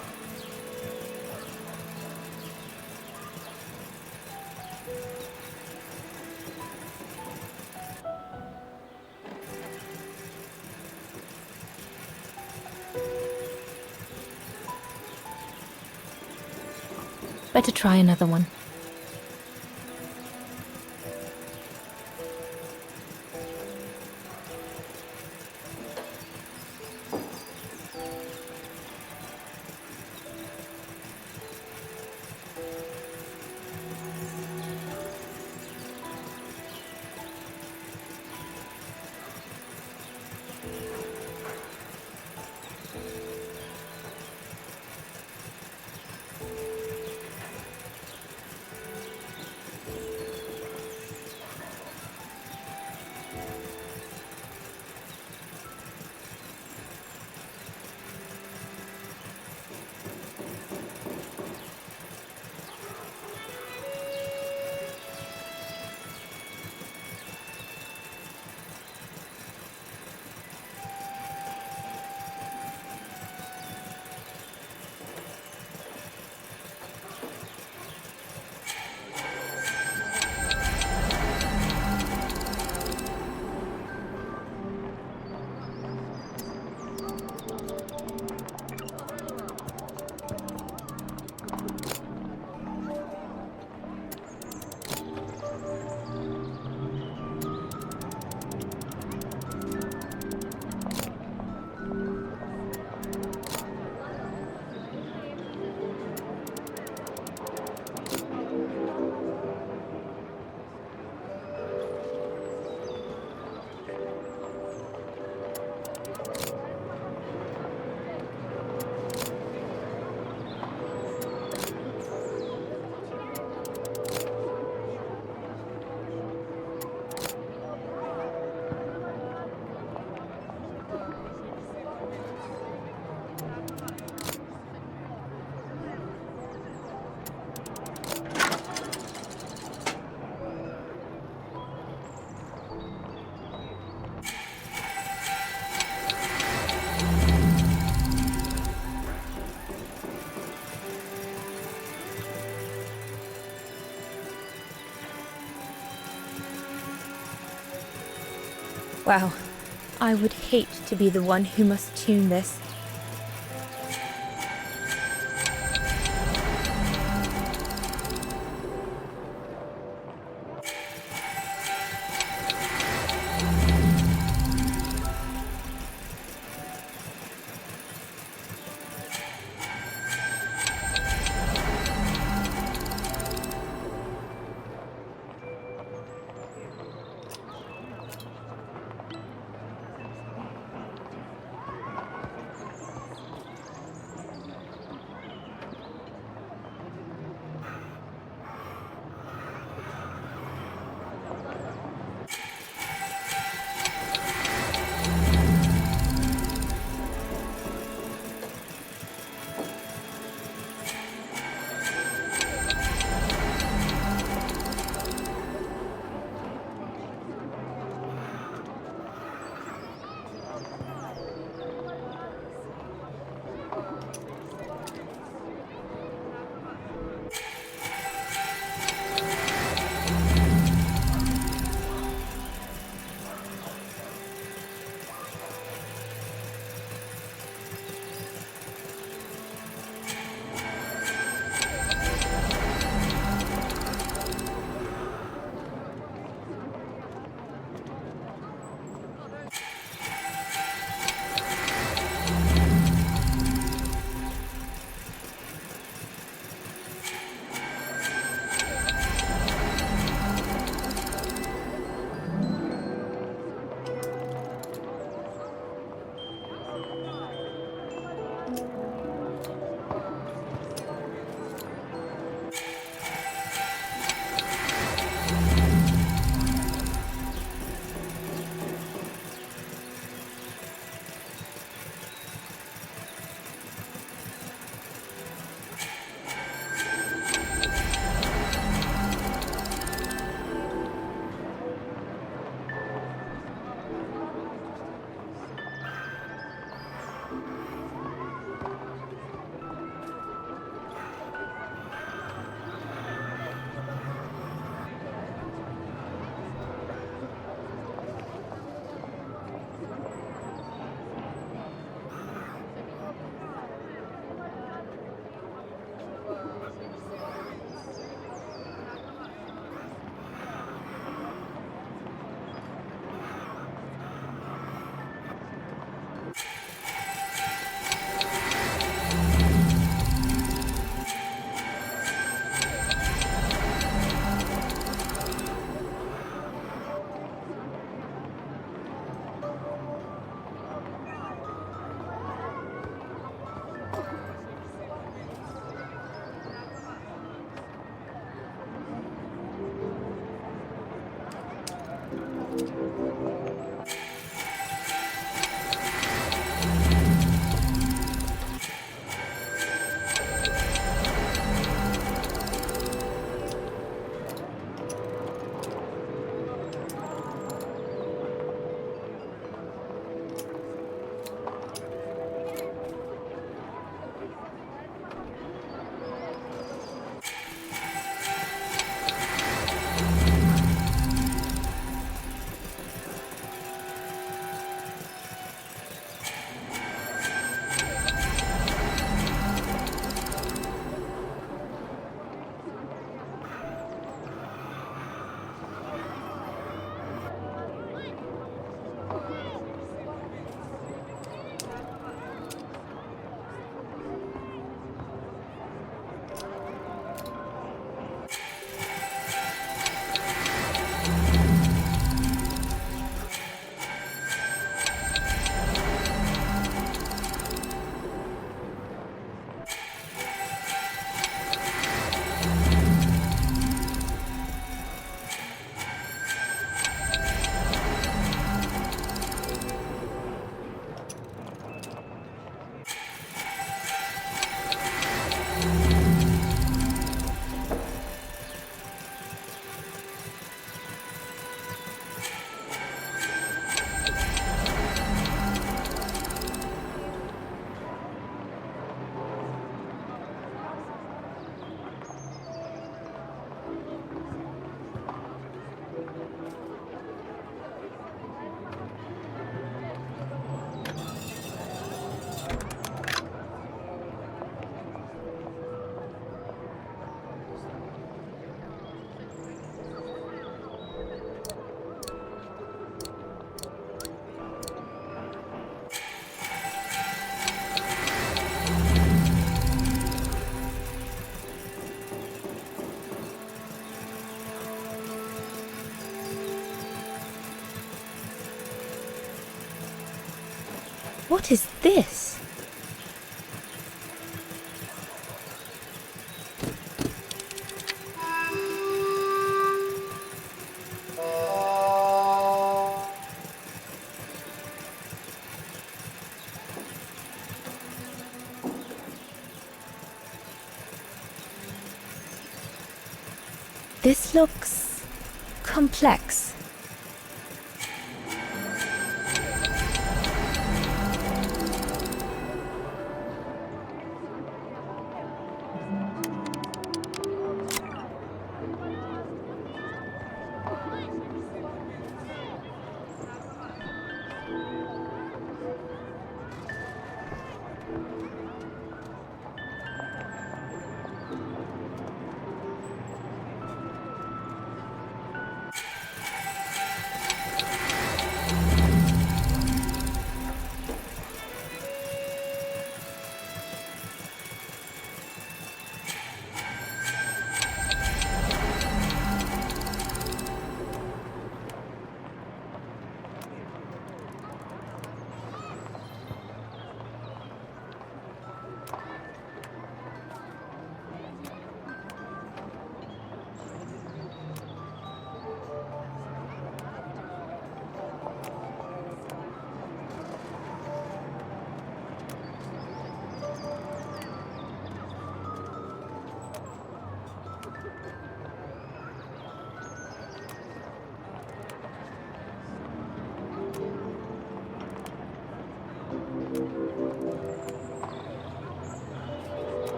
[SPEAKER 5] Better try another one. Wow, I would hate to be the one who must tune this. What is this? This looks complex.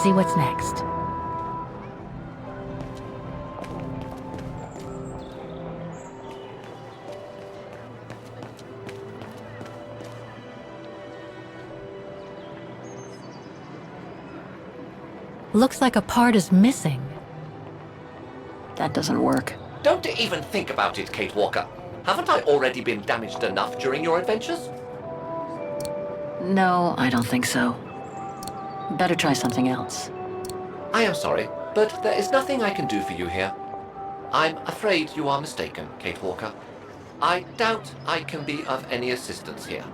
[SPEAKER 1] see what's next. Looks like a part is missing.
[SPEAKER 20] That doesn't work.
[SPEAKER 11] Don't even think about it, Kate Walker. Haven't I already been damaged enough during your adventures?
[SPEAKER 20] No, I don't think so. Better try something else.
[SPEAKER 11] I am sorry, but there is nothing I can do for you here. I'm afraid you are mistaken, Kate Walker. I doubt I can be of any assistance here.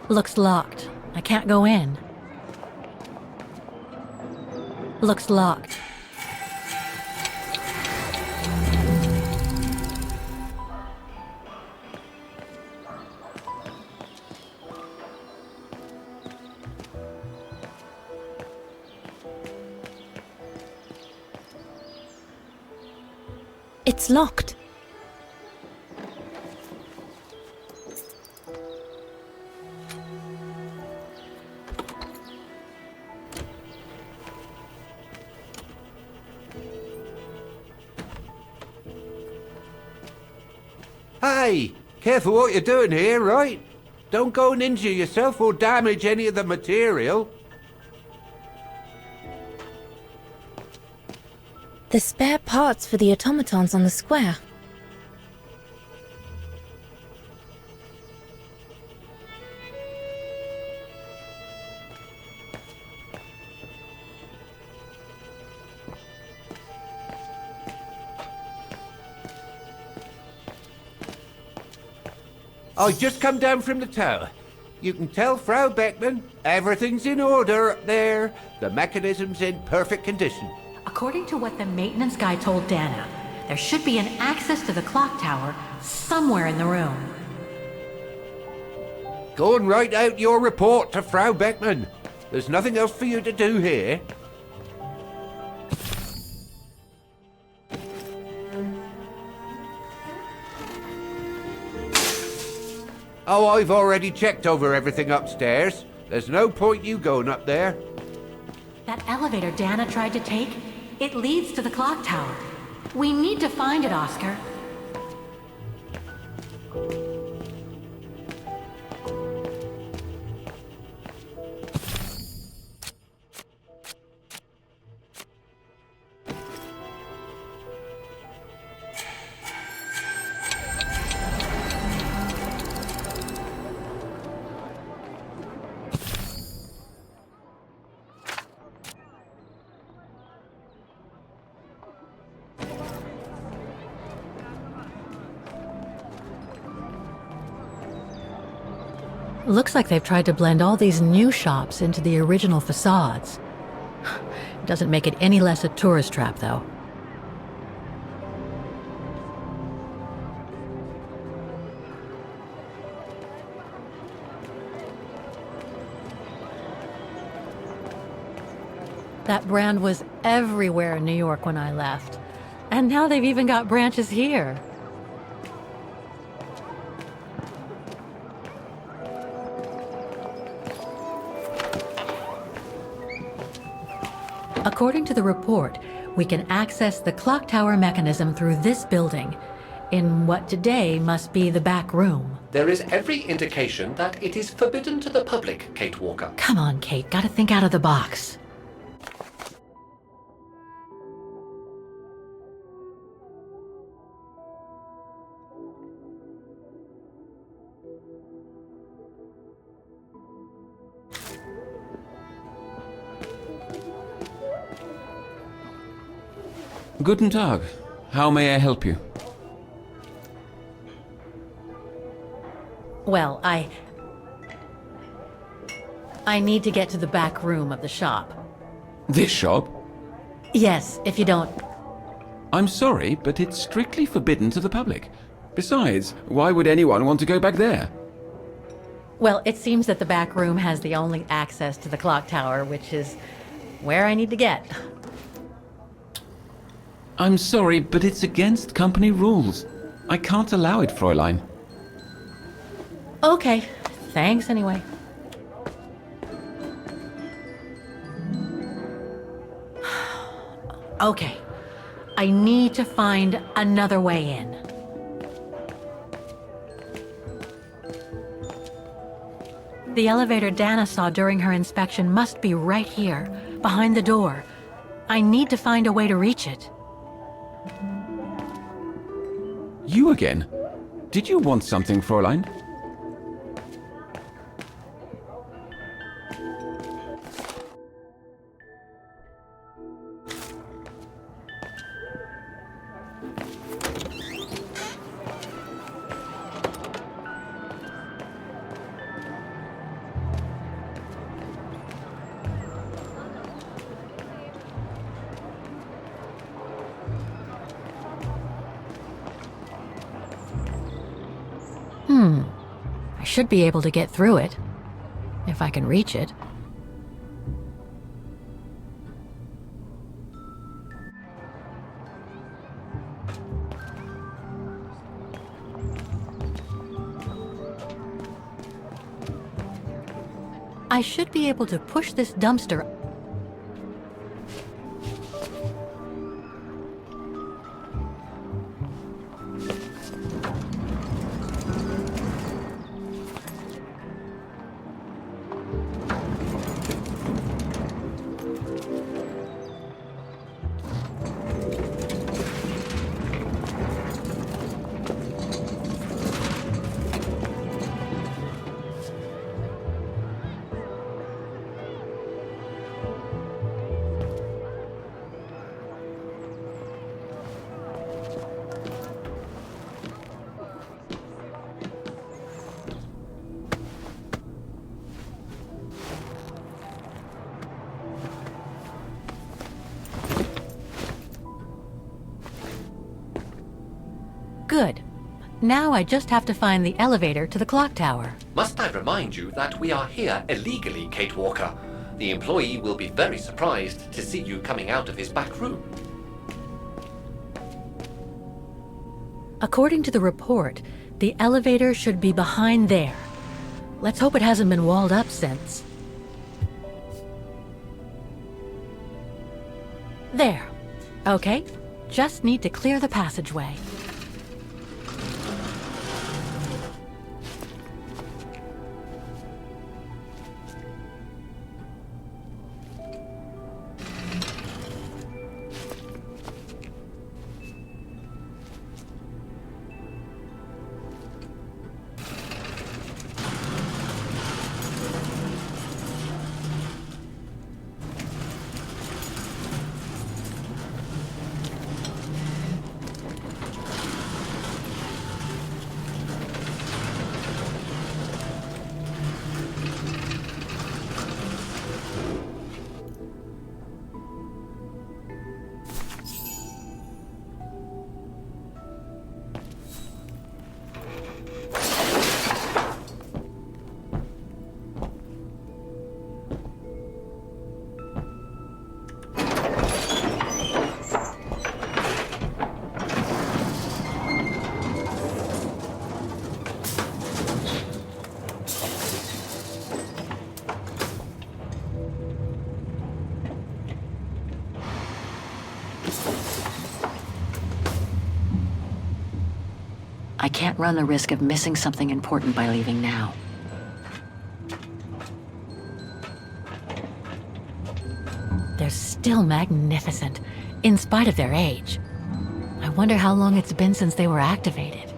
[SPEAKER 1] Looks locked. I can't go in. Looks locked.
[SPEAKER 5] It's locked.
[SPEAKER 13] Hey, careful what you're doing here, right? Don't go and injure yourself or damage any of the material.
[SPEAKER 5] The spare parts for the automatons on the square.
[SPEAKER 13] I just come down from the tower. You can tell Frau Beckman everything's in order up there. The mechanism's in perfect condition.
[SPEAKER 1] According to what the maintenance guy told Dana, there should be an access to the clock tower somewhere in the room.
[SPEAKER 13] Go and write out your report to Frau Beckman. There's nothing else for you to do here. Oh, I've already checked over everything upstairs. There's no point you going up there.
[SPEAKER 1] That elevator Dana tried to take, it leads to the clock tower. We need to find it, Oscar. Looks like they've tried to blend all these new shops into the original facades. Doesn't make it any less a tourist trap, though. That brand was everywhere in New York when I left. And now they've even got branches here. According to the report, we can access the clock tower mechanism through this building, in what today must be the back room.
[SPEAKER 11] There is every indication that it is forbidden to the public, Kate Walker.
[SPEAKER 1] Come on, Kate, gotta think out of the box.
[SPEAKER 21] Guten Tag. How may I help you?
[SPEAKER 1] Well, I need to get to the back room of the shop.
[SPEAKER 21] This shop?
[SPEAKER 1] Yes, if you don't...
[SPEAKER 21] I'm sorry, but it's strictly forbidden to the public. Besides, why would anyone want to go back there?
[SPEAKER 1] Well, it seems that the back room has the only access to the clock tower, which is where I need to get.
[SPEAKER 21] I'm sorry, but it's against company rules. I can't allow it, Fräulein.
[SPEAKER 1] Okay, thanks anyway. Okay, I need to find another way in. The elevator Dana saw during her inspection must be right here, behind the door. I need to find a way to reach it.
[SPEAKER 21] You again? Did you want something, Fräulein?
[SPEAKER 1] I should be able to get through it, if I can reach it. I should be able to push this dumpster. Good. Now I just have to find the elevator to the clock tower.
[SPEAKER 11] Must I remind you that we are here illegally, Kate Walker? The employee will be very surprised to see you coming out of his back room.
[SPEAKER 1] According to the report, the elevator should be behind there. Let's hope it hasn't been walled up since. There. Okay. Just need to clear the passageway.
[SPEAKER 20] I can't run the risk of missing something important by leaving now.
[SPEAKER 1] They're still magnificent, in spite of their age. I wonder how long it's been since they were activated.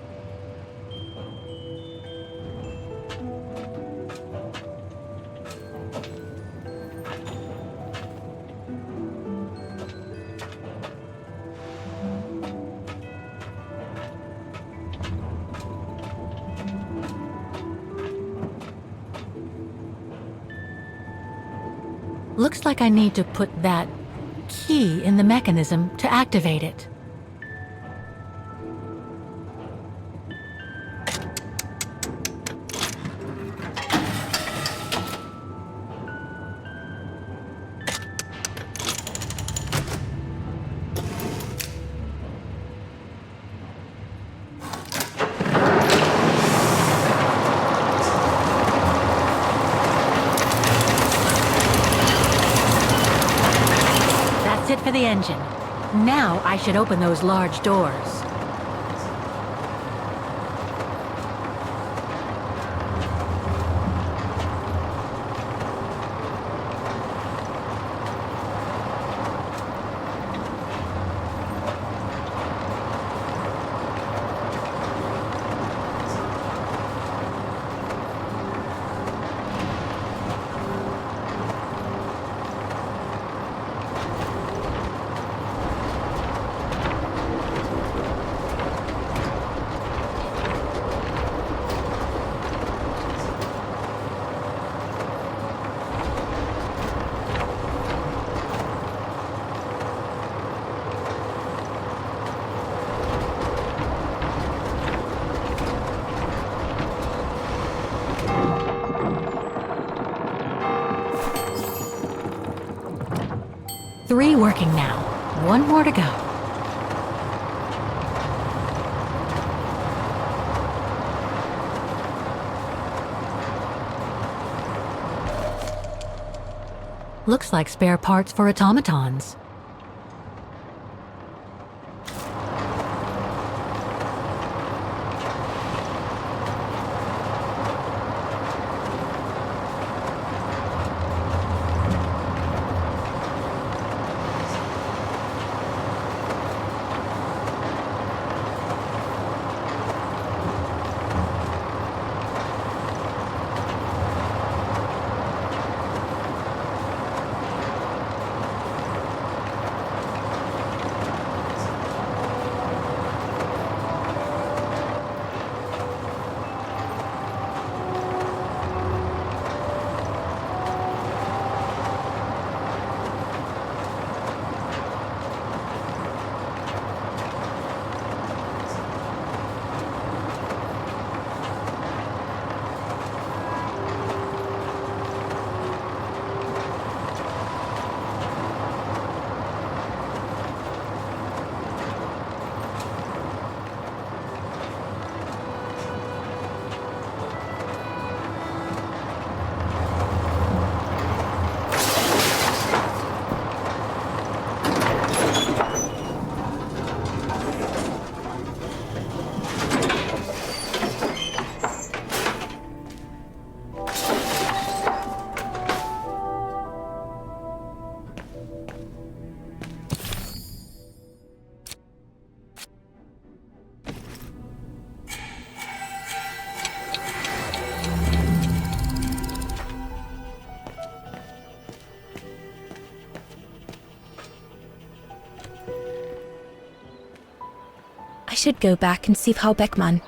[SPEAKER 1] Looks like I need to put that key in the mechanism to activate it. For the engine. Now I should open those large doors. Three working now. One more to go. Looks like spare parts for automatons.
[SPEAKER 5] I should go back and see Frau Beckmann.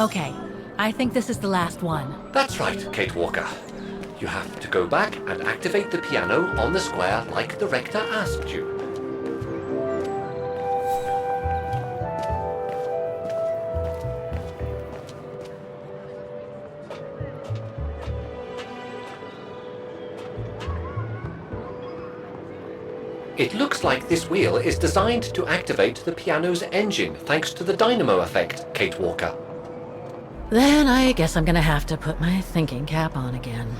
[SPEAKER 1] Okay, I think this is the last one.
[SPEAKER 11] That's right, Kate Walker. You have to go back and activate the piano on the square like the rector asked you. It looks like this wheel is designed to activate the piano's engine thanks to the dynamo effect, Kate Walker.
[SPEAKER 1] Then I guess I'm gonna have to put my thinking cap on again.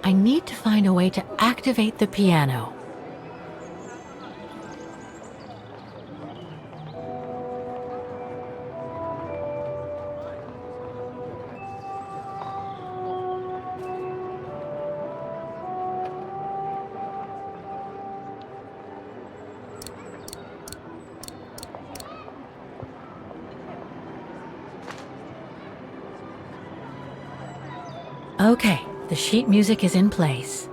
[SPEAKER 1] I need to find a way to activate the piano. Okay, the sheet music is in place.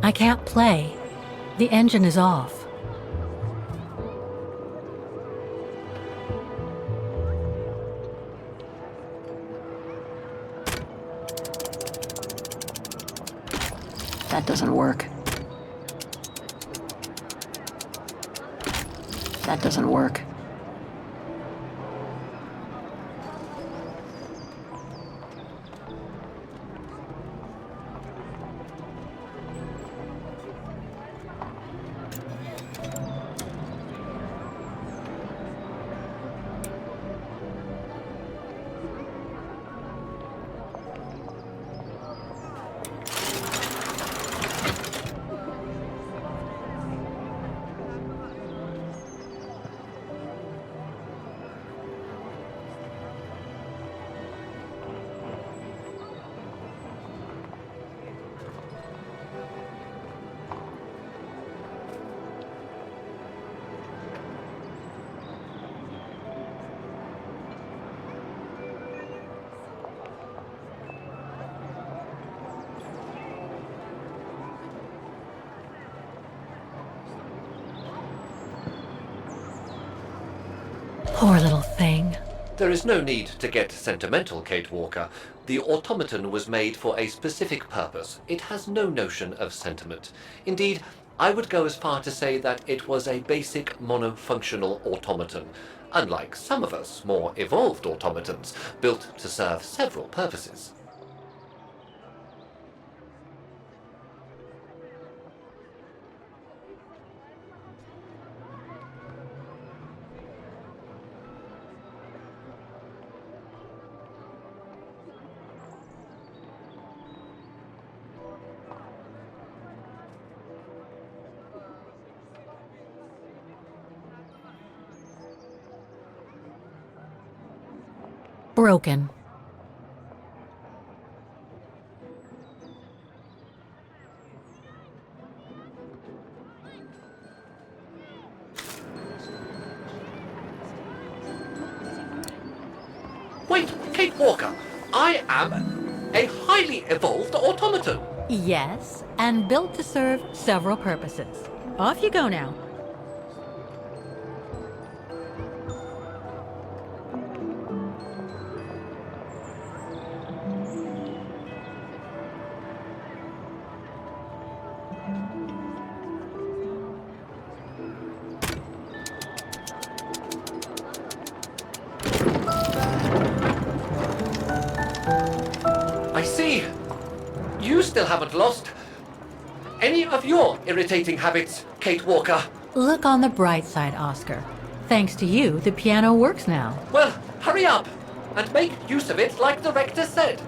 [SPEAKER 1] I can't play. The engine is off.
[SPEAKER 20] That doesn't work. That doesn't work.
[SPEAKER 1] Poor little thing.
[SPEAKER 11] There is no need to get sentimental, Kate Walker. The automaton was made for a specific purpose. It has no notion of sentiment. Indeed, I would go as far to say that it was a basic monofunctional automaton, unlike some of us more evolved automatons, built to serve several purposes.
[SPEAKER 1] Broken.
[SPEAKER 11] Wait, Kate Walker, I am a highly evolved automaton.
[SPEAKER 1] Yes, and built to serve several purposes. Off you go now.
[SPEAKER 11] I see. You still haven't lost any of your irritating habits, Kate Walker.
[SPEAKER 1] Look on the bright side, Oscar. Thanks to you, the piano works now.
[SPEAKER 11] Well, hurry up and make use of it like the rector said.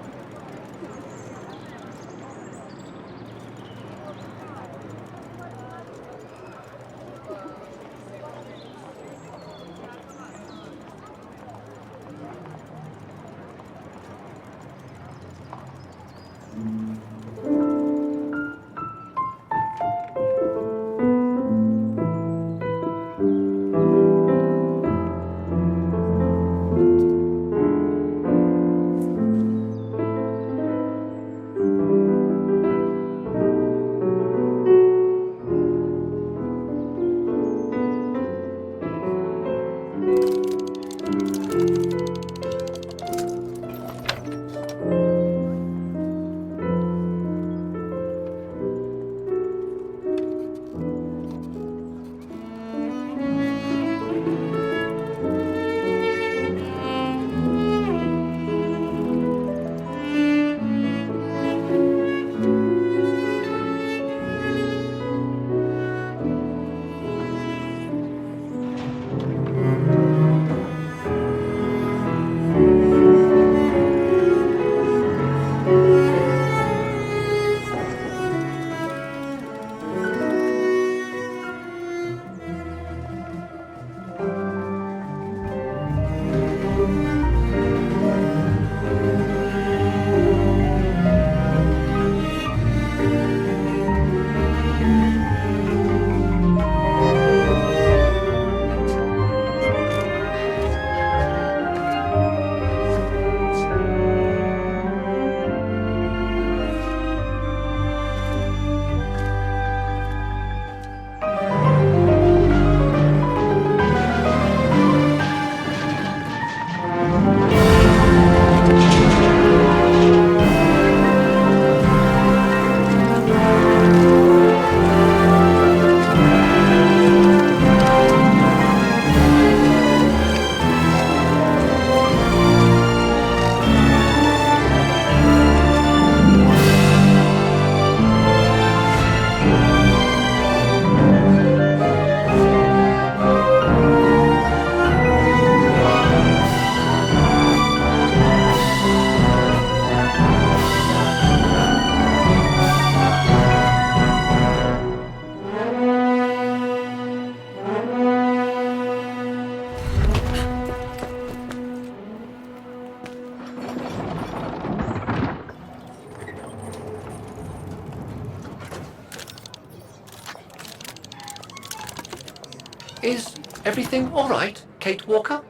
[SPEAKER 11] Is everything all right, Kate Walker?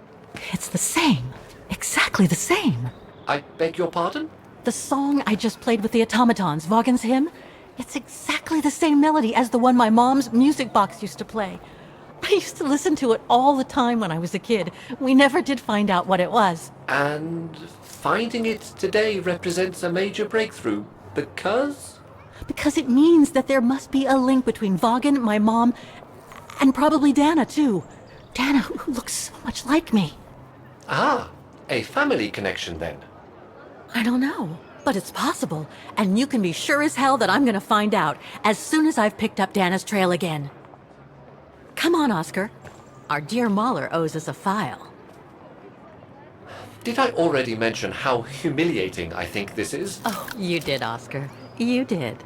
[SPEAKER 1] It's the same. Exactly the same.
[SPEAKER 11] I beg your pardon?
[SPEAKER 1] The song I just played with the automatons, Vaughan's hymn, it's exactly the same melody as the one my mom's music box used to play. I I used to listen to it all the time when I was a kid. We never did find out what it was.
[SPEAKER 11] And finding it today represents a major breakthrough because?
[SPEAKER 1] Because it means that there must be a link between Vaughan, my mom, and probably Dana, too. Dana, who looks so much like me.
[SPEAKER 11] Ah, a family connection then.
[SPEAKER 1] I don't know, but it's possible. And you can be sure as hell that I'm gonna find out as soon as I've picked up Dana's trail again. Come on, Oscar. Our dear Mahler owes us a file.
[SPEAKER 11] Did I already mention how humiliating I think this is?
[SPEAKER 1] Oh, you did, Oscar. You did.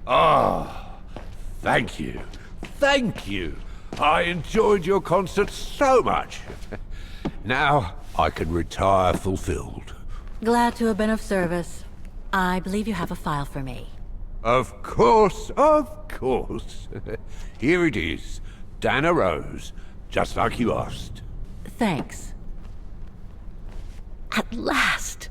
[SPEAKER 13] Ah, thank you. Thank you. I enjoyed your concert so much. Now I can retire fulfilled.
[SPEAKER 1] Glad to have been of service. I believe you have a file for me.
[SPEAKER 13] Of course, of course. Here it is. Dana Rose, just like you asked.
[SPEAKER 1] Thanks. At last!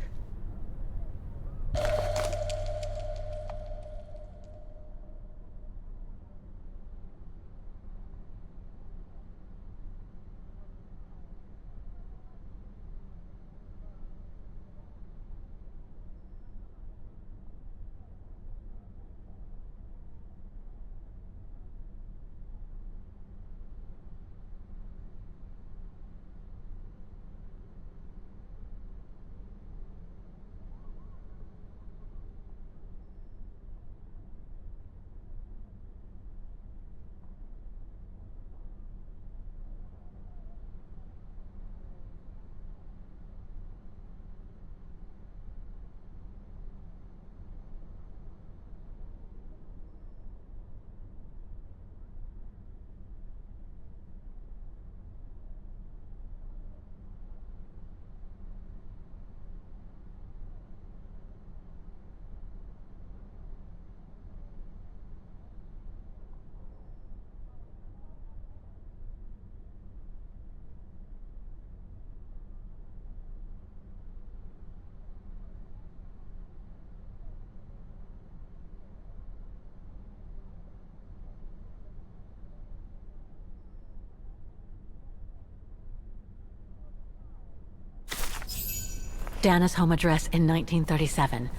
[SPEAKER 1] Dana's home address in 1937.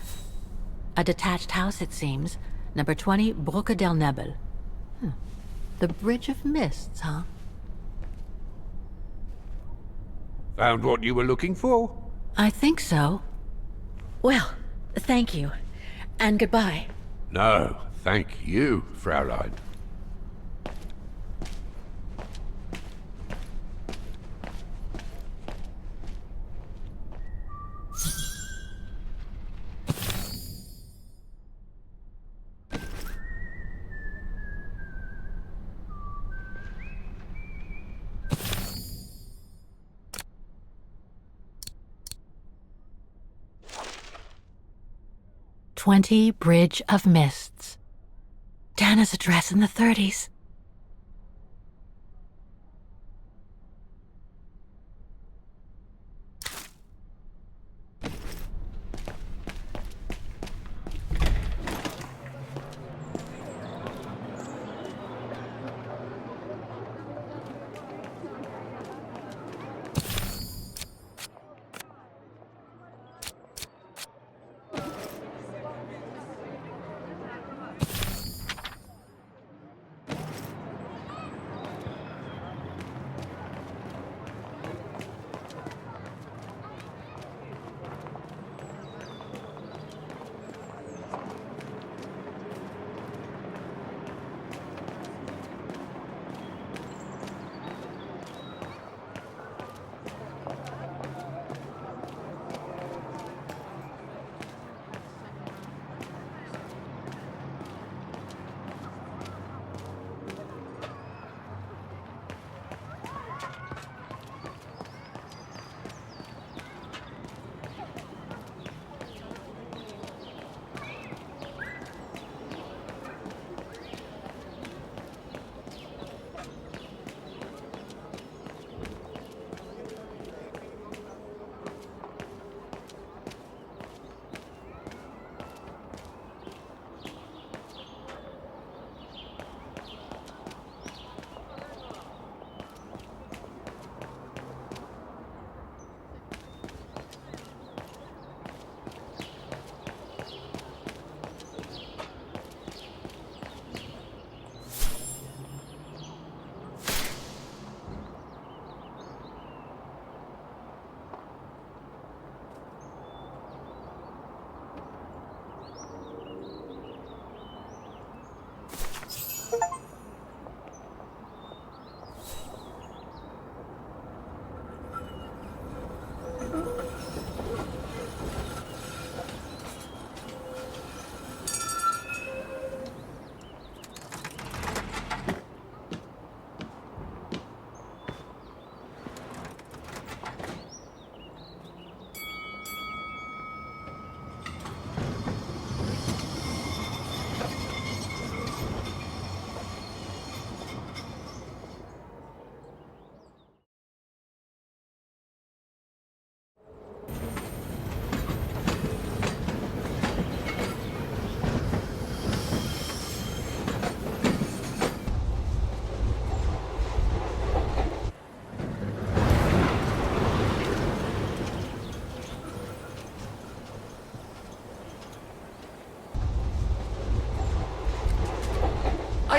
[SPEAKER 1] A detached house, it seems. Number 20, Brücke del Nebel. The Bridge of Mists, huh?
[SPEAKER 13] Found what you were looking for?
[SPEAKER 1] I think so. Well, thank you. And goodbye.
[SPEAKER 13] No, thank you, Fraulein.
[SPEAKER 1] Bridge of Mists. Dana's address in the 30s.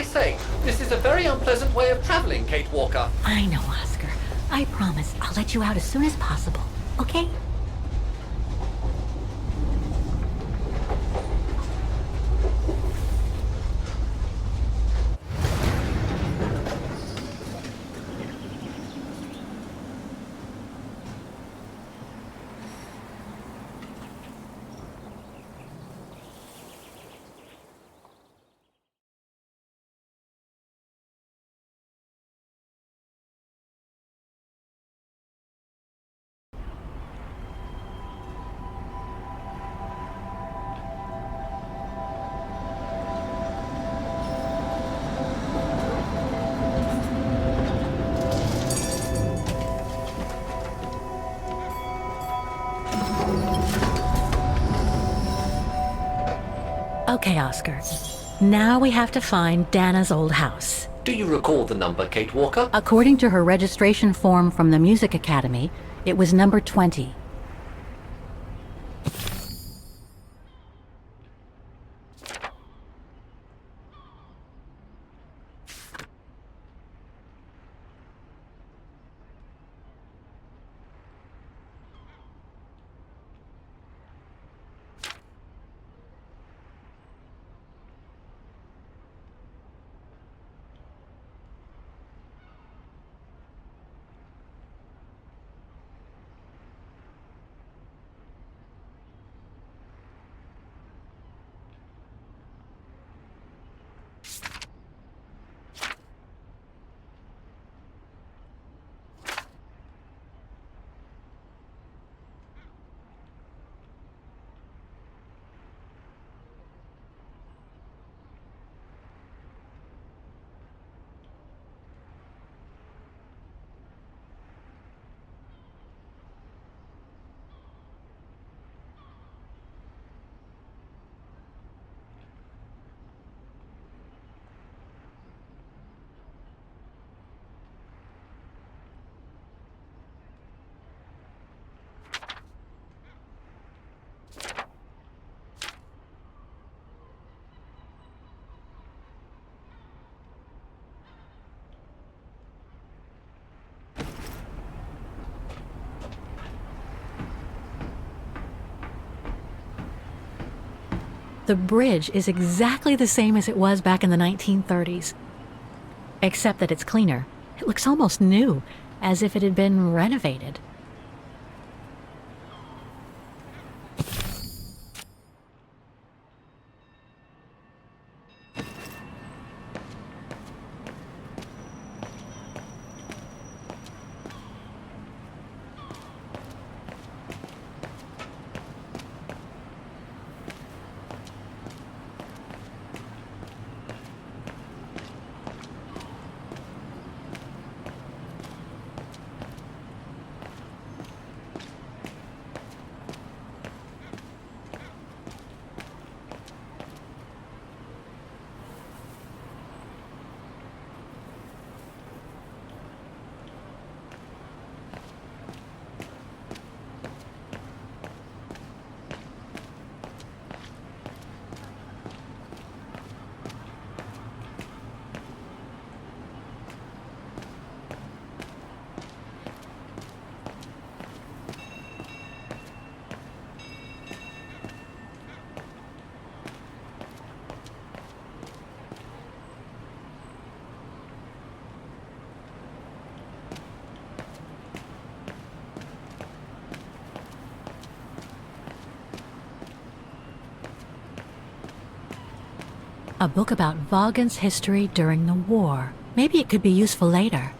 [SPEAKER 11] I say, this is a very unpleasant way of traveling, Kate Walker.
[SPEAKER 1] I know, Oscar. I promise I'll let you out as soon as possible, okay? Okay, Oscar. Now we have to find Dana's old house.
[SPEAKER 11] Do you recall the number, Kate Walker?
[SPEAKER 1] According to her registration form from the Music Academy, it was number 20. The bridge is exactly the same as it was back in the 1930s. Except that it's cleaner. It looks almost new, as if it had been renovated. A book about Vaughan's history during the war. Maybe it could be useful later.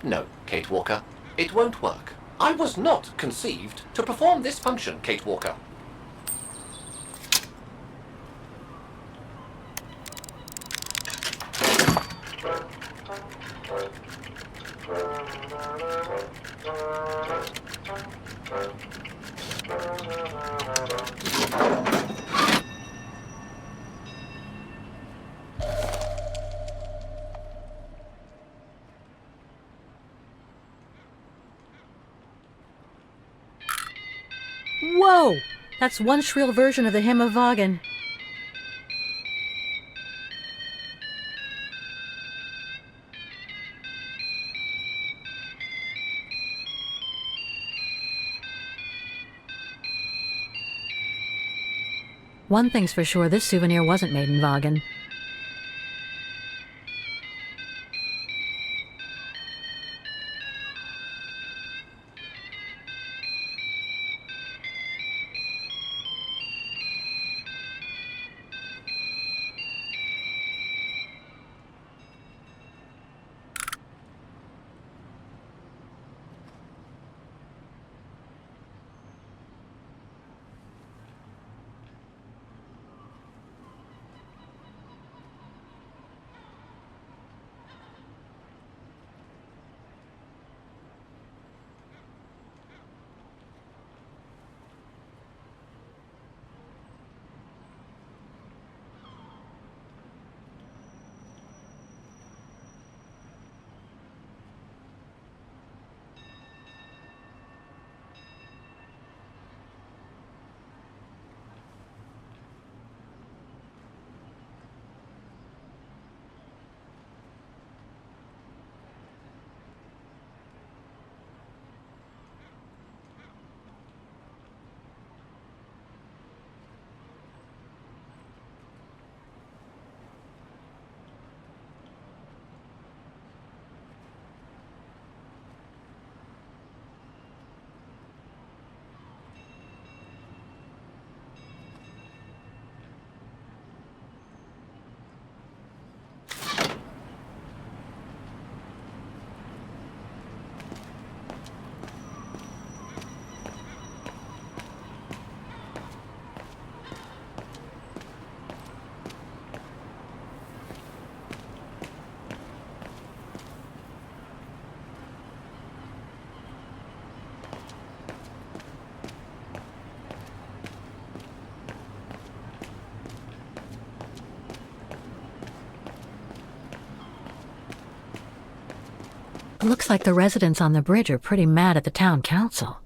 [SPEAKER 11] No, Kate Walker, it won't work. I was not conceived to perform this function, Kate Walker.
[SPEAKER 1] Whoa! That's one shrill version of the Hymn of Wagen. One thing's for sure, this souvenir wasn't made in Wagen. Looks like the residents on the bridge are pretty mad at the town council.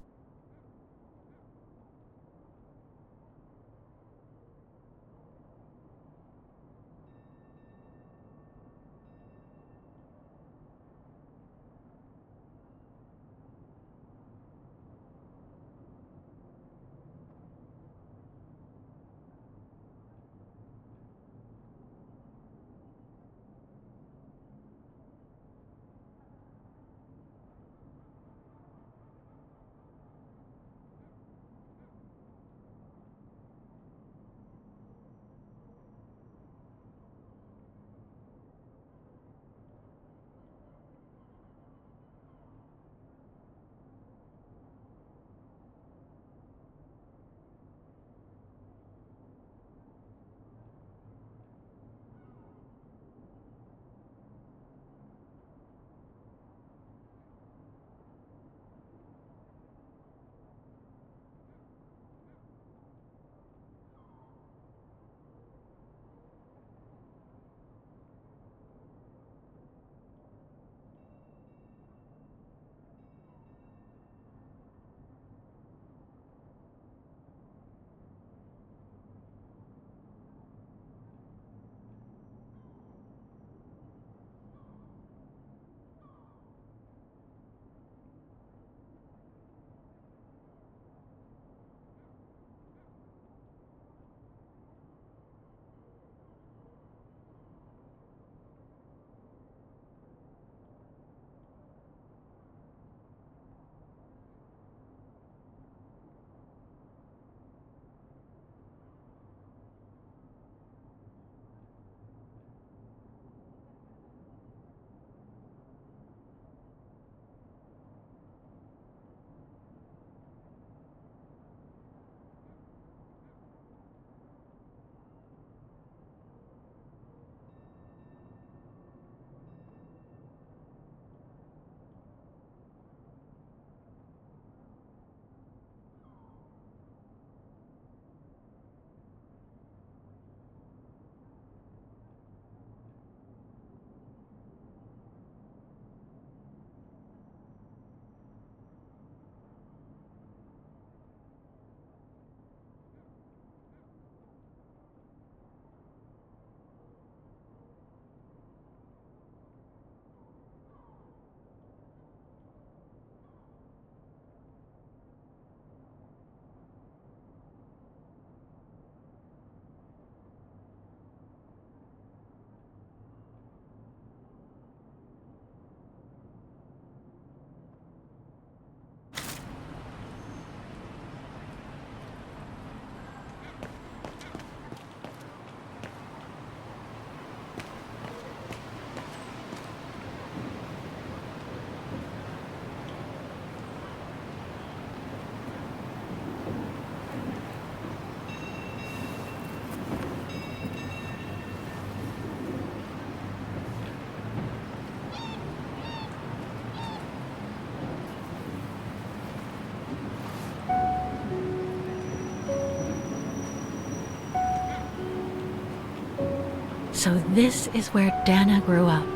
[SPEAKER 1] So this is where Dana grew up.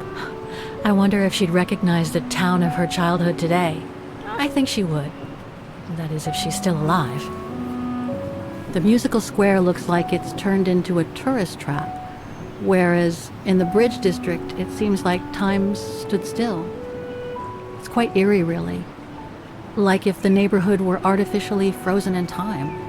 [SPEAKER 1] I wonder if she'd recognize the town of her childhood today. I think she would. That is, if she's still alive. The musical square looks like it's turned into a tourist trap, whereas in the Bridge District, it seems like time stood still. It's quite eerie, really. Like if the neighborhood were artificially frozen in time.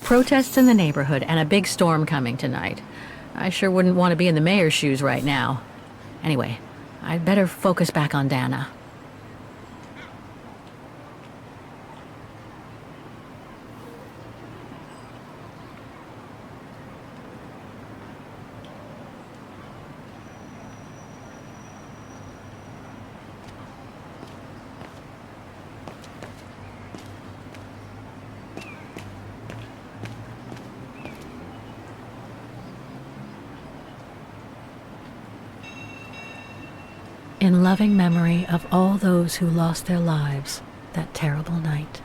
[SPEAKER 1] Protests in the neighborhood and a big storm coming tonight. I sure wouldn't want to be in the mayor's shoes right now. Anyway, I'd better focus back on Dana. In loving memory of all those who lost their lives that terrible night.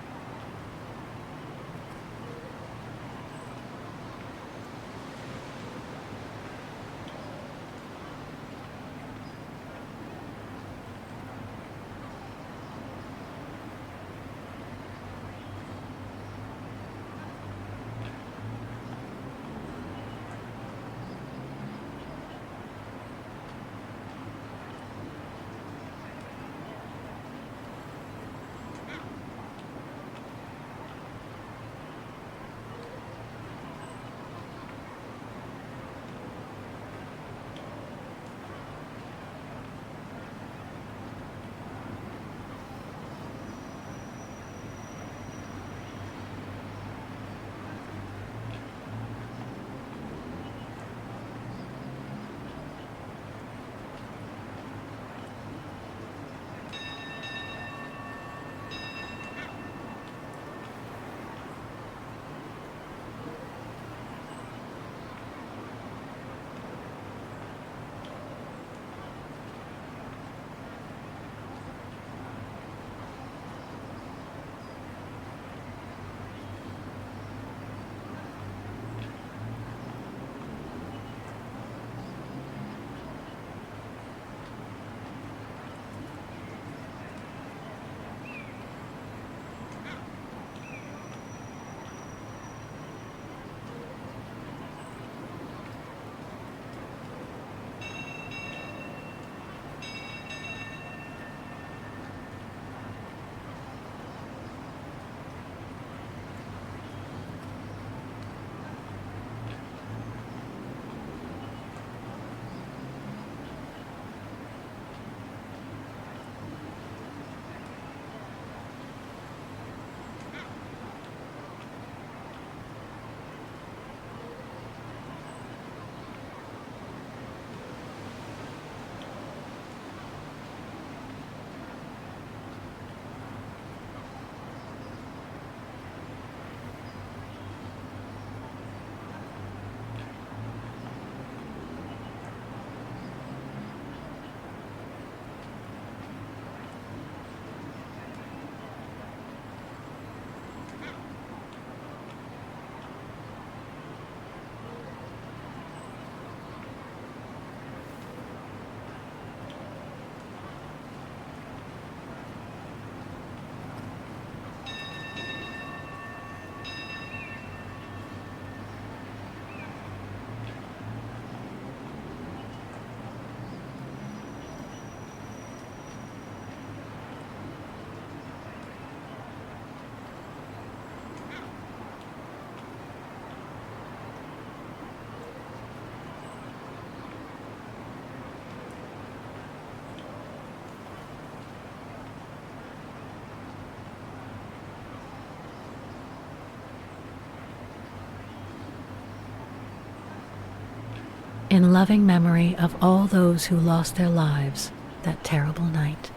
[SPEAKER 1] In loving memory of all those who lost their lives that terrible night.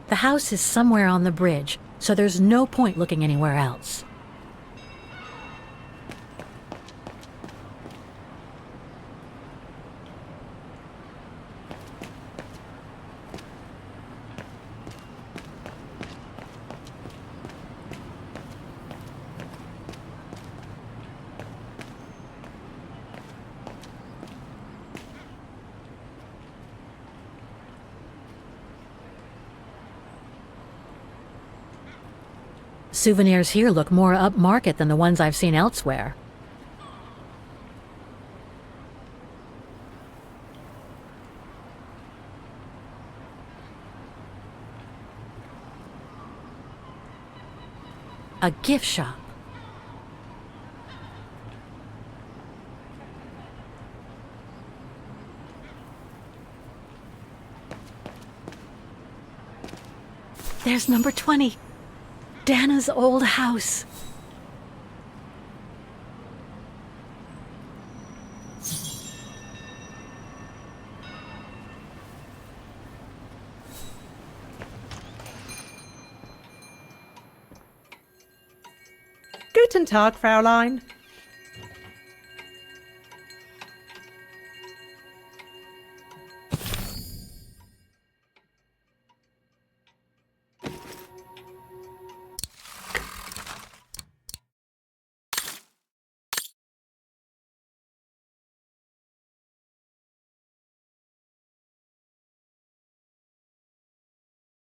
[SPEAKER 1] The house is somewhere on the bridge, so there's no point looking anywhere else. Souvenirs here look more upmarket than the ones I've seen elsewhere. A gift shop. There's number 20. Dana's old house.
[SPEAKER 3] Guten Tag, Fräulein.